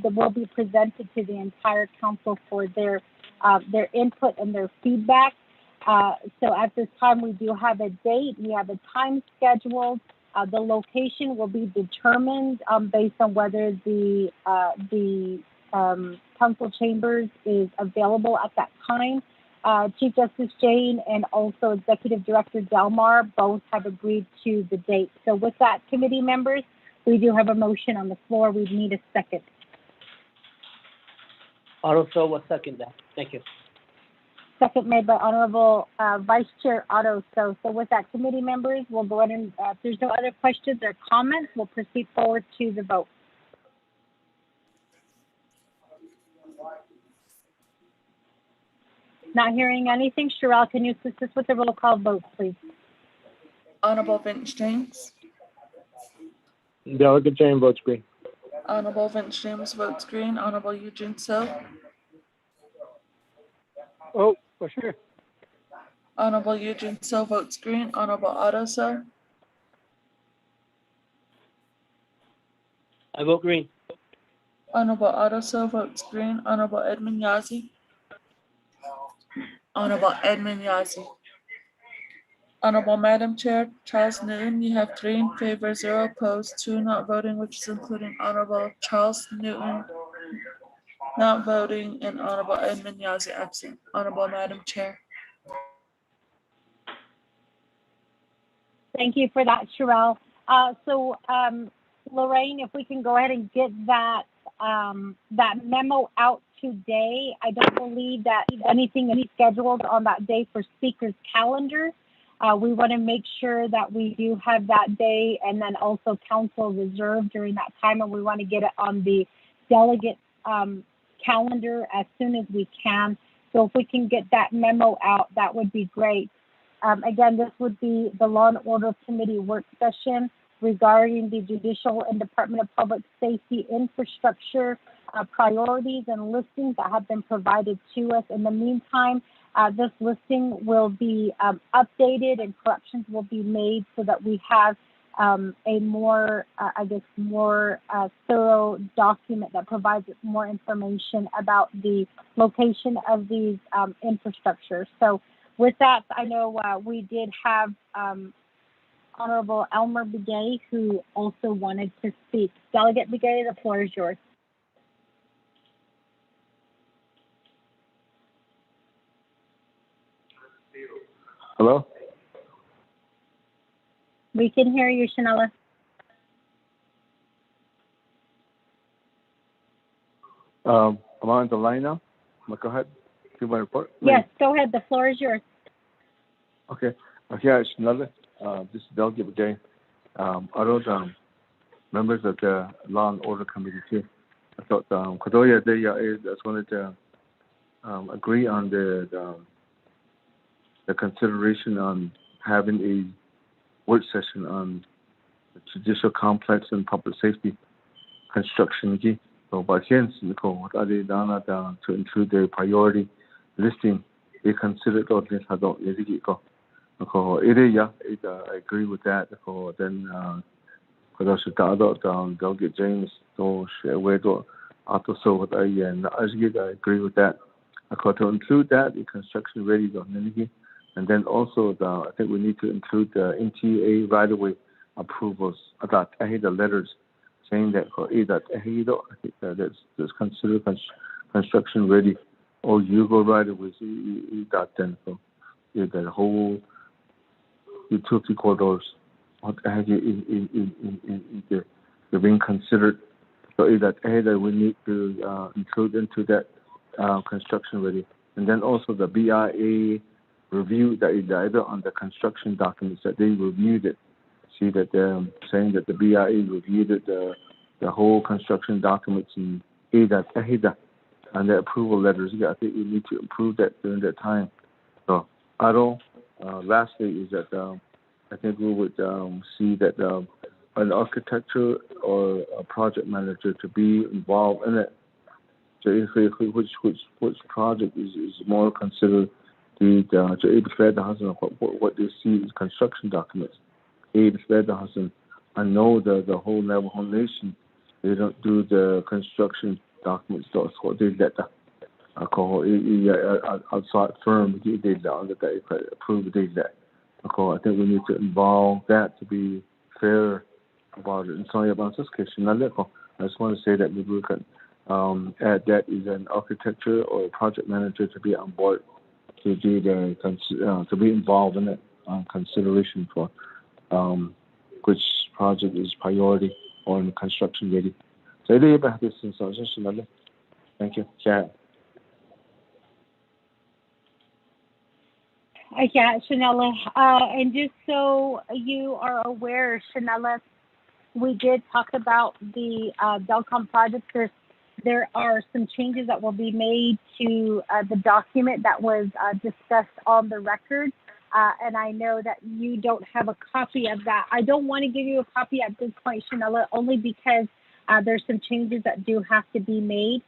S2: will be presented to the entire council for their input and their feedback. So at this time, we do have a date. We have a time scheduled. The location will be determined based on whether the council chambers is available at that time. Chief Justice Jane and also Executive Director Delmar both have agreed to the date. So with that, committee members, we do have a motion on the floor. We need a second.
S18: Otto will second that. Thank you.
S2: Second made by Honorable Vice Chair Otto. So with that, committee members, we'll go ahead and, if there's no other questions or comments, we'll proceed forward to the vote. Not hearing anything. Sherelle, can you assist us with the roll call vote, please?
S12: Honorable Vince James.
S17: Delegate Jane votes green.
S12: Honorable Vince James votes green. Honorable Eugene So.
S11: Oh, for sure.
S12: Honorable Eugene So votes green. Honorable Otto So.
S18: I vote green.
S12: Honorable Otto So votes green. Honorable Edmund Yazzie. Honorable Edmund Yazzie. Honorable Madam Chair, Charles Newton, you have 3 in favor, 0 opposed, 2 not voting, which is including Honorable Charles Newton not voting and Honorable Edmund Yazzie absent. Honorable Madam Chair.
S2: Thank you for that, Sherelle. Lorraine, if we can go ahead and get that memo out today. I don't believe that anything is scheduled on that day for speakers' calendars. We want to make sure that we do have that day and then also council reserved during that time, and we want to get it on the delegate calendar as soon as we can. So if we can get that memo out, that would be great. Again, this would be the Law and Order Committee work session regarding the Judicial and Department of Public Safety infrastructure priorities and listings that have been provided to us. In the meantime, this listing will be updated and corrections will be made so that we have a more, more thorough document that provides more information about the location of these infrastructures. So with that, I know we did have Honorable Elmer Begay, who also wanted to speak. Delegate Begay, the floor is yours.
S17: Hello?
S2: We can hear you, Shanella.
S17: Am I on the line now? Go ahead. Give my report.
S2: Yes, go ahead. The floor is yours.
S17: Okay. Yeah, it's another. This is Delegate Begay. Are those members of the Law and Order Committee too? I thought Kodoya, I just wanted to agree on the
S19: the consideration on having a work session on the judicial complex and public safety construction. So, by hence, what are they done to include their priority listing? They consider those things. I don't go. I agree with that. Then, because Delegate James, so what I agree with that. To include that in construction ready, and then also I think we need to include the NTA right of way approvals. The letters saying that that's considered construction ready, or you go right away. Then so the whole utility corridors they're being considered. So that we need to include into that construction ready, and then also the BIA review that is either on the construction documents that they reviewed it. See that they're saying that the BIA reviewed it, the whole construction documents and and the approval letters. I think we need to improve that during that time. So, lastly is that I think we would see that an architecture or a project manager to be involved in it. So which project is more considered what they see is construction documents. I know the whole Navajo Nation, they don't do the construction documents. That's what they let outside firm they approve that. I think we need to involve that to be fair about it. And sorry about this question. I just want to say that maybe we can add that is an architecture or a project manager to be on board to do to be involved in it consideration for which project is priority or in construction ready. So thank you. Sharon.
S2: Yeah, Shanella. And just so you are aware, Shanella, we did talk about the Delcom project. There are some changes that will be made to the document that was discussed on the record. And I know that you don't have a copy of that. I don't want to give you a copy at this point, Shanella, only because there's some changes that do have to be made.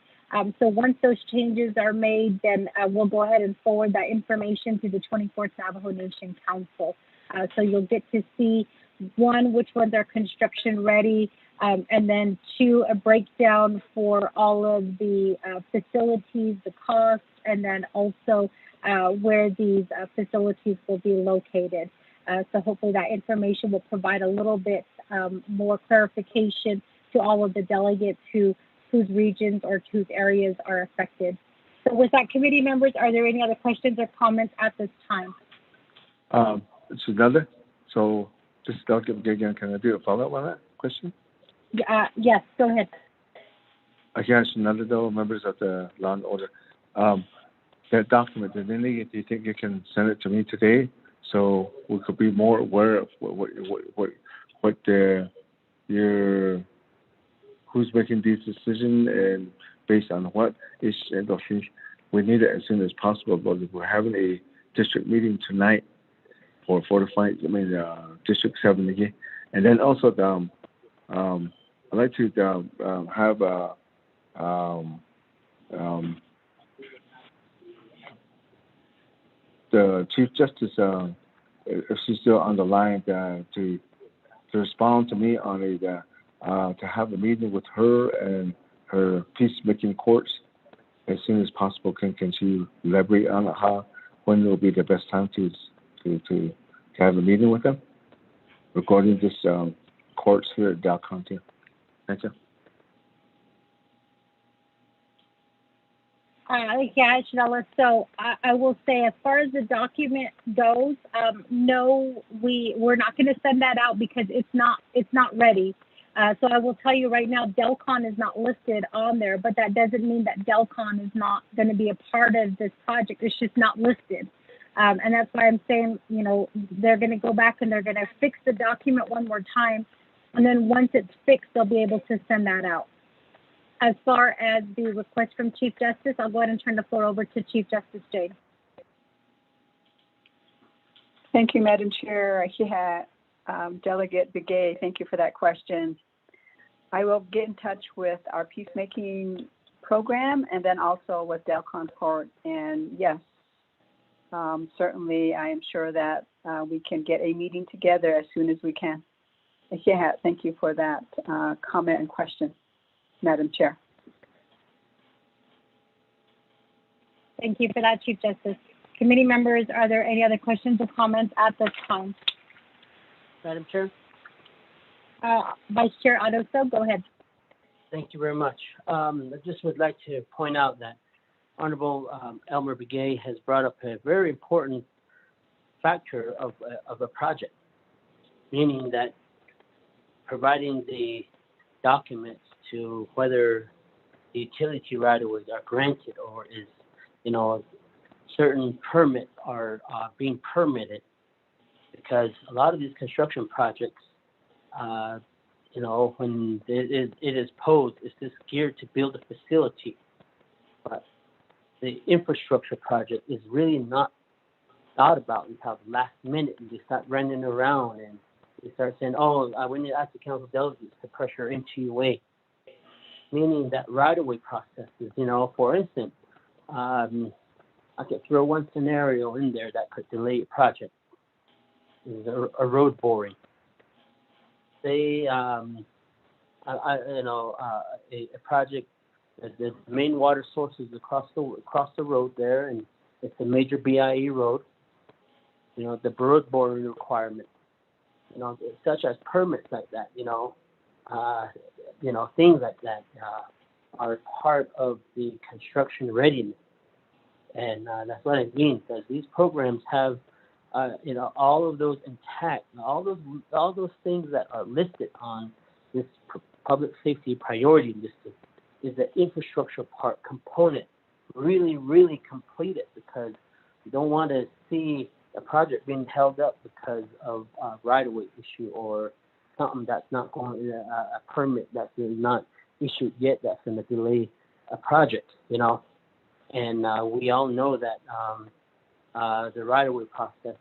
S2: So once those changes are made, then we'll go ahead and forward that information to the 24th Navajo Nation Council. So you'll get to see, one, which ones are construction ready, and then two, a breakdown for all of the facilities, the costs, and then also where these facilities will be located. So hopefully that information will provide a little bit more clarification to all of the delegates whose regions or whose areas are affected. So with that, committee members, are there any other questions or comments at this time?
S19: Another. So just again, can I do a follow-up on that question?
S2: Yes, go ahead.
S19: Again, another though, members of the Law and Order. That document, do you think you can send it to me today so we could be more aware of who's making these decisions and based on what is, and we need it as soon as possible. But we're having a district meeting tonight for District 7 again, and then also I'd like to have the Chief Justice, if she's still on the line, to respond to me on to have a meeting with her and her peacemaking courts as soon as possible. Can she elaborate on when will be the best time to have a meeting with them regarding this courts here at Dow County? Thank you.
S2: Yeah, Shanella. So I will say, as far as the document goes, no, we're not going to send that out because it's not ready. So I will tell you right now, Delcon is not listed on there, but that doesn't mean that Delcon is not going to be a part of this project. It's just not listed. And that's why I'm saying, they're going to go back and they're going to fix the document one more time. And then once it's fixed, they'll be able to send that out. As far as the request from Chief Justice, I'll go ahead and turn the floor over to Chief Justice Jade.
S4: Thank you, Madam Chair. Delegate Begay, thank you for that question. I will get in touch with our peacemaking program and then also with Del Concord. And yes, certainly I am sure that we can get a meeting together as soon as we can. Thank you for that comment and question, Madam Chair.
S2: Thank you for that, Chief Justice. Committee members, are there any other questions or comments at this time?
S18: Madam Chair?
S2: Vice Chair Adoso, go ahead.
S18: Thank you very much. I just would like to point out that Honorable Elmer Begay has brought up a very important factor of a project, meaning that providing the documents to whether the utility right-of-ways are granted or is, certain permits are being permitted, because a lot of these construction projects, when it is posed, it's just geared to build a facility. But the infrastructure project is really not about until the last minute, and they start running around and they start saying, we need to ask the council delegates to pressure NTUA, meaning that right-of-way processes, for instance, I could throw one scenario in there that could delay a project. Is a road boring. Say, a project, the main water source is across the road there, and it's a major BIE road. The road boring requirement, such as permits like that, things like that are part of the construction readiness. And that's what I mean, because these programs have, all of those intact, all those things that are listed on this public safety priority list is the infrastructure part component really, really completed, because you don't want to see a project being held up because of a right-of-way issue or something that's not going, a permit that's not issued yet that's going to delay a project, And we all know that the right-of-way process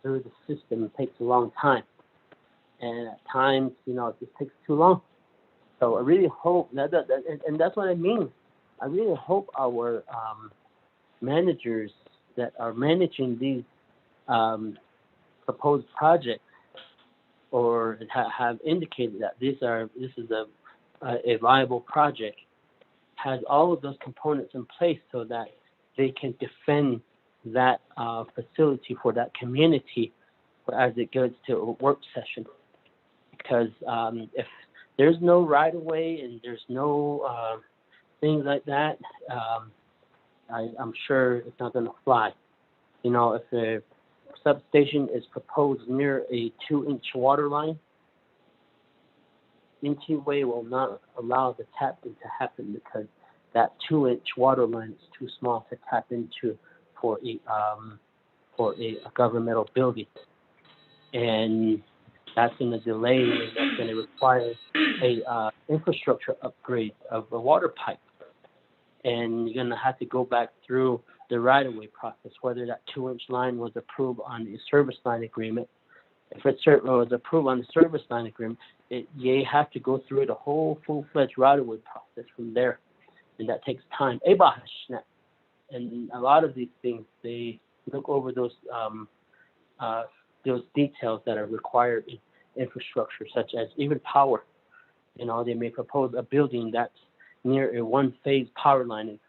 S18: through the system takes a long time. And at times, it just takes too long. So I really hope, and that's what I mean. I really hope our managers that are managing these proposed projects or have indicated that this is a viable project, has all of those components in place so that they can defend that facility for that community as it goes to a work session. Because if there's no right of way and there's no things like that, I'm sure it's not going to fly. If the substation is proposed near a 2-inch water line, NTUA will not allow the tapping to happen because that 2-inch water line is too small to tap into for a governmental building, and that's going to delay. And that's going to require a infrastructure upgrade of a water pipe, and you're going to have to go back through the right-of-way process, whether that 2-inch line was approved on the service line agreement. If it was approved on the service line agreement, you have to go through the whole full-fledged right-of-way process from there, and that takes time. And a lot of these things, they look over those details that are required in infrastructure, such as even power. They may propose a building that's near a one-phase power line,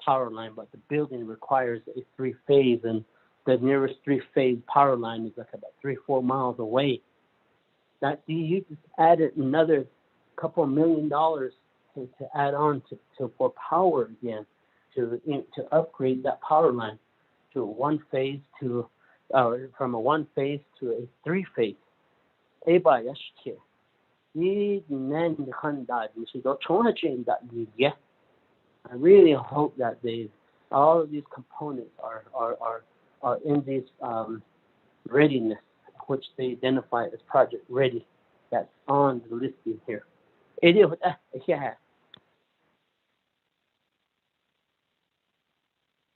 S18: but the building requires a 3-phase, and the nearest 3-phase power line is like about 3-4 miles away. That you just added another couple $1 million to add on for power again, to upgrade that power line to a 1-phase from a 1-phase to a 3-phase. I really hope that all of these components are in this readiness, which they identify as project ready, that's on the listing here.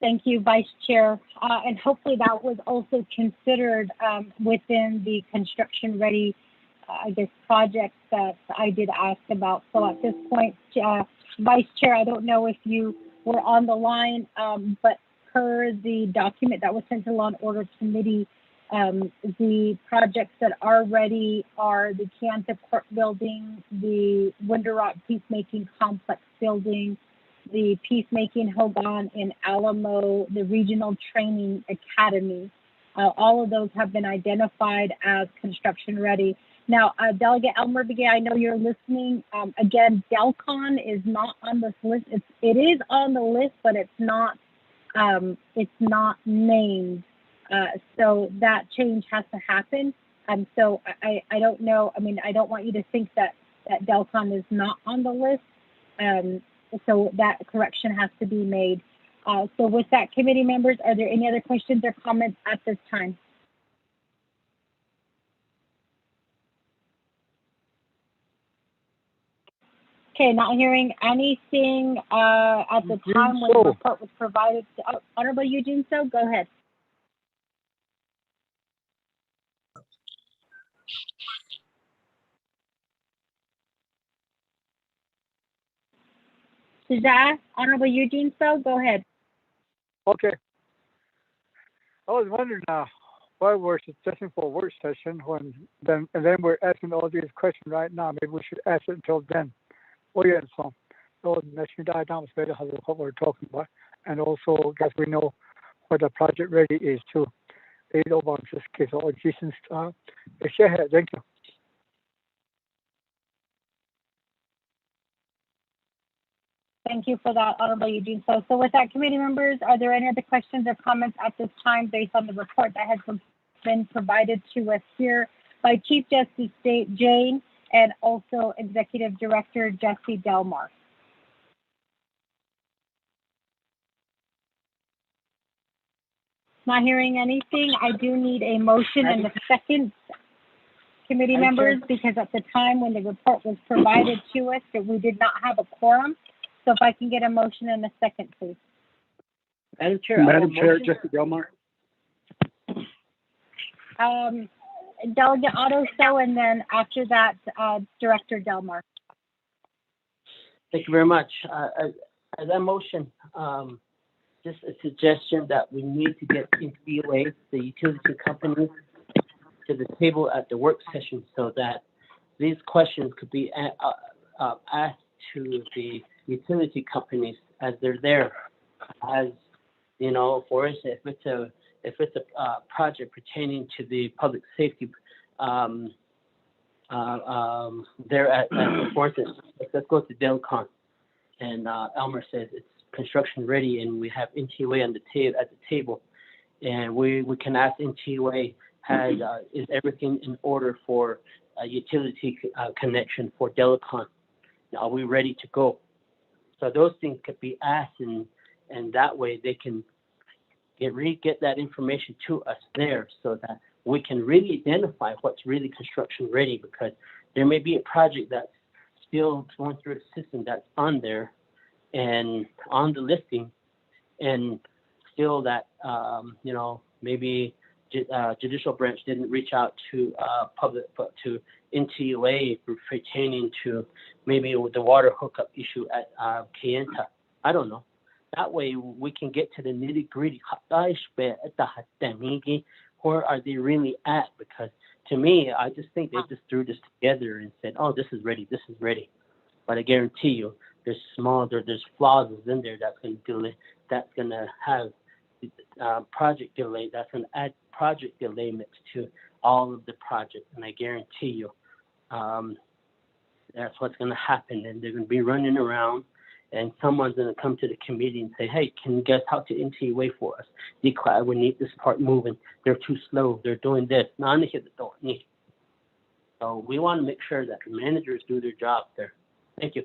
S2: Thank you, Vice Chair. And hopefully that was also considered within the construction ready, I guess, projects that I did ask about. So at this point, Vice Chair, I don't know if you were on the line, but per the document that was sent to Law and Order Committee, the projects that are ready are the Kayenta Court Building, the Winter Rock Peacemaking Complex Building, the Peacemaking Hogan in Alamo, the Regional Training Academy. All of those have been identified as construction ready. Now, Delegate Elmer Begay, I know you're listening. Again, Delcon is not on this list. It is on the list, but it's not named. So that change has to happen. So I don't know. I mean, I don't want you to think that Delcon is not on the list. So that correction has to be made. So with that, committee members, are there any other questions or comments at this time? Okay, not hearing anything at the time when the report was provided. Honorable Eugene So, go ahead. Suzanne, Honorable Eugene So, go ahead.
S11: Okay. I was wondering why we're suggesting for a work session and then we're asking all these questions right now. Maybe we should ask it until then. Oh yeah, so National Diagrams better has what we're talking about, and also I guess we know what the project ready is too. They know about this case or Jason's. Thank you.
S2: Thank you for that, Honorable Eugene. So with that, committee members, are there any other questions or comments at this time based on the report that has been provided to us here by Chief Justice Jane and also Executive Director Jesse Delmar? Not hearing anything. I do need a motion and a second, committee members, because at the time when the report was provided to us, that we did not have a quorum. So if I can get a motion and a second, please.
S18: Madam Chair.
S3: Madam Chair, Jesse Delmar.
S2: Delegate Otto So, and then after that, Director Delmar.
S18: Thank you very much. As I motion, just a suggestion that we need to get NPUA, the utility companies, to the table at the work session so that these questions could be asked to the utility companies as they're there. As you know, for instance, if it's a project pertaining to the public safety, there at for instance, let's go to Delcon, and Elmer says it's construction ready, and we have NTUA on the at the table, and we can ask NTUA, is everything in order for a utility connection for Delcon? Are we ready to go? So those things could be asked, and that way they can get that information to us there so that we can really identify what's really construction ready, because there may be a project that's still going through the system that's on there and on the listing, and still that, maybe judicial branch didn't reach out to to NTUA pertaining to maybe with the water hookup issue at Kayenta. I don't know. That way we can get to the nitty gritty. Where are they really at? Because to me, I just think they just threw this together and said, "Oh, this is ready. This is ready." But I guarantee you, there's flaws in there that's going to delay. That's going to have project delay. That's going to add project delay mixed to all of the projects, and I guarantee you, that's what's going to happen. And they're going to be running around, and someone's going to come to the committee and say, "Hey, can you guys talk to NTUA for us? Declare we need this part moving. They're too slow. They're doing this." So we want to make sure that the managers do their job there. Thank you.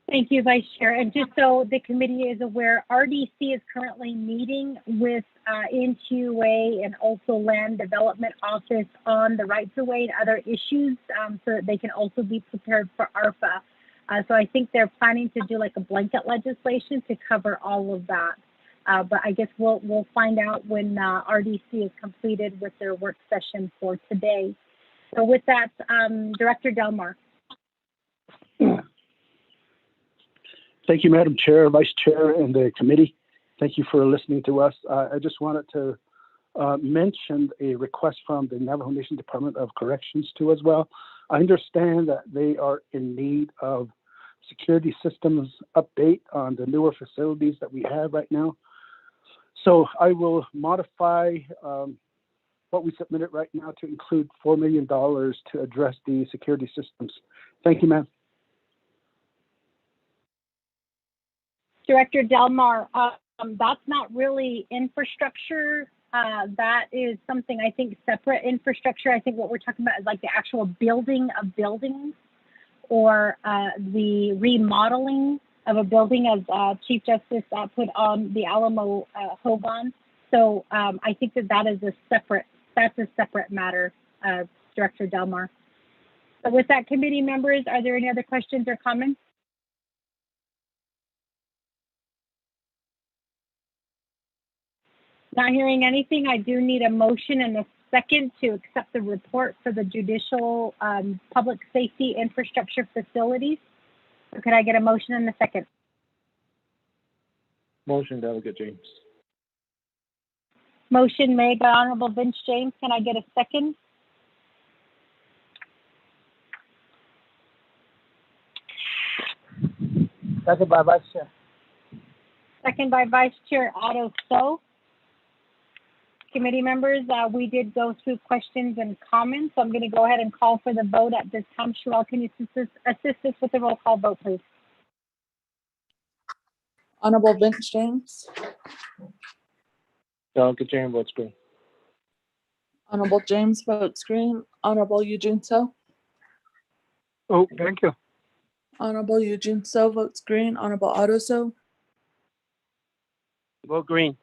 S2: Thank you, Vice Chair. And just so the committee is aware, RDC is currently meeting with NTUA and also Land Development Office on the rights of way and other issues, so that they can also be prepared for ARPA. So I think they're planning to do like a blanket legislation to cover all of that. But I guess we'll find out when RDC is completed with their work session for today. So with that, Director Delmar.
S3: Thank you, Madam Chair, Vice Chair, and the committee. Thank you for listening to us. I just wanted to mention a request from the Navajo Nation Department of Corrections too as well. I understand that they are in need of security systems update on the newer facilities that we have right now. So I will modify what we submitted right now to include $4 million to address the security systems. Thank you, ma'am.
S2: Director Delmar, that's not really infrastructure. That is something I think separate infrastructure. I think what we're talking about is like the actual building of buildings or the remodeling of a building, as Chief Justice put on the Alamo Hogan. So I think that is a separate matter, Director Delmar. So with that, committee members, are there any other questions or comments? Not hearing anything, I do need a motion and a second to accept the report for the judicial public safety infrastructure facilities. So could I get a motion and a second?
S17: Motion, Delegate James.
S2: Motion made by Honorable Vince James. Can I get a second?
S11: Second by Vice Chair.
S2: Second by Vice Chair Otto So. Committee members, we did go through questions and comments, so I'm going to go ahead and call for the vote at this time. Sherelle, can you assist us with the roll call vote, please?
S12: Honorable Vince James.
S17: Delegate James votes green.
S12: Honorable James votes green. Honorable Eugene So.
S11: Oh, thank you.
S12: Honorable Eugene So votes green. Honorable Otto So.
S17: Vote green.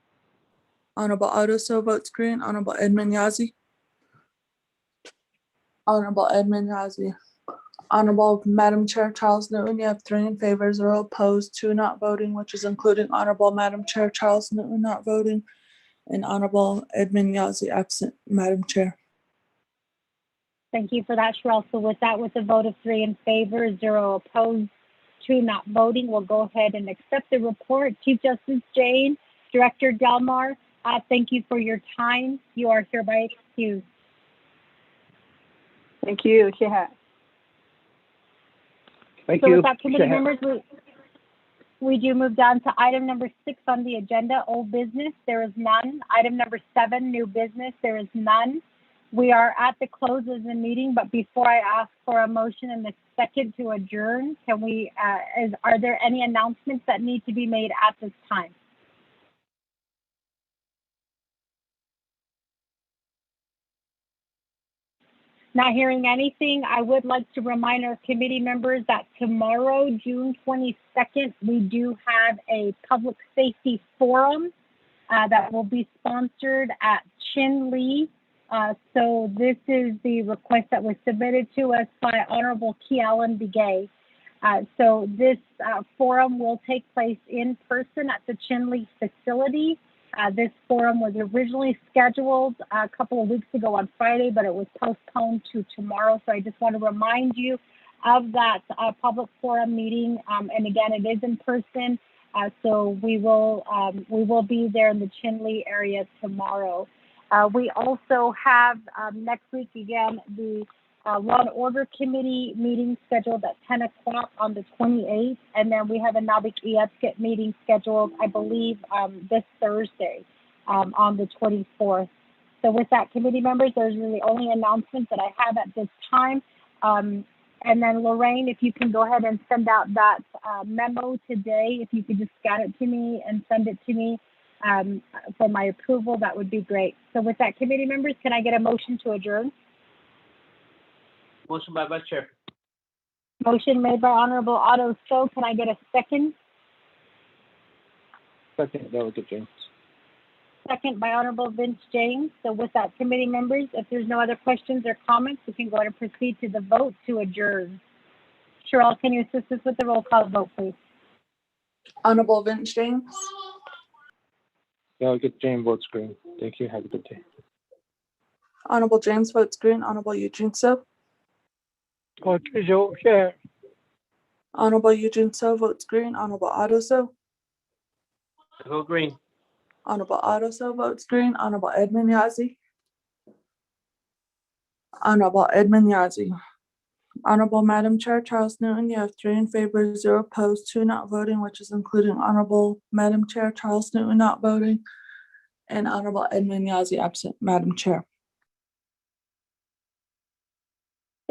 S12: Honorable Otto So votes green. Honorable Edmund Yazzie. Honorable Edmund Yazzie. Honorable Madam Chair Charles Newton, you have 3 in favor, 0 opposed, 2 not voting, which is including Honorable Madam Chair Charles Newton not voting, and Honorable Edmund Yazzie absent, Madam Chair.
S2: Thank you for that, Sherelle. So with that, with a vote of 3 in favor, 0 opposed, 2 not voting, we'll go ahead and accept the report. Chief Justice Jane, Director Delmar, thank you for your time. You are hereby excused.
S4: Thank you, Shahad.
S3: Thank
S2: so
S3: you.
S2: With that, committee members, we do move down to item number 6 on the agenda, old business. There is none. Item number 7, new business. There is none. We are at the close of the meeting, but before I ask for a motion and a second to adjourn, can we? Are there any announcements that need to be made at this time? Not hearing anything, I would like to remind our committee members that tomorrow, June 22nd, we do have a public safety forum that will be sponsored at Chin Lee. So this is the request that was submitted to us by Honorable Key Allen Begay. So this forum will take place in person at the Chin Lee facility. This forum was originally scheduled a couple of weeks ago on Friday, but it was postponed to tomorrow. So I just want to remind you of that public forum meeting. And again, it is in person. So we will be there in the Chin Lee area tomorrow. We also have next week again the Law and Order Committee meeting scheduled at 10 o'clock on the 28th, and then we have a Nabik-Iapskit meeting scheduled, I believe, this Thursday on the 24th. So with that, committee members, those are the only announcements that I have at this time. And then Lorraine, if you can go ahead and send out that memo today, if you could just scan it to me and send it to me for my approval, that would be great. So with that, committee members, can I get a motion to adjourn?
S18: Motion by Vice Chair.
S2: Motion made by Honorable Otto So. Can I get a second?
S17: Second, Delegate James.
S2: Second by Honorable Vince James. So with that, committee members, if there's no other questions or comments, we can go ahead and proceed to the vote to adjourn. Cheryl, can you assist us with the roll call vote, please?
S12: Honorable Vince James,
S17: Delegate Jane votes green. Thank you. Have a good day.
S12: Honorable James votes green. Honorable Eugene So,
S11: Patricio O'Shea,
S12: Honorable Eugene So votes green. Honorable Otto So,
S18: I vote green.
S12: Honorable Otto So votes green. Honorable Edmund Yazzie, Honorable Edmund Yazzie. Honorable Madam Chair, Charles Newton, you have 3 in favor, 0 opposed, 2 not voting, which is including Honorable Madam Chair, Charles Newton not voting, and Honorable Edmund Yazzie absent, Madam Chair.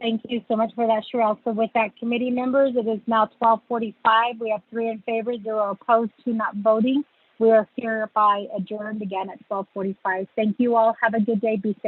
S2: Thank you so much for that, Cheryl. So with that, committee members, it is now 12:45. We have 3 in favor, 0 opposed, 2 not voting. We are hereby adjourned again at 12:45. Thank you all. Have a good day. Be safe.